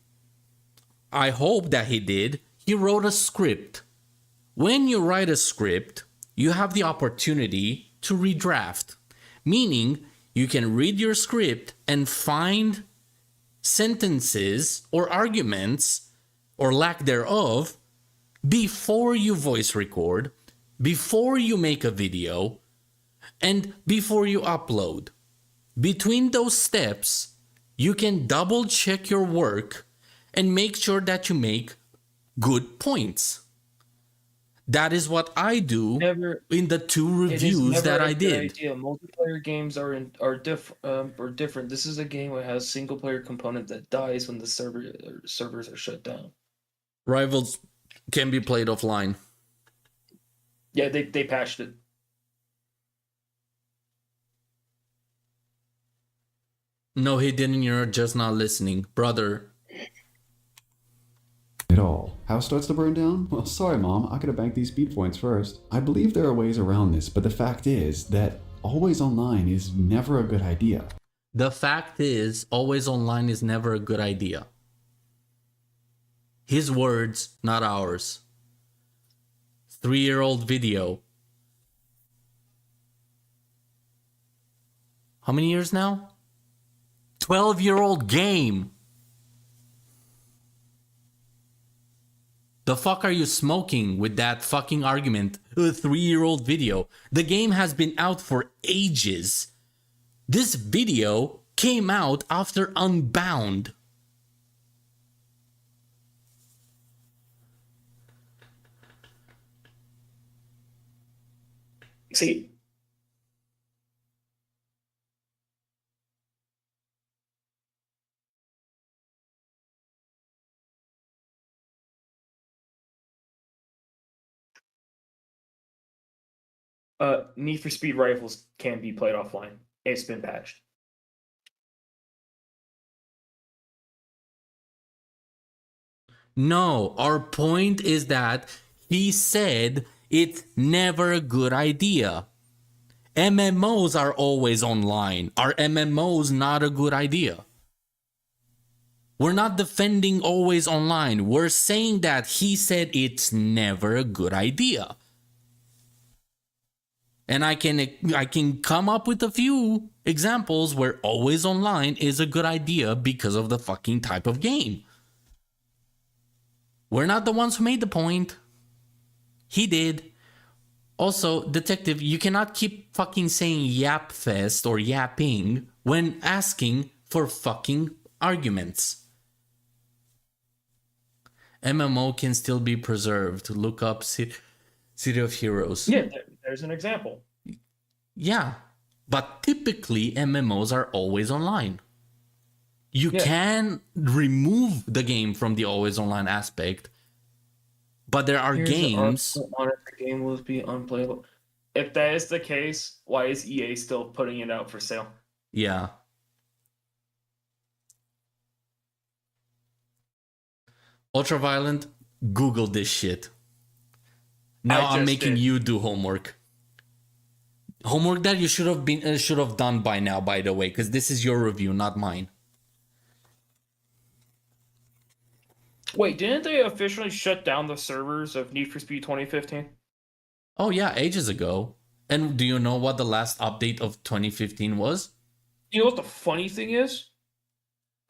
I hope that he did, he wrote a script. When you write a script, you have the opportunity to redraft. Meaning, you can read your script and find sentences or arguments, or lack thereof, before you voice record, before you make a video, and before you upload. Between those steps, You can double check your work and make sure that you make good points. That is what I do in the 2 reviews that I did. Idea. Multiplayer games are different. This is a game that has single player component that dies when the servers are shut down. Rivals can be played offline. Yeah, they patched it. No, he didn't. You're just not listening, brother. At all. House starts to burn down? Well, sorry, Mom. I could have banked these speed points first. I believe there are ways around this, but the fact is that always online is never a good idea. The fact is, always online is never a good idea. His words, not ours. 3-year-old video. How many years now? 12-year-old game. The fuck are you smoking with that fucking argument? A 3-year-old video. The game has been out for ages. This video came out after Unbound. See, Need for Speed Rifles can be played offline. It's been patched. No, our point is that he said it's never a good idea. MMOs are always online. Are MMOs not a good idea? We're not defending always online. We're saying that he said it's never a good idea. And I can come up with a few examples where always online is a good idea because of the fucking type of game. We're not the ones who made the point. He did. Also, Detective, you cannot keep fucking saying yap fest or yapping when asking for fucking arguments. MMO can still be preserved. Look up City of Heroes. Yeah, there's an example. Yeah, but typically MMOs are always online. You can remove the game from the always online aspect, but there are games. The game will be unplayable. If that is the case, why is EA still putting it out for sale? Yeah. UltraViolet, Google this shit. Now I'm making you do homework. Homework that you should have done by now, by the way, because this is your review, not mine. Wait, didn't they officially shut down the servers of Need for Speed 2015? Oh yeah, ages ago. And do you know what the last update of 2015 was? You know what the funny thing is?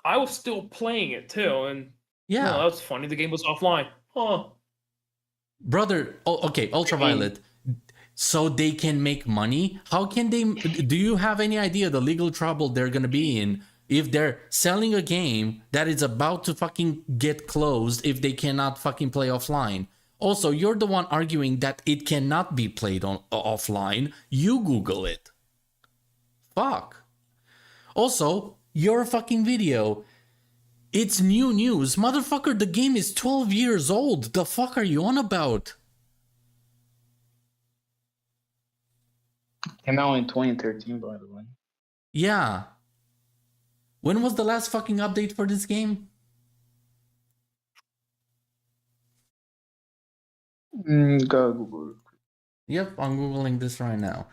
I was still playing it too, and yeah, that's funny. The game was offline. Huh. Brother, okay, UltraViolet. So they can make money? How can they? Do you have any idea the legal trouble they're gonna be in if they're selling a game that is about to fucking get closed if they cannot fucking play offline? Also, you're the one arguing that it cannot be played on offline. You Google it. Fuck. Also, your fucking video. It's new news. Motherfucker, the game is 12 years old. The fuck are you on about? Came out in 2013, by the way. Yeah. When was the last fucking update for this game? Go Google. Yep, I'm Googling this right now.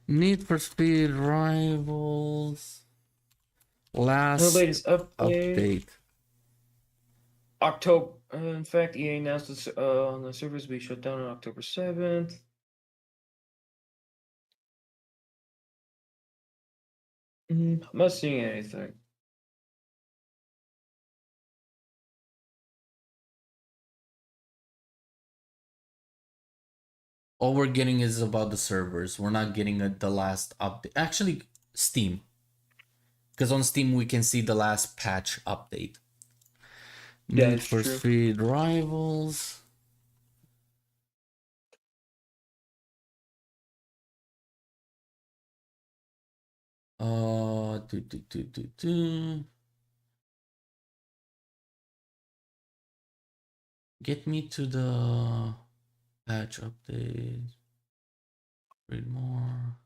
Need for Speed Rivals. Last latest update. October. In fact, EA announced the servers will be shut down on October 7th. I'm not seeing anything. All we're getting is about the servers. We're not getting the last update. Actually, Steam. Because on Steam we can see the last patch update. Yeah, Need it's for true. Speed Rivals. Do, do, do, do, do. Get me to the patch update. Read more.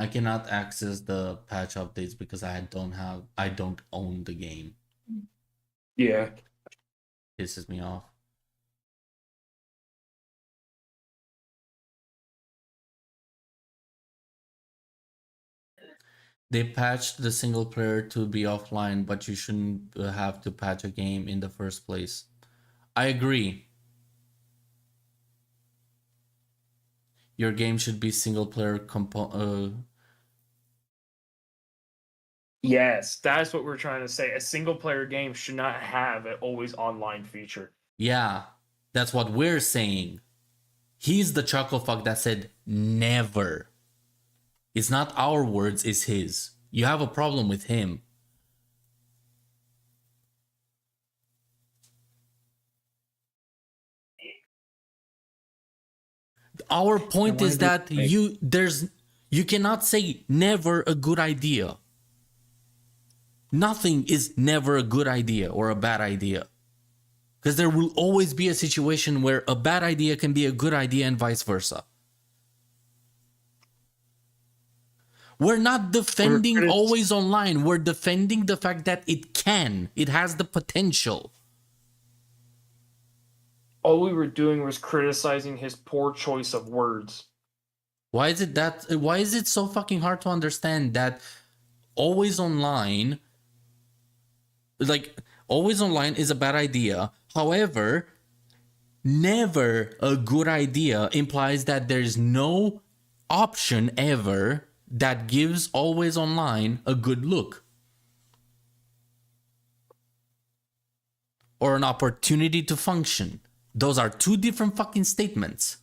I cannot access the patch updates because I don't own the game. Yeah. Pisses me off. They patched the single player to be offline, but you shouldn't have to patch a game in the first place. I agree. Your game should be single player Yes, that's what we're trying to say. A single player game should not have an always online feature. Yeah, that's what we're saying. He's the chucklefuck that said never. It's not our words, it's his. You have a problem with him. Our point is that you cannot say never a good idea. Nothing is never a good idea or a bad idea. Because there will always be a situation where a bad idea can be a good idea and vice versa. We're not defending always online. We're defending the fact that it has the potential. All we were doing was criticizing his poor choice of words. Why is it so fucking hard to understand that always online is a bad idea? However, never a good idea implies that there's no option ever that gives always online a good look or an opportunity to function. Those are two different fucking statements.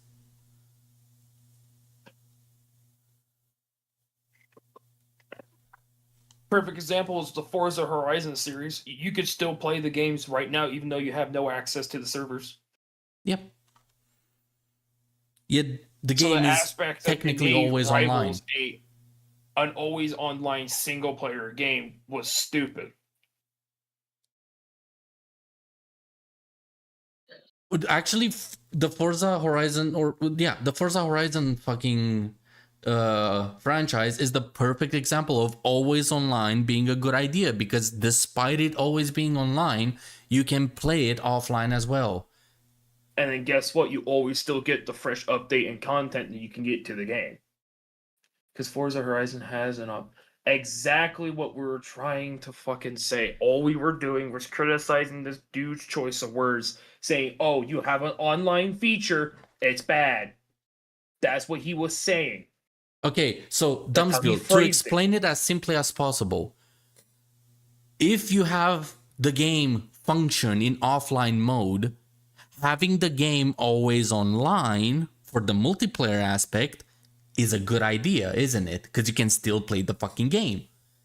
Perfect example is the Forza Horizon series. You could still play the games right now, even though you have no access to the servers. Yep. Yet the game is technically always online. An always online single player game was stupid. Actually, the Forza Horizon fucking franchise is the perfect example of always online being a good idea, because despite it always being online, you can play it offline as well. And then guess what? You always still get the fresh update and content that you can get to the game. Because Forza Horizon has exactly what we were trying to fucking say. All we were doing was criticizing this dude's choice of words, saying, oh, you have an online feature, it's bad. That's what he was saying. Okay, so Dumbsbill, to explain it as simply as possible, if you have the game function in offline mode, having the game always online for the multiplayer aspect is a good idea, isn't it? Because you can still play the fucking game,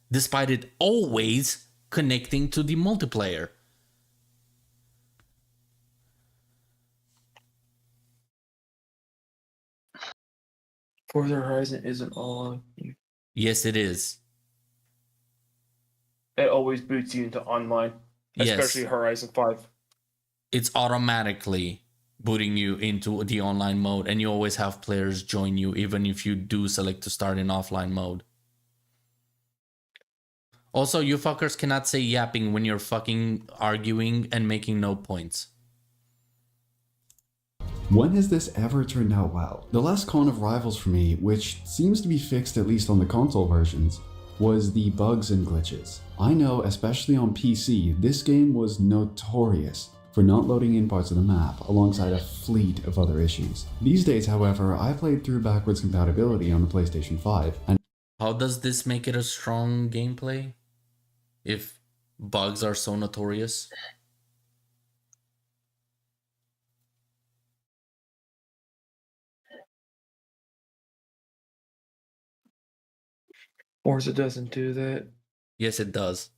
despite it always connecting to the multiplayer. Forza Horizon isn't all. Yes, it is. It always boots you into online, especially Horizon 5. It's automatically booting you into the online mode, and you always have players join you, even if you do select to start in offline mode. Also, you fuckers cannot say yapping when you're fucking arguing and making no points. When has this ever turned out well? The last con of Rivals for me, which seems to be fixed at least on the console versions, was the bugs and glitches. I know, especially on PC, this game was notorious for not loading in parts of the map alongside a fleet of other issues. These days, however, I played through backwards compatibility on the PlayStation 5, and How does this make it a strong gameplay? If bugs are so notorious? Forza doesn't do that. Yes, it does.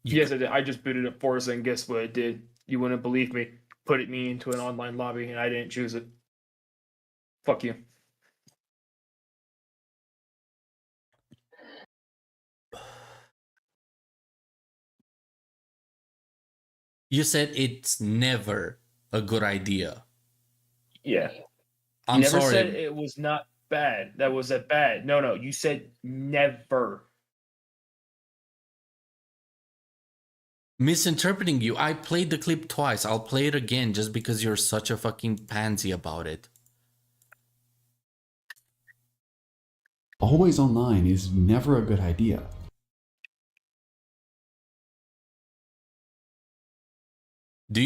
Yes, I did. I just booted up Forza, and guess what it did? You wouldn't believe me. Put me into an online lobby, and I didn't choose it. Fuck you. You said it's never a good idea. Yeah. I'm You never sorry. said it was not bad. That was a bad. No. You said never. Misinterpreting you. I played the clip twice. I'll play it again just because you're such a fucking pansy about it. always online is never a good idea. Do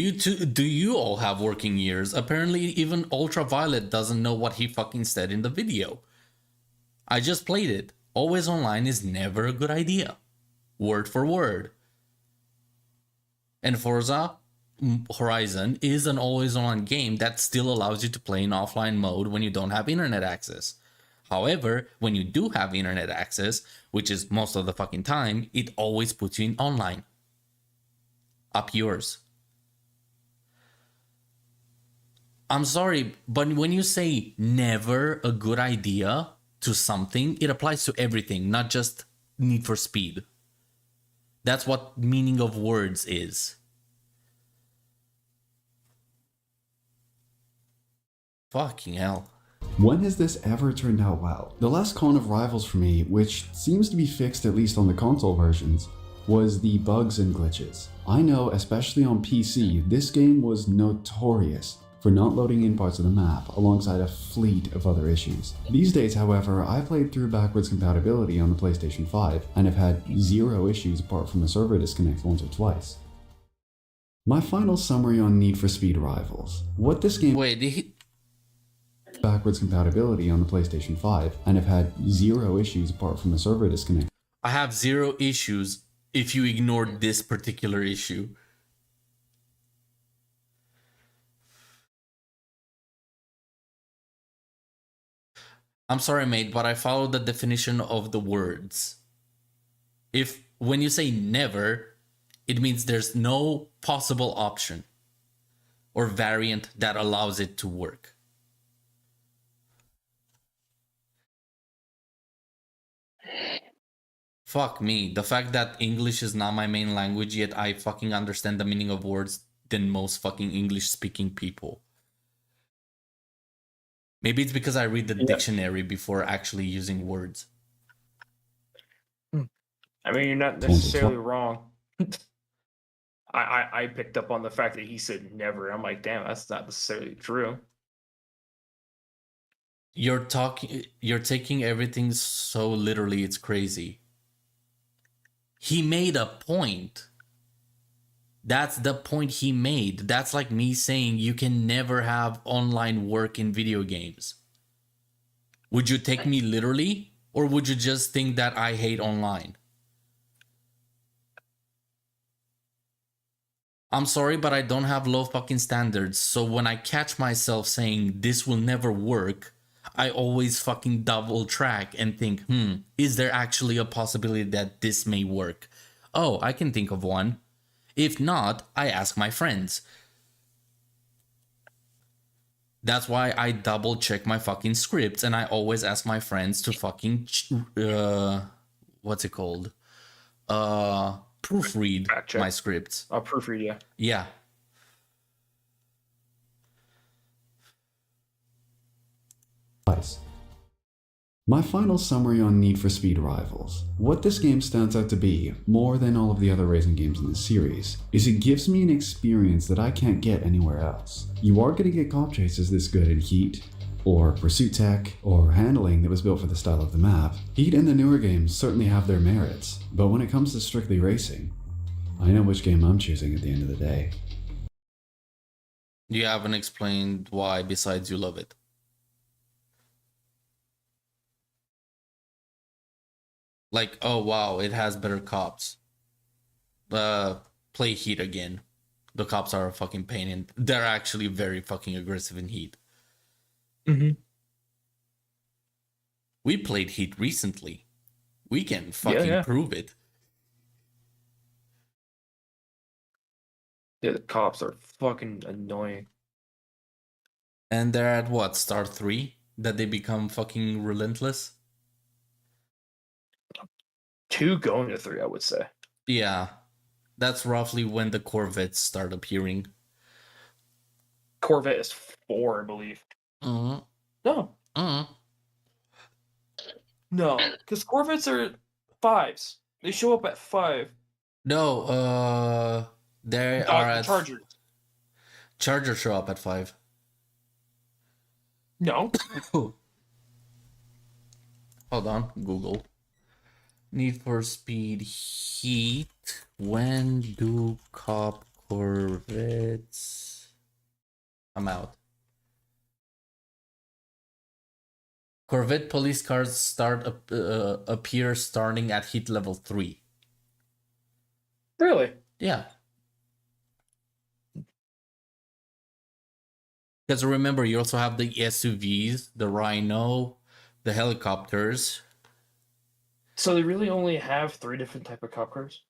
you all have working years? Apparently even UltraViolet doesn't know what he fucking said in the video. I just played it. Always online is never a good idea. Word for word. And Forza Horizon is an always online game that still allows you to play in offline mode when you don't have internet access. However, when you do have internet access, which is most of the fucking time, it always puts you in online. Up yours. I'm sorry, but when you say never a good idea to something, it applies to everything, not just Need for Speed. That's what meaning of words is. Fucking hell. When has this ever turned out well? The last con of Rivals for me, which seems to be fixed at least on the console versions, was the bugs and glitches. I know, especially on PC, this game was notorious for not loading in parts of the map alongside a fleet of other issues. These days, however, I played through backwards compatibility on the PlayStation 5 and have had zero issues apart from a server disconnect once or twice. My final summary on Need for Speed Rivals. What this game Wait, did he... backwards compatibility on the PlayStation 5 and have had zero issues apart from a server disconnect. I have zero issues if you ignore this particular issue. I'm sorry, mate, but I follow the definition of the words. If when you say never, it means there's no possible option or variant that allows it to work. Fuck me. The fact that English is not my main language, yet I fucking understand the meaning of words than most fucking English speaking people. Maybe it's because I read the dictionary before actually using words. I mean, you're not necessarily wrong. I picked up on the fact that he said never. I'm like, damn, that's not necessarily true. You're taking everything so literally, it's crazy. He made a point. That's the point he made. That's like me saying you can never have online work in video games. Would you take me literally? Or would you just think that I hate online? I'm sorry, but I don't have low fucking standards. So when I catch myself saying this will never work, I always fucking double track and think, is there actually a possibility that this may work? Oh, I can think of one. If not, I ask my friends. That's why I double check my fucking scripts and I always ask my friends to fucking what's it called? Proofread my scripts. Proofread, yeah. Yeah. Twice. My final summary on Need for Speed Rivals. What this game stands out to be, more than all of the other racing games in this series, is it gives me an experience that I can't get anywhere else. You are going to get cop chases this good in Heat, or Pursuit Tech, or handling that was built for the style of the map. Heat and the newer games certainly have their merits, but when it comes to strictly racing, I know which game I'm choosing at the end of the day. You haven't explained why besides you love it. Like, oh wow, it has better cops. Play Heat again. The cops are a fucking pain and they're actually very fucking aggressive in Heat. Mm-hmm. We played Heat recently. We can fucking prove it. Yeah, the cops are fucking annoying. And they're at what, star 3? That they become fucking relentless? 2 going to 3, I would say. Yeah. That's roughly when the Corvettes start appearing. Corvette is 4, I believe. Mm-hmm. No. Mm-hmm. No, because Corvettes are 5s. They show up at 5. No, they are at Chargers. Chargers show up at 5. No. Hold on, Google. Need for Speed Heat. When do cop Corvettes come out? Corvette police cars appear starting at Heat level 3. Really? Yeah. Because remember, you also have the SUVs, the Rhino, the helicopters. So they really only have 3 different type of cop cars?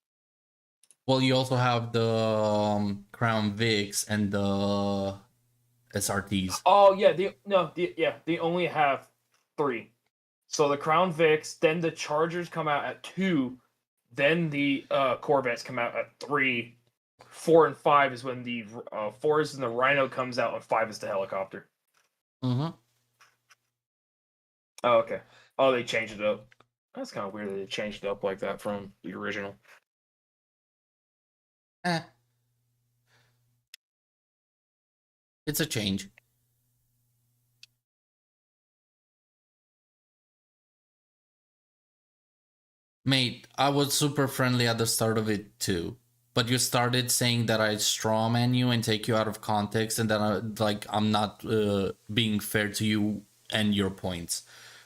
Well, you also have the Crown Vics and the SRTs. Oh yeah, they only have 3. So the Crown Vics, then the Chargers come out at 2, then the Corvettes come out at 3. 4 and 5 is when the 4 is when the Rhino comes out, and 5 is the helicopter. Mm-hmm. Oh, okay. Oh, they changed it up. That's kind of weird that they changed it up like that from the original. It's a change. Mate, I was super friendly at the start of it too. But you started saying that I strawman you and take you out of context and that I'm not being fair to you and your points.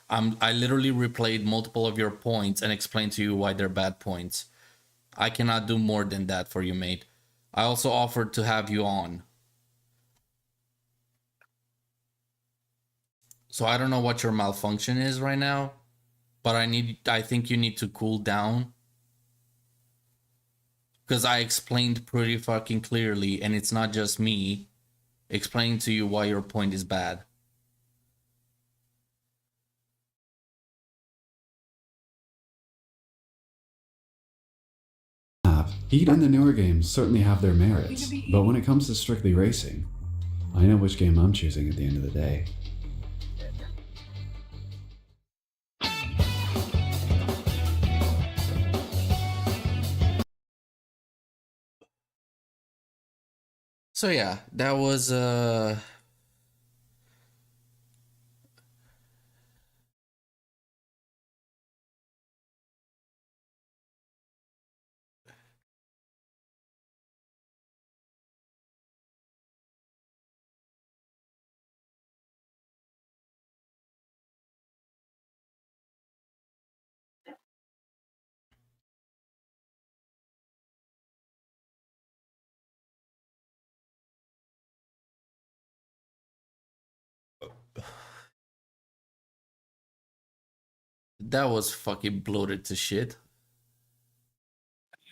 I literally replayed multiple of your points and explained to you why they're bad points. I cannot do more than that for you, mate. I also offered to have you on. So I don't know what your malfunction is right now, but I think you need to cool down. Because I explained pretty fucking clearly, and it's not just me explaining to you why your point is bad. Heat and the newer games certainly have their merits, but when it comes to strictly racing, I know which game I'm choosing at the end of the day. So yeah, that was that was fucking bloated to shit.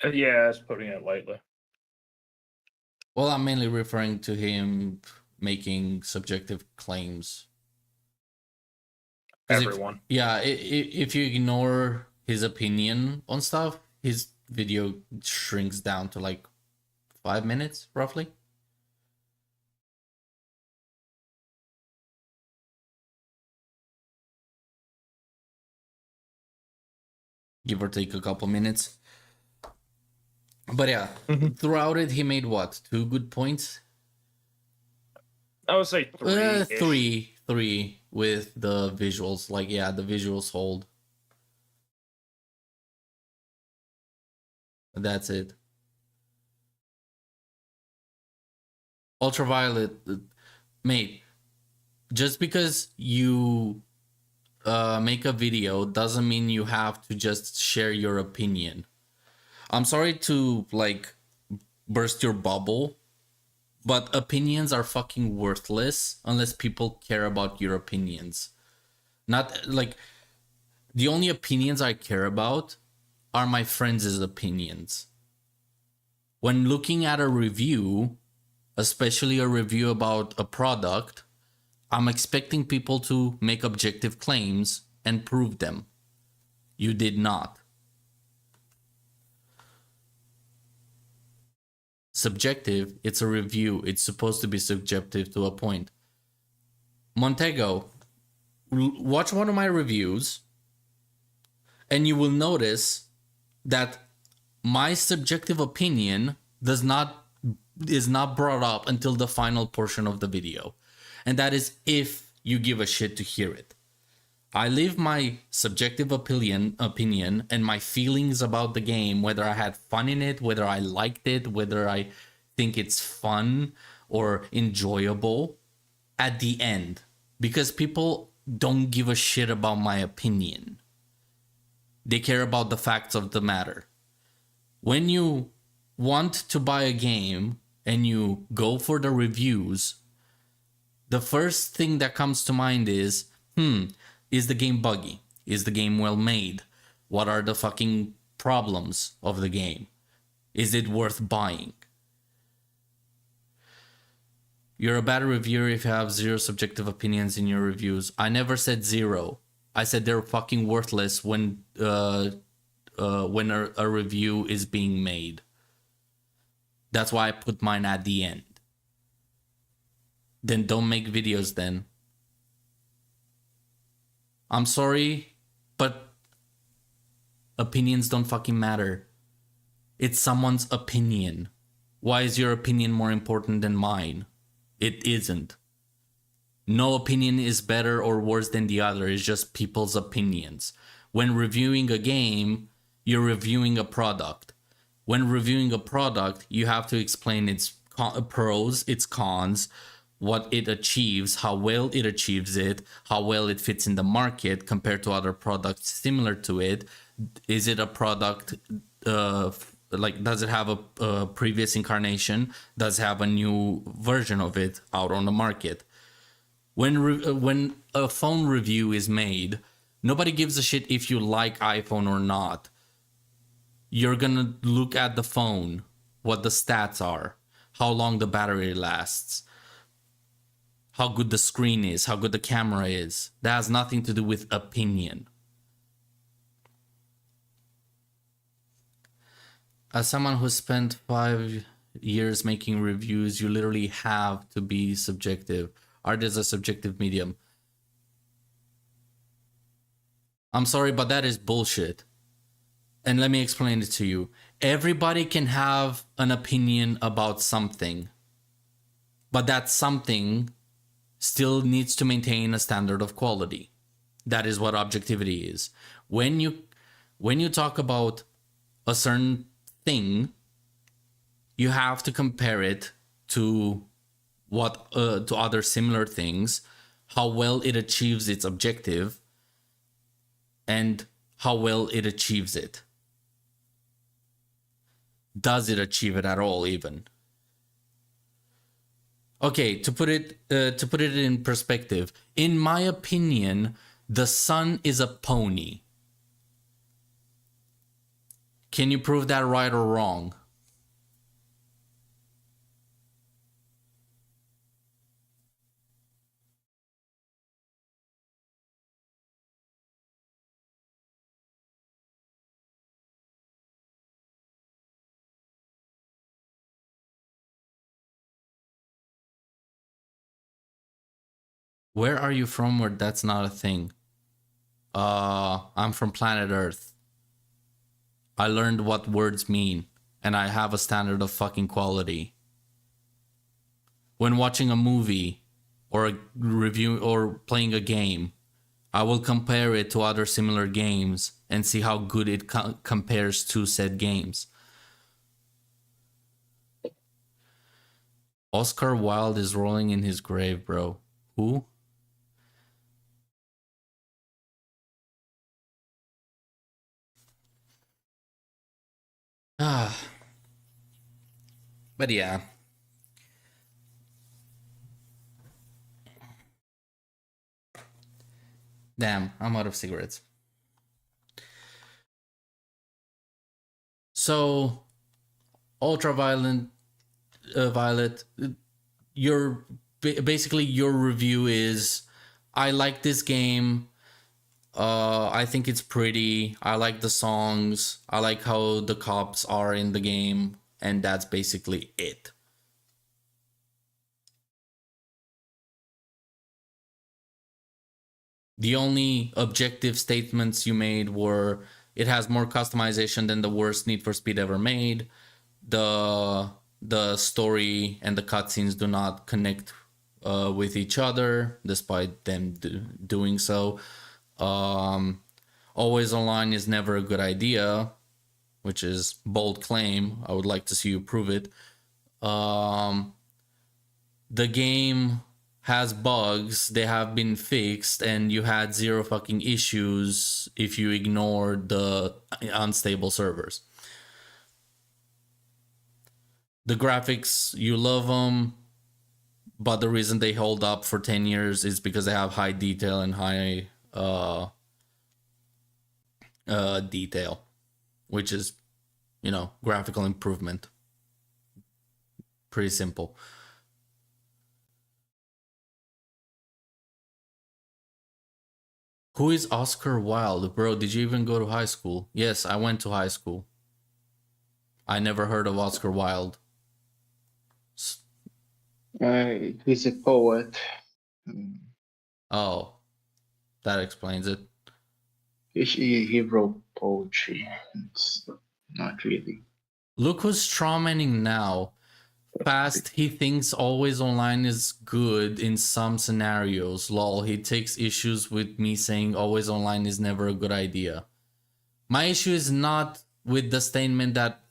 Yeah, that's putting it lightly. Well, I'm mainly referring to him making subjective claims. Everyone. If you ignore his opinion on stuff, his video shrinks down to like 5 minutes, roughly. give or take a couple minutes. But yeah, throughout it, he made what? 2 good points? I would say Three with the visuals. Like, yeah, the visuals hold. That's it. UltraViolet, mate, just because you make a video doesn't mean you have to just share your opinion. I'm sorry to like burst your bubble, but opinions are fucking worthless unless people care about your opinions. Not like the only opinions I care about are my friends' opinions. When looking at a review, especially a review about a product, I'm expecting people to make objective claims and prove them. You did not. Subjective, it's a review. It's supposed to be subjective to a point. Montego, watch one of my reviews and you will notice that my subjective opinion is not brought up until the final portion of the video. And that is if you give a shit to hear it. I leave my subjective opinion and my feelings about the game, whether I had fun in it, whether I liked it, whether I think it's fun or enjoyable, at the end. Because people don't give a shit about my opinion. They care about the facts of the matter. When you want to buy a game and you go for the reviews, the first thing that comes to mind is, is the game buggy? Is the game well made? What are the fucking problems of the game? Is it worth buying? You're a bad reviewer if you have 0 subjective opinions in your reviews. I never said 0. I said they're fucking worthless when a review is being made. That's why I put mine at the end. Then don't make videos then. I'm sorry, but opinions don't fucking matter. It's someone's opinion. Why is your opinion more important than mine? It isn't. No opinion is better or worse than the other. It's just people's opinions. When reviewing a game, you're reviewing a product. When reviewing a product, you have to explain its pros, its cons, what it achieves, how well it achieves it, how well it fits in the market compared to other products similar to it. Is it a product, does it have a previous incarnation? Does it have a new version of it out on the market? When a phone review is made, nobody gives a shit if you like iPhone or not. You're gonna look at the phone, what the stats are, how long the battery lasts, how good the screen is, how good the camera is. That has nothing to do with opinion. As someone who spent 5 years making reviews, you literally have to be subjective. Art is a subjective medium. I'm sorry, but that is bullshit. And let me explain it to you. Everybody can have an opinion about something, but that something still needs to maintain a standard of quality. That is what objectivity is. When you talk about a certain thing, you have to compare it to to other similar things, how well it achieves its objective, and how well it achieves it. Does it achieve it at all, even? Okay, to put it in perspective, in my opinion, the sun is a pony. Can you prove that right or wrong? Where are you from where that's not a thing? I'm from planet Earth. I learned what words mean, and I have a standard of fucking quality. When watching a movie or a review or playing a game, I will compare it to other similar games and see how good it compares to said games. Oscar Wilde is rolling in his grave, bro. Who? Ah. But yeah. Damn, I'm out of cigarettes. So, UltraViolet, Violet, basically your review is, I like this game. I think it's pretty. I like the songs. I like how the cops are in the game, and that's basically it. The only objective statements you made were, it has more customization than the worst Need for Speed ever made. The story and the cutscenes do not connect with each other, despite them doing so. Always online is never a good idea, which is bold claim. I would like to see you prove it. The game has bugs, they have been fixed, and you had zero fucking issues if you ignored the unstable servers. The graphics, you love them, but the reason they hold up for 10 years is because they have high detail and high detail, which is, graphical improvement. Pretty simple. Who is Oscar Wilde? Bro, did you even go to high school? Yes, I went to high school. I never heard of Oscar Wilde. He's a poet. Oh, that explains it. He wrote poetry. It's not really. Look who's strawmanning now. Fast, he thinks always online is good in some scenarios. Lol, he takes issues with me saying always online is never a good idea. My issue is not with the statement that...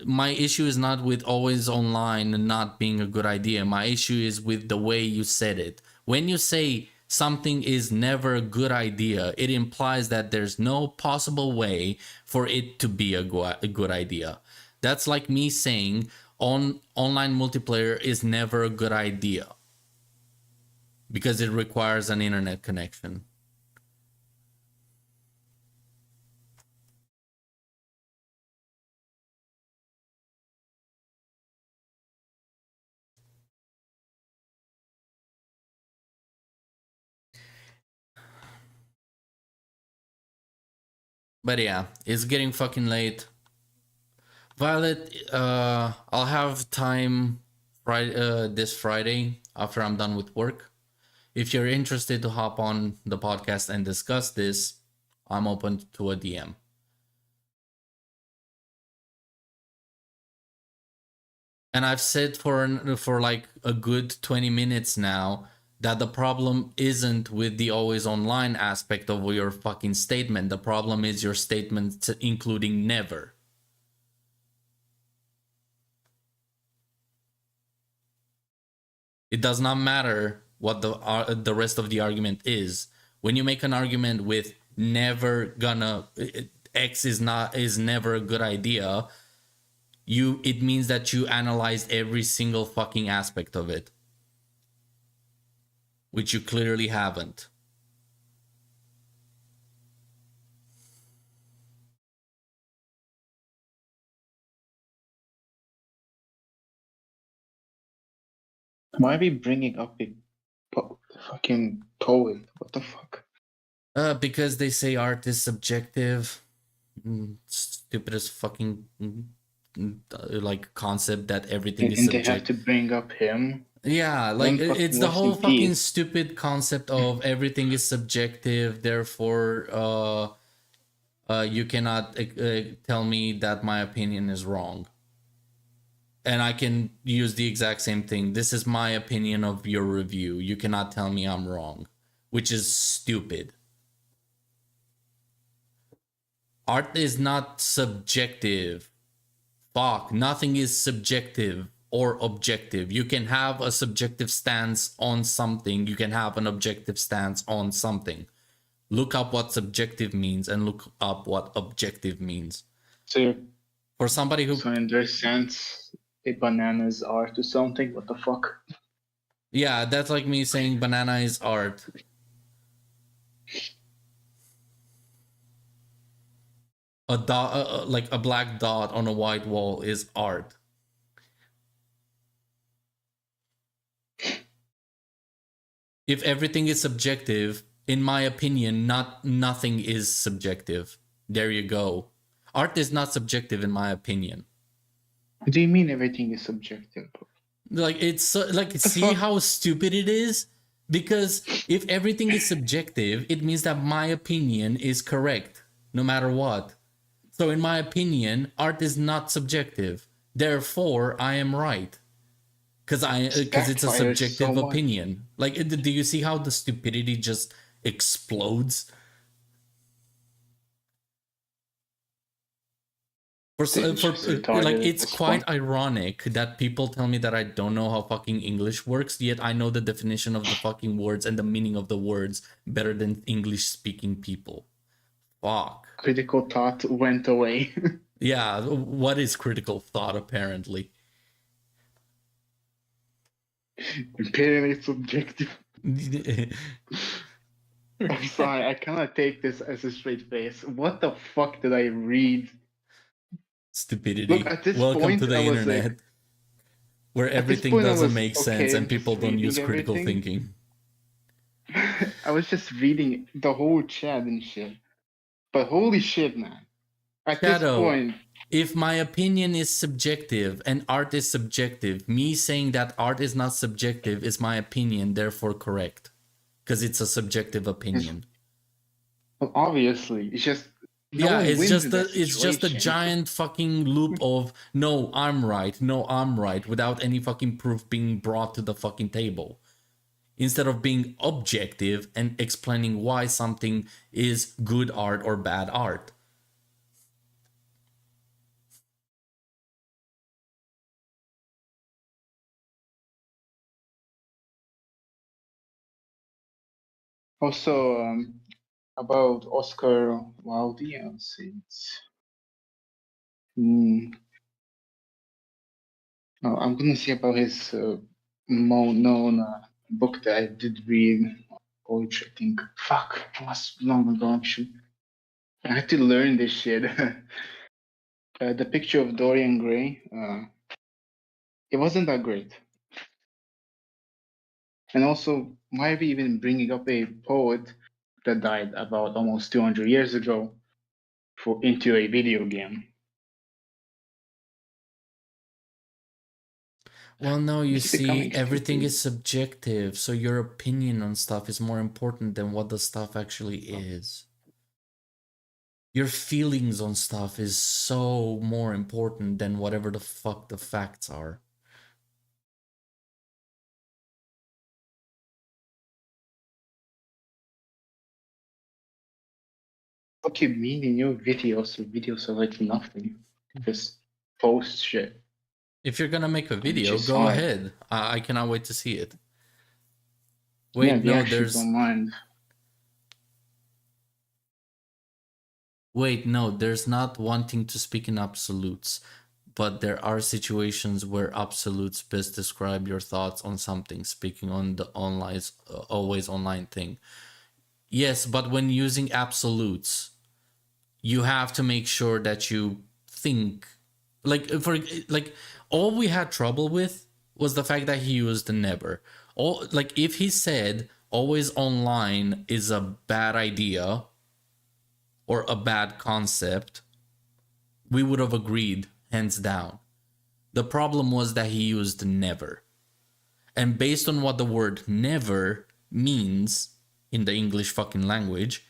my issue is not with always online and not being a good idea. My issue is with the way you said it. When you say something is never a good idea, it implies that there's no possible way for it to be a good idea. That's like me saying online multiplayer is never a good idea because it requires an internet connection. But yeah, it's getting fucking late. Violet, I'll have time this Friday after I'm done with work. If you're interested to hop on the podcast and discuss this, I'm open to a DM. And I've said for like a good 20 minutes now that the problem isn't with the always online aspect of your fucking statement. The problem is your statement including never. It does not matter what the rest of the argument is. When you make an argument with never gonna, X is never a good idea, it means that you analyzed every single fucking aspect of it, which you clearly haven't. Why are we bringing up a fucking poet? What the fuck? Because they say art is subjective. Stupid as fucking like concept that everything is subjective. And they have to bring up him. Yeah, like it's the whole fucking stupid concept of everything is subjective, therefore you cannot tell me that my opinion is wrong. And I can use the exact same thing. This is my opinion of your review. You cannot tell me I'm wrong, which is stupid. Art is not subjective. Fuck, nothing is subjective or objective. You can have a subjective stance on something. You can have an objective stance on something. Look up what subjective means and look up what objective means. So, For somebody who... so in their sense, a banana is art or something? What the fuck? Yeah, that's like me saying banana is art. A dot, like a black dot on a white wall is art. If everything is subjective, in my opinion, nothing is subjective. There you go. Art is not subjective in my opinion. What do you mean everything is subjective? Like, it's like, see fuck? how stupid it is? Because if everything is subjective, it means that my opinion is correct, no matter what. So in my opinion, art is not subjective. Therefore, I am right. Because it's a subjective opinion. Like, do you see how the stupidity just explodes? Like, it's quite ironic that people tell me that I don't know how fucking English works, yet I know the definition of the fucking words and the meaning of the words better than English speaking people. Fuck. Critical thought went away. Yeah, what is critical thought apparently? Apparently subjective. I'm sorry, I cannot take this as a straight face. What the fuck did I read? Stupidity. Look, at this Welcome point, to the I was internet, like, where everything doesn't make sense okay, and people don't use reading critical everything. thinking. I was just reading the whole chat and shit. But holy shit, man. At this Shadow, point, if my opinion is subjective and art is subjective, me saying that art is not subjective is my opinion, therefore correct. Because it's a subjective opinion. well, obviously, it's just no Yeah, one it's wins just in that it's just a situation. giant fucking loop of no, I'm right, no, I'm right, without any fucking proof being brought to the fucking table. Instead of being objective and explaining why something is good art or bad art. Also, about Oscar Wilde, let's see. Oh, I'm gonna say about his more known book that I did read, poetry, I think. Fuck, it was long ago, actually. I had to learn this shit. The Picture of Dorian Gray, it wasn't that great. And also, why are we even bringing up a poet that died about almost 200 years ago into a video game? Well, no, you It's becoming see, everything stupid. is subjective, so your opinion on stuff is more important than what the stuff actually is. Your feelings on stuff is so more important than whatever the fuck the facts are. What you mean in your videos? Your videos are like nothing. Just post shit. If you're gonna make a video, just go saw it. ahead. I cannot wait to see it. Yeah, Wait, they no, actually don't mind. Wait, no, there's not wanting to speak in absolutes, but there are situations where absolutes best describe your thoughts on something, speaking on the online, always online thing. Yes, but when using absolutes, you have to make sure that you think, like, all we had trouble with was the fact that he used the never. Like, if he said always online is a bad idea or a bad concept, we would have agreed, hands down. The problem was that he used never. And based on what the word never means in the English fucking language,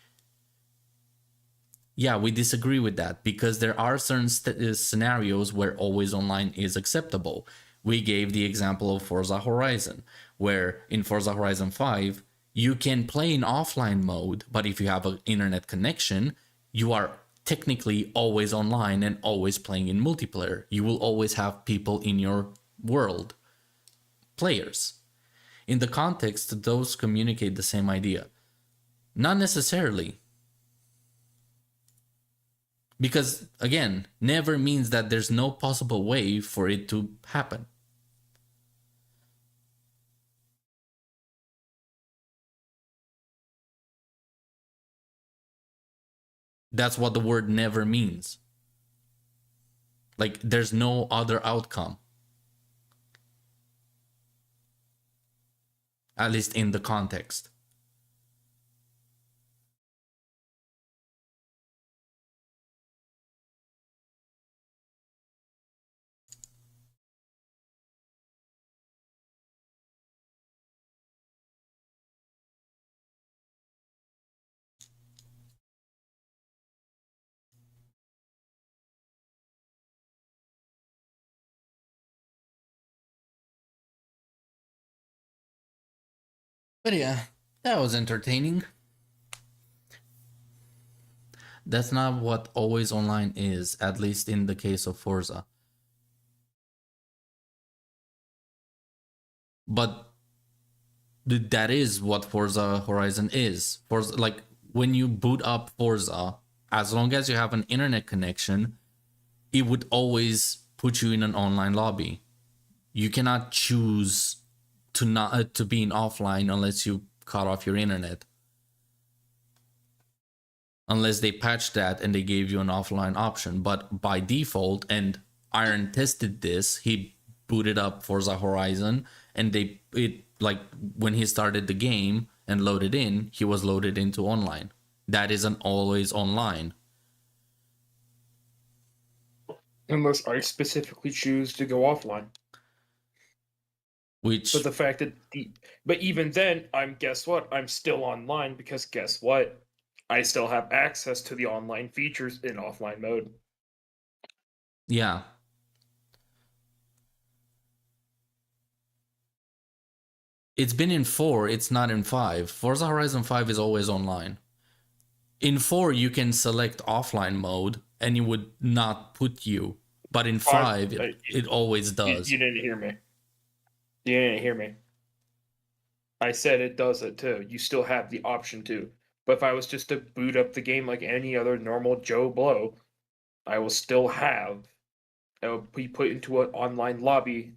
Yeah, we disagree with that because there are certain scenarios where always online is acceptable. We gave the example of Forza Horizon, where in Forza Horizon 5, you can play in offline mode, but if you have an internet connection, you are technically always online and always playing in multiplayer. You will always have people in your world, players. In the context, those communicate the same idea. Not necessarily. Because, again, never means that there's no possible way for it to happen. That's what the word never means. Like, there's no other outcome. At least in the context. But yeah, that was entertaining. That's not what always online is, at least in the case of Forza. But that is what Forza Horizon is. Forza, like when you boot up Forza, as long as you have an internet connection, it would always put you in an online lobby. You cannot choose to not to be in offline unless you cut off your internet. Unless they patched that and they gave you an offline option. But by default, and Iron tested this, he booted up Forza Horizon, and like when he started the game and loaded in, he was loaded into online. That isn't always online. Unless I specifically choose to go offline. Which, But the fact that but even then, guess what? I'm still online because guess what? I still have access to the online features in offline mode. yeah. It's been in 4, it's not in 5. Forza Horizon 5 is always online. In 4, you can select offline mode and it would not put you. But in 5, it always does. You didn't hear me. You didn't hear me. I said it does it too. You still have the option to. But if I was just to boot up the game like any other normal Joe Blow, I will still have. It will be put into an online lobby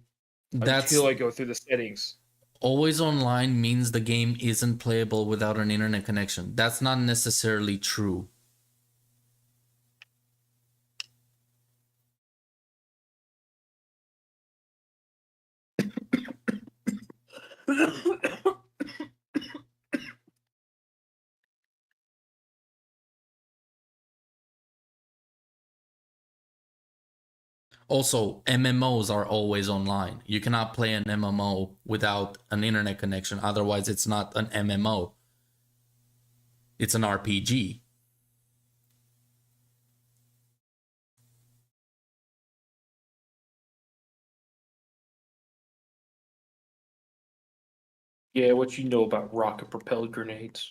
until I go through the settings. Always online means the game isn't playable without an internet connection. That's not necessarily true. Also, MMOs are always online. You cannot play an MMO without an internet connection. Otherwise, it's not an MMO. It's an RPG. Yeah, what you know about rocket-propelled grenades?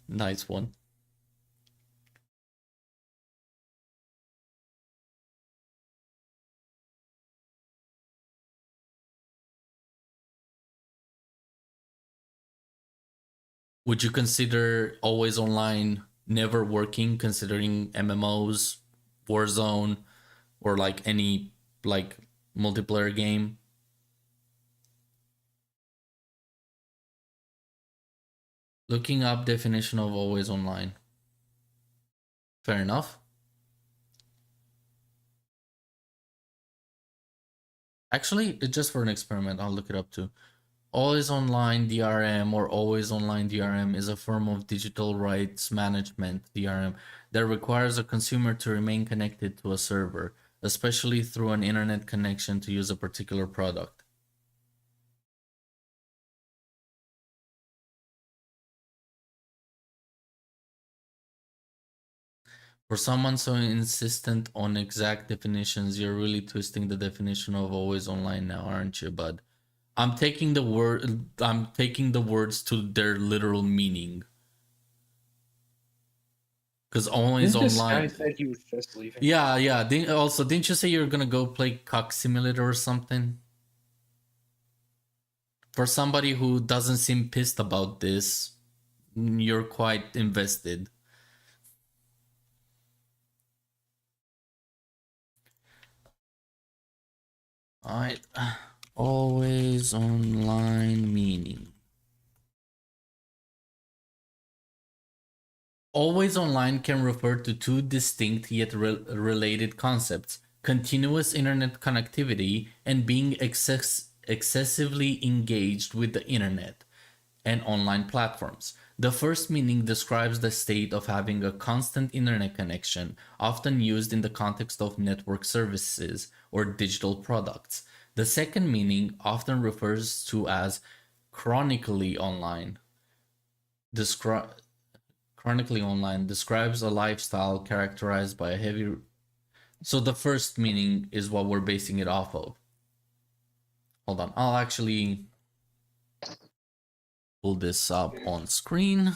Nice one. Would you consider always online never working, considering MMOs, Warzone, or like any like multiplayer game? Looking up definition of always online. Fair enough. Actually, just for an experiment, I'll look it up too. Always online DRM or always online DRM is a form of digital rights management DRM that requires a consumer to remain connected to a server, especially through an internet connection to use a particular product. For someone so insistent on exact definitions, you're really twisting the definition of always online now, aren't you, bud? I'm taking the words to their literal meaning. Because always Didn't this online. guy said he was just leaving? Yeah. Didn't you say you're gonna go play Cock Simulator or something? For somebody who doesn't seem pissed about this, you're quite invested. Alright. Always online meaning. Always online can refer to two distinct yet related concepts: continuous internet connectivity and being excessively engaged with the internet and online platforms. The first meaning describes the state of having a constant internet connection, often used in the context of network services or digital products. The second meaning often refers to as chronically online. Chronically online describes a lifestyle characterized by a heavy. So the first meaning is what we're basing it off of. Hold on, I'll actually pull this up on screen.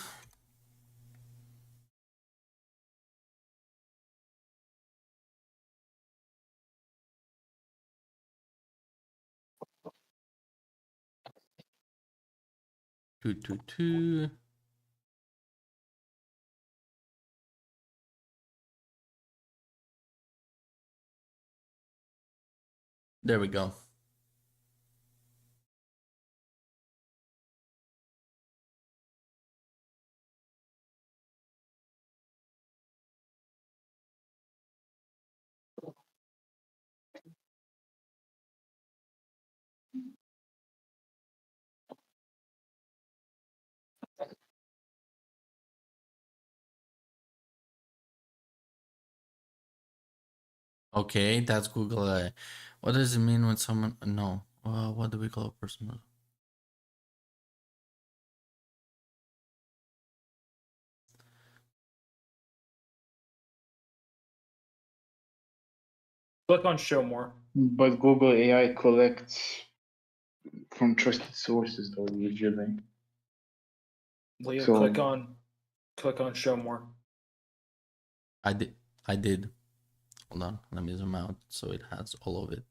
Two. There we go. Okay, that's Google AI. What does it mean when someone... No. What do we call a person? Click on show more. But Google AI collects from trusted sources, though, usually. Leah, So- click on show more. I did. Hold on, let me zoom out so it has all of it.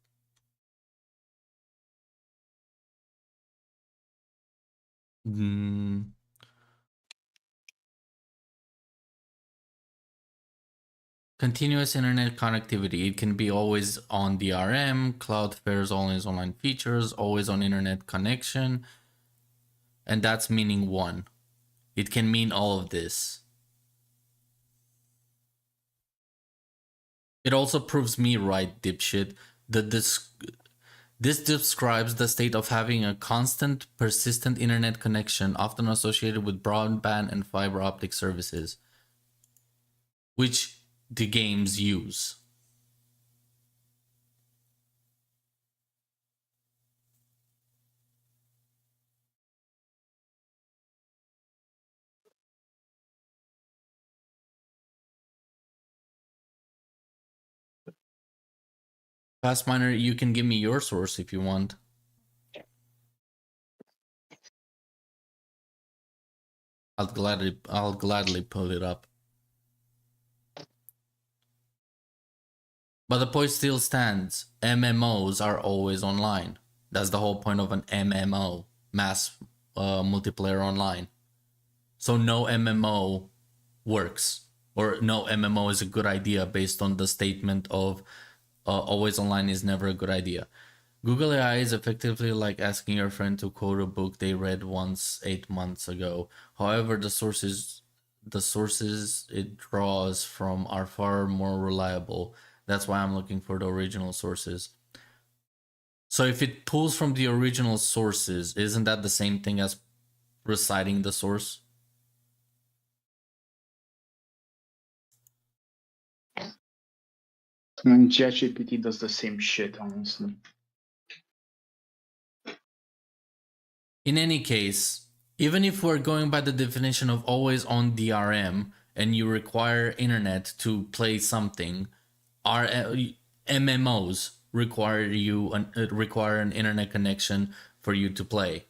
Continuous internet connectivity. It can be always on DRM, Cloudflare's always online features, always on internet connection. And that's meaning one. It can mean all of this. It also proves me right, dipshit. This describes the state of having a constant, persistent internet connection, often associated with broadband and fiber optic services, which the games use. Fastminer, you can give me your source if you want. I'll gladly pull it up. But the point still stands. MMOs are always online. That's the whole point of an MMO, mass multiplayer online. So no MMO works, or no MMO is a good idea based on the statement of always online is never a good idea. Google AI is effectively like asking your friend to quote a book they read once 8 months ago. However, the sources it draws from are far more reliable. That's why I'm looking for the original sources. So if it pulls from the original sources, isn't that the same thing as reciting the source? I mean, ChatGPT does the same shit, honestly. In any case, even if we're going by the definition of always on DRM, and you require internet to play something, our MMOs require an internet connection for you to play.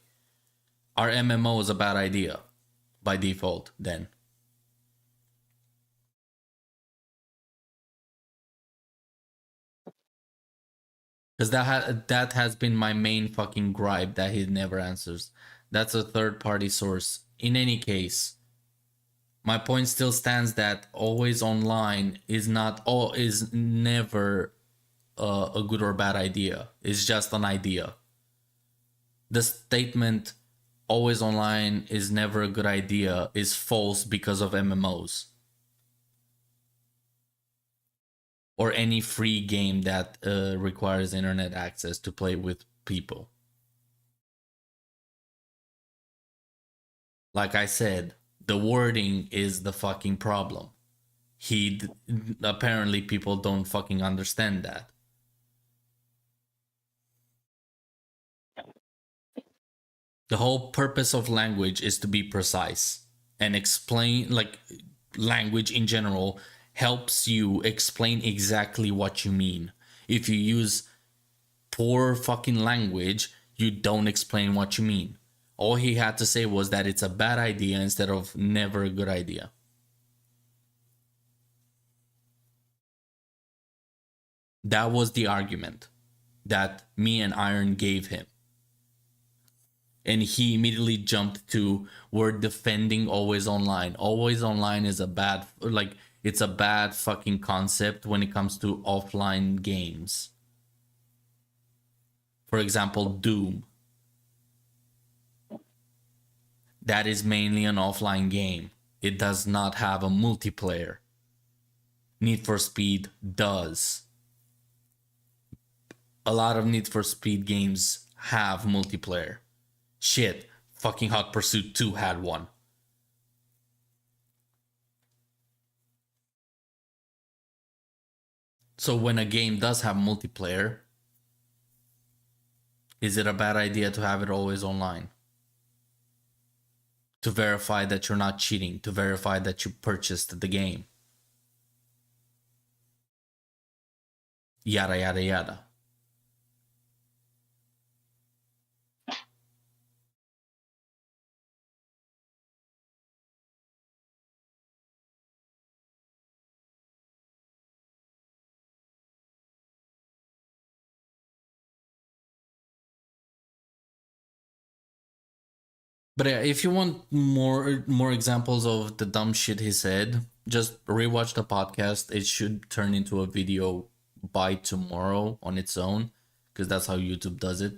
Our MMO is a bad idea by default then. Because that has been my main fucking gripe that he never answers. That's a third party source. In any case, my point still stands that always online is never a good or bad idea. It's just an idea. The statement always online is never a good idea is false because of MMOs. Or any free game that requires internet access to play with people. Like I said, the wording is the fucking problem. Apparently people don't fucking understand that. The whole purpose of language is to be precise and explain, like, language in general helps you explain exactly what you mean. If you use poor fucking language, you don't explain what you mean. All he had to say was that it's a bad idea instead of never a good idea. That was the argument that me and Iron gave him. And he immediately jumped to, we're defending always online. Always online is a bad, like, it's a bad fucking concept when it comes to offline games. For example, Doom. That is mainly an offline game. It does not have a multiplayer. Need for Speed does. A lot of Need for Speed games have multiplayer. Shit, fucking Hot Pursuit 2 had one. So when a game does have multiplayer, is it a bad idea to have it always online? To verify that you're not cheating, to verify that you purchased the game. Yada, yada, yada. But yeah, if you want more examples of the dumb shit he said, just rewatch the podcast. It should turn into a video by tomorrow on its own, because that's how YouTube does it.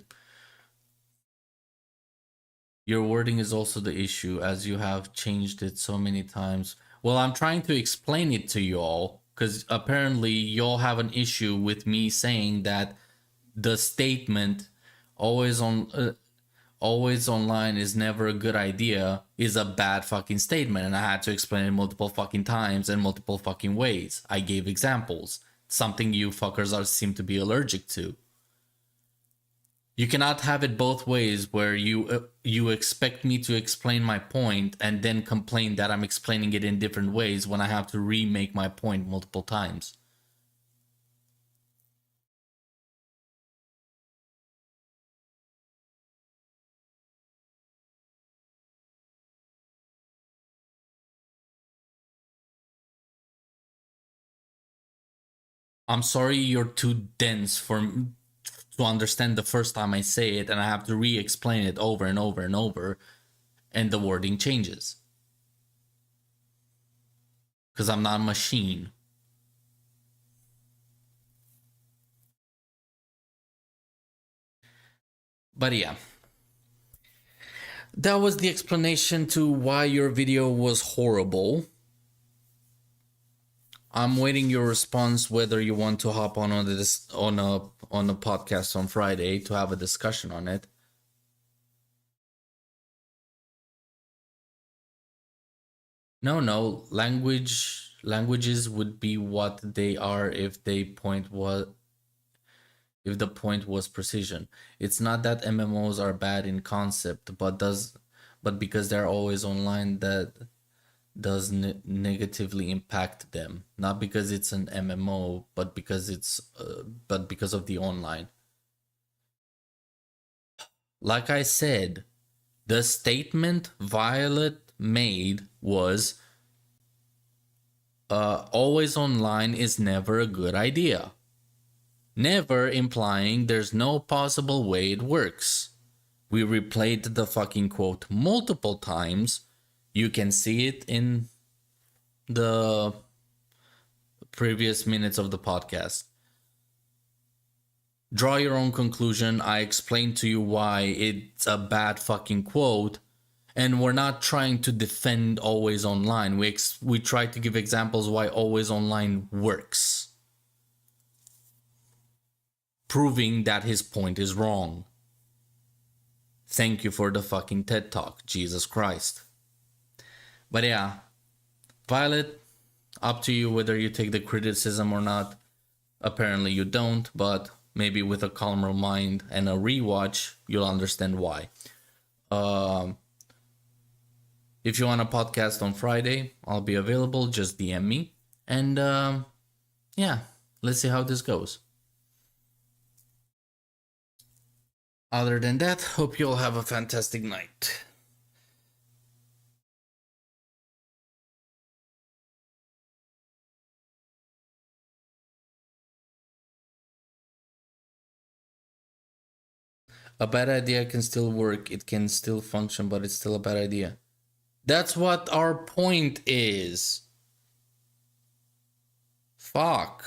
Your wording is also the issue, as you have changed it so many times. Well, I'm trying to explain it to you all, because apparently y'all have an issue with me saying that the statement always online is never a good idea is a bad fucking statement, and I had to explain it multiple fucking times and multiple fucking ways. I gave examples, something you fuckers seem to be allergic to. You cannot have it both ways, where you expect me to explain my point and then complain that I'm explaining it in different ways when I have to remake my point multiple times. I'm sorry you're too dense to understand the first time I say it, and I have to re-explain it over and over and over, and the wording changes. Because I'm not a machine. But yeah. That was the explanation to why your video was horrible. I'm waiting your response whether you want to hop on a podcast on Friday to have a discussion on it. No, languages would be what they are if the point was precision. It's not that MMOs are bad in concept, but because they're always online, does negatively impact them, not because it's an MMO, but because because of the online. Like I said, the statement Violet made was always online is never a good idea. Never implying there's no possible way it works. We replayed the fucking quote multiple times. You can see it in the previous minutes of the podcast. Draw your own conclusion. I explained to you why it's a bad fucking quote. And we're not trying to defend always online. We try to give examples why always online works, proving that his point is wrong. Thank you for the fucking TED Talk, Jesus Christ. But yeah, Violet, up to you whether you take the criticism or not. Apparently you don't, but maybe with a calmer mind and a rewatch, you'll understand why. If you want a podcast on Friday, I'll be available. Just DM me. And yeah, let's see how this goes. Other than that, hope you all have a fantastic night. A bad idea can still work. It can still function, but it's still a bad idea. That's what our point is. Fuck.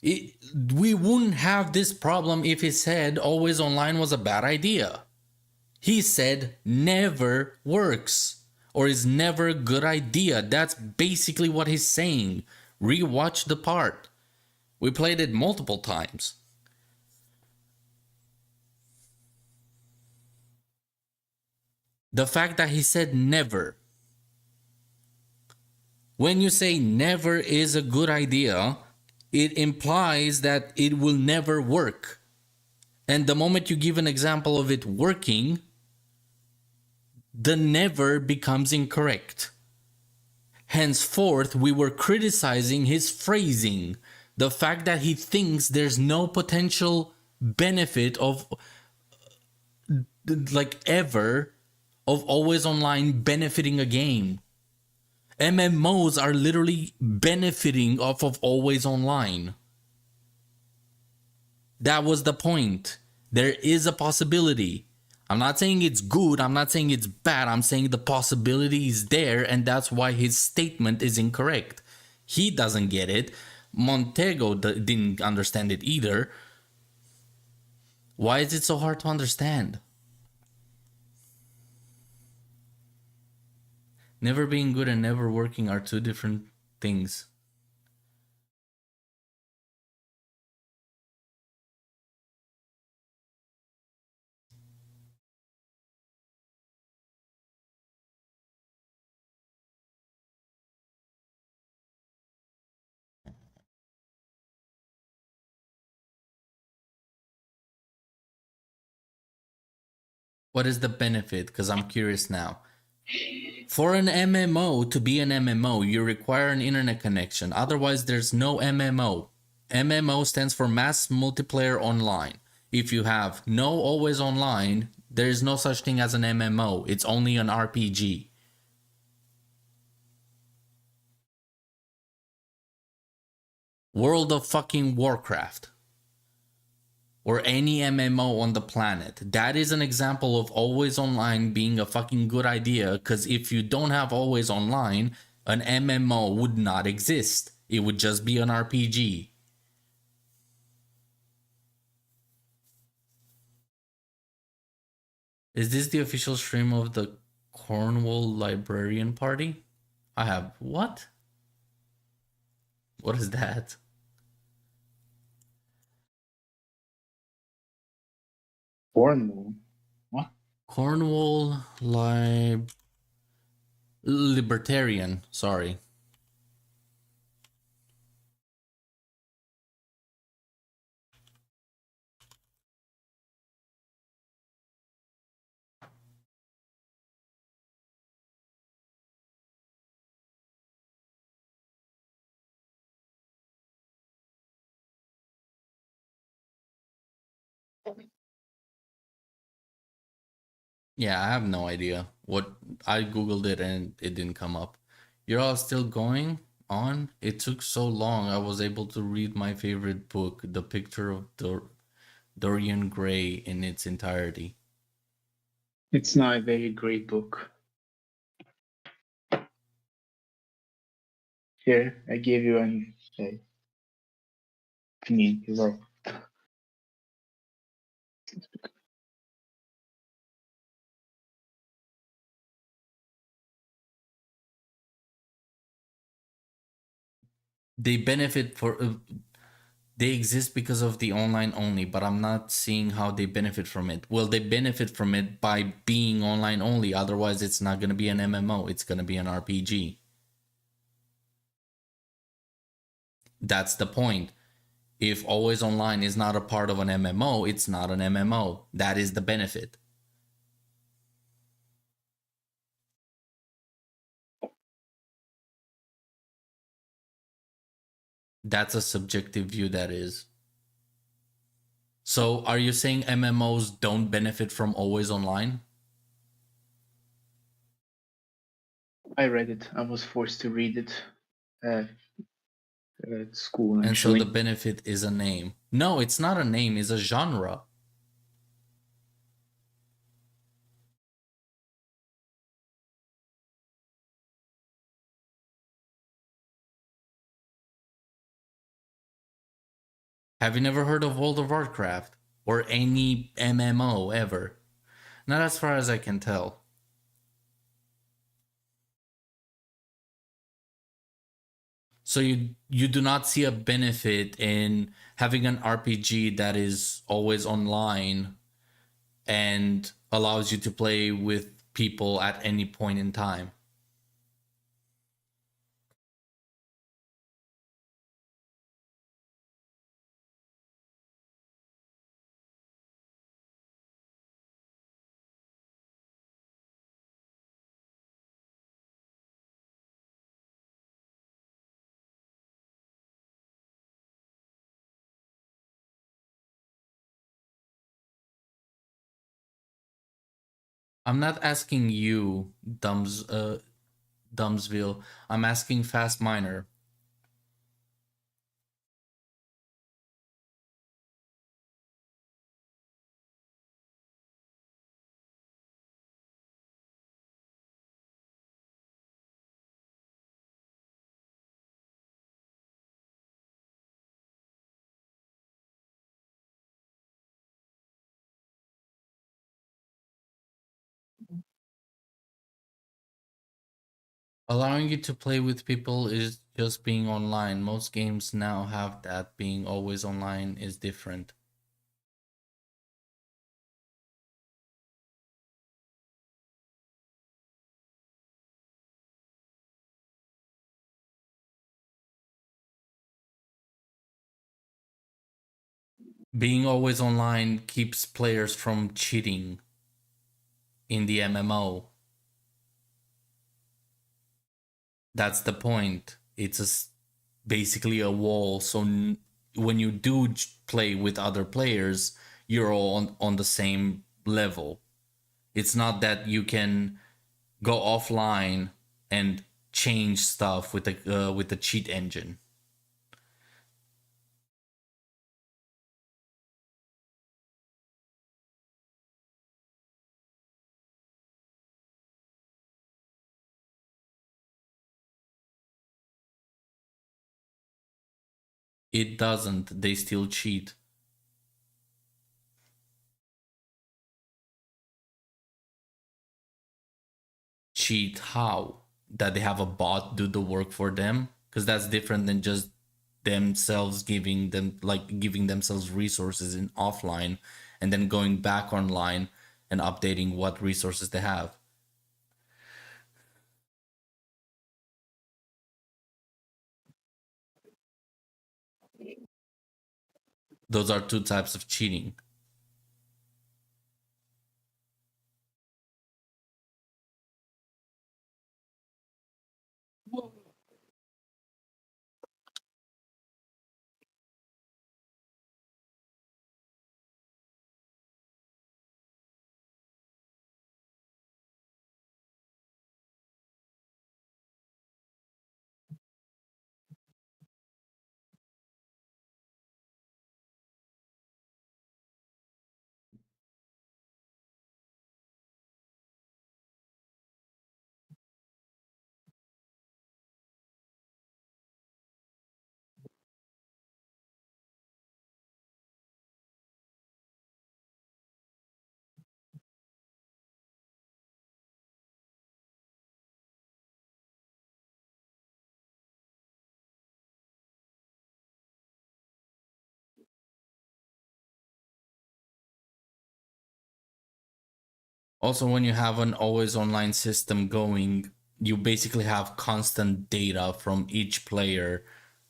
We wouldn't have this problem if he said always online was a bad idea. He said never works or is never a good idea. That's basically what he's saying. Rewatch the part. We played it multiple times. The fact that he said never. When you say never is a good idea, it implies that it will never work. And the moment you give an example of it working, the never becomes incorrect. Henceforth, we were criticizing his phrasing. The fact that he thinks there's no potential benefit of, like, ever, of always online benefiting a game. MMOs are literally benefiting off of always online. That was the point. There is a possibility. I'm not saying it's good. I'm not saying it's bad. I'm saying the possibility is there, and that's why his statement is incorrect. He doesn't get it. Montego didn't understand it either. Why is it so hard to understand? Never being good and never working are two different things. What is the benefit? Because I'm curious now. For an MMO to be an MMO, you require an internet connection. Otherwise, there's no MMO. MMO stands for Mass Multiplayer Online. If you have no always online, there is no such thing as an MMO. It's only an RPG. World of fucking Warcraft. Or any MMO on the planet. That is an example of always online being a fucking good idea, because if you don't have always online, an MMO would not exist. It would just be an RPG. Is this the official stream of the Cornwall Librarian Party? I have what? What is that? Cornwall. What? Cornwall Libertarian, sorry. Yeah, I have no idea. What I googled it and it didn't come up. You're all still going on? It took so long. I was able to read my favorite book, The Picture of Dorian Gray, in its entirety. It's not a very great book. Here, I gave you an. I mean, you're welcome. They benefit for they exist because of the online only, but I'm not seeing how they benefit from it. Well, they benefit from it by being online only. Otherwise, it's not going to be an MMO. It's going to be an RPG. That's the point. If always online is not a part of an MMO, it's not an MMO. That is the benefit. That's a subjective view, that is. So are you saying MMOs don't benefit from always online? I read it. I was forced to read it at school, And so actually. the benefit is a name. No, it's not a name, it's a genre. Have you never heard of World of Warcraft? Or any MMO ever? Not as far as I can tell. So you do not see a benefit in having an RPG that is always online and allows you to play with people at any point in time. I'm not asking you, Dumbsville. I'm asking Fast Miner. Allowing you to play with people is just being online. Most games now have that. Being always online is different. Being always online keeps players from cheating in the MMO. That's the point. It's basically a wall. So when you do play with other players, you're all on the same level. It's not that you can go offline and change stuff with the cheat engine. It doesn't. They still cheat. Cheat how? That they have a bot do the work for them? Because that's different than just themselves giving themselves resources in offline and then going back online and updating what resources they have. Those are two types of cheating. Also, when you have an always online system going, you basically have constant data from each player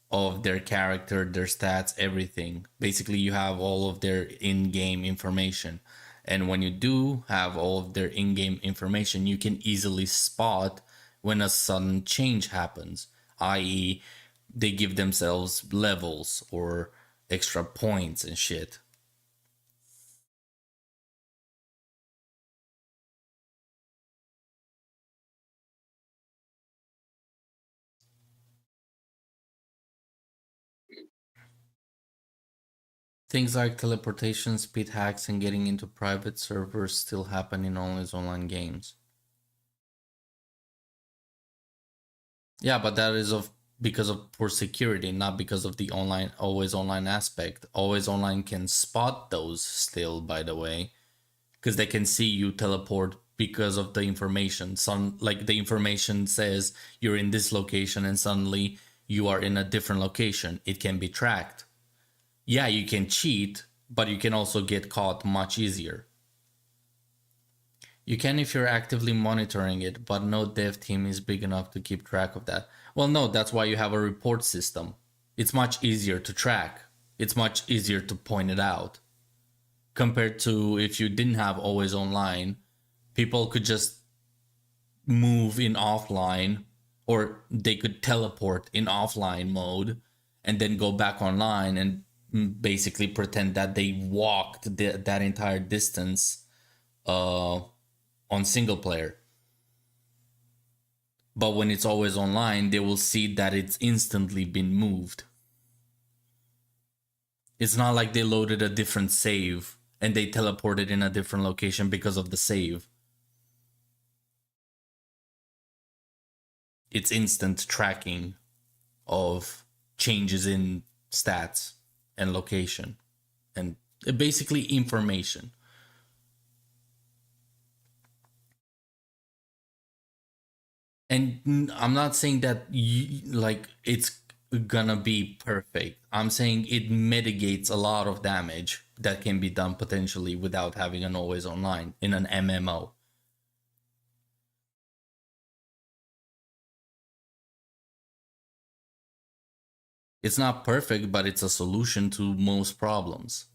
of their character, their stats, everything. Basically, you have all of their in-game information. And when you do have all of their in-game information, you can easily spot when a sudden change happens, i.e., they give themselves levels or extra points and shit. Things like teleportation, speed hacks, and getting into private servers still happen in always online games. Yeah, but that is because of poor security, not because of the online always online aspect. Always online can spot those still, by the way, because they can see you teleport because of the information. Some like the information says you're in this location and suddenly you are in a different location. It can be tracked. Yeah, you can cheat, but you can also get caught much easier. You can if you're actively monitoring it, but no dev team is big enough to keep track of that. Well, no, that's why you have a report system. It's much easier to track. It's much easier to point it out. Compared to if you didn't have always online, people could just move in offline, or they could teleport in offline mode and then go back online and basically pretend that they walked that entire distance on single player. But when it's always online, they will see that it's instantly been moved. It's not like they loaded a different save and they teleported in a different location because of the save. It's instant tracking of changes in stats and location and basically information. And I'm not saying that like it's gonna be perfect. I'm saying it mitigates a lot of damage that can be done potentially without having an always online in an MMO. It's not perfect, but it's a solution to most problems.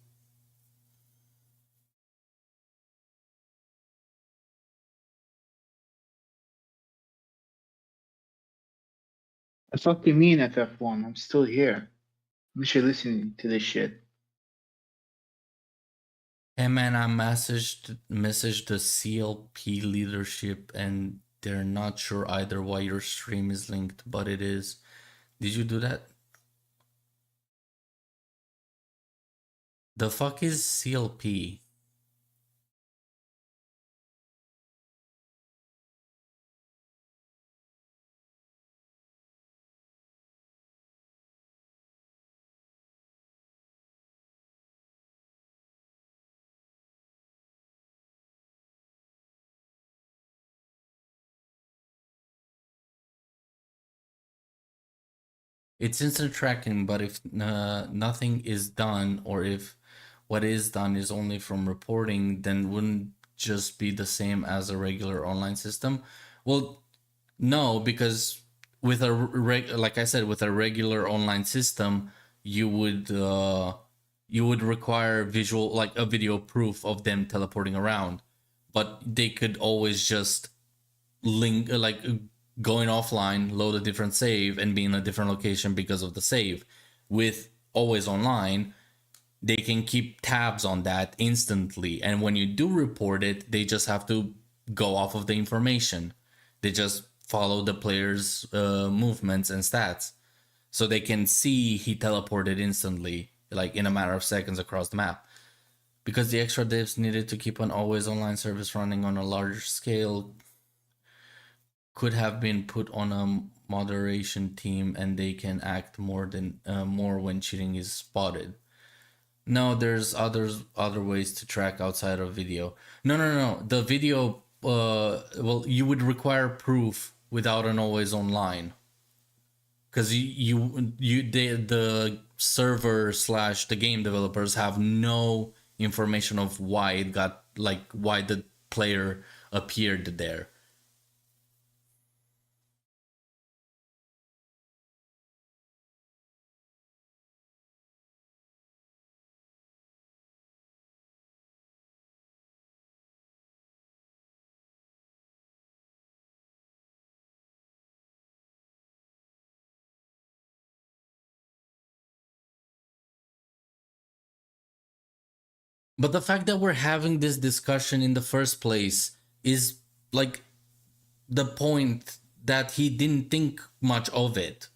I fucking mean FF1. I'm still here. I'm actually listening to this shit. Hey man, I messaged the CLP leadership and they're not sure either why your stream is linked, but it is. Did you do that? The fuck is CLP? It's instant tracking, but if nothing is done, or if what is done is only from reporting, then wouldn't just be the same as a regular online system? Well, no, because with a like I said, with a regular online system, you would require visual, like a video proof of them teleporting around, but they could always just link like going offline, load a different save, and be in a different location because of the save. With always online, they can keep tabs on that instantly, and when you do report it, they just have to go off of the information. They just follow the player's movements and stats, so they can see he teleported instantly, like in a matter of seconds across the map. Because the extra devs needed to keep an always online service running on a larger scale, could have been put on a moderation team and they can act more when cheating is spotted. No, there's other ways to track outside of video. No. The video, well, you would require proof without an always online, because the server slash the game developers have no information of why it got, like, why the player appeared there. But the fact that we're having this discussion in the first place is like the point that he didn't think much of it.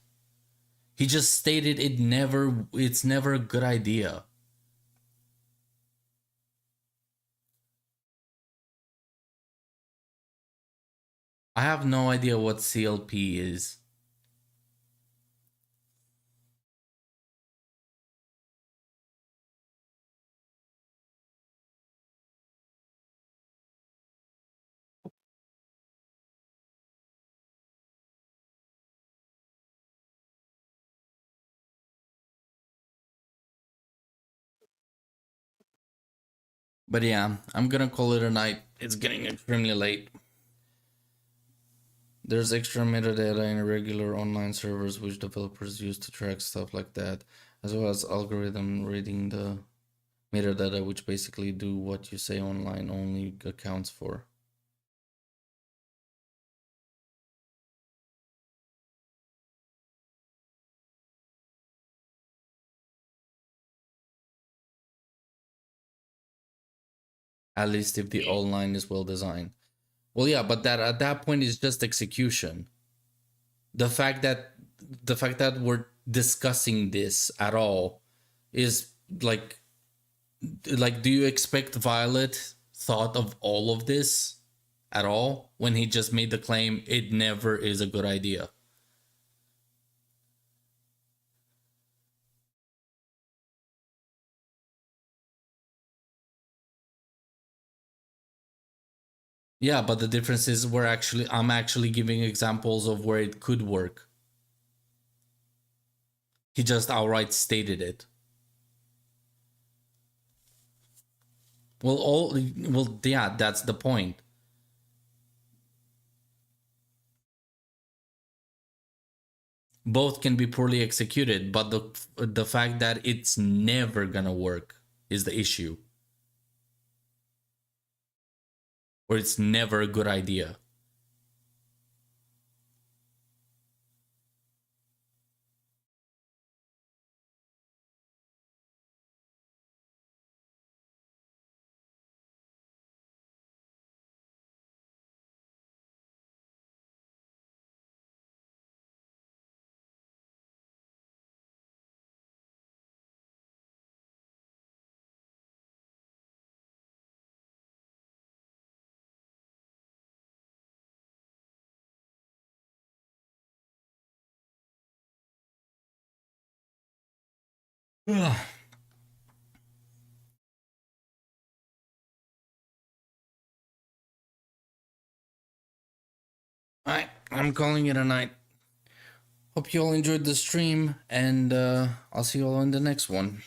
He just stated it's never a good idea. I have no idea what CLP is. But yeah, I'm gonna call it a night. It's getting extremely late. There's extra metadata in regular online servers which developers use to track stuff like that, as well as algorithm reading the metadata, which basically do what you say online only accounts for. At least if the online is well designed. Well, yeah, but that at that point is just execution. The fact that we're discussing this at all is like do you expect Violet thought of all of this at all when he just made the claim it never is a good idea? Yeah, but the difference is I'm actually giving examples of where it could work. He just outright stated it. Well, yeah, that's the point. Both can be poorly executed, but the fact that it's never gonna work is the issue. Or it's never a good idea. Ugh. Alright, I'm calling it a night. Hope you all enjoyed the stream, and I'll see you all in the next one.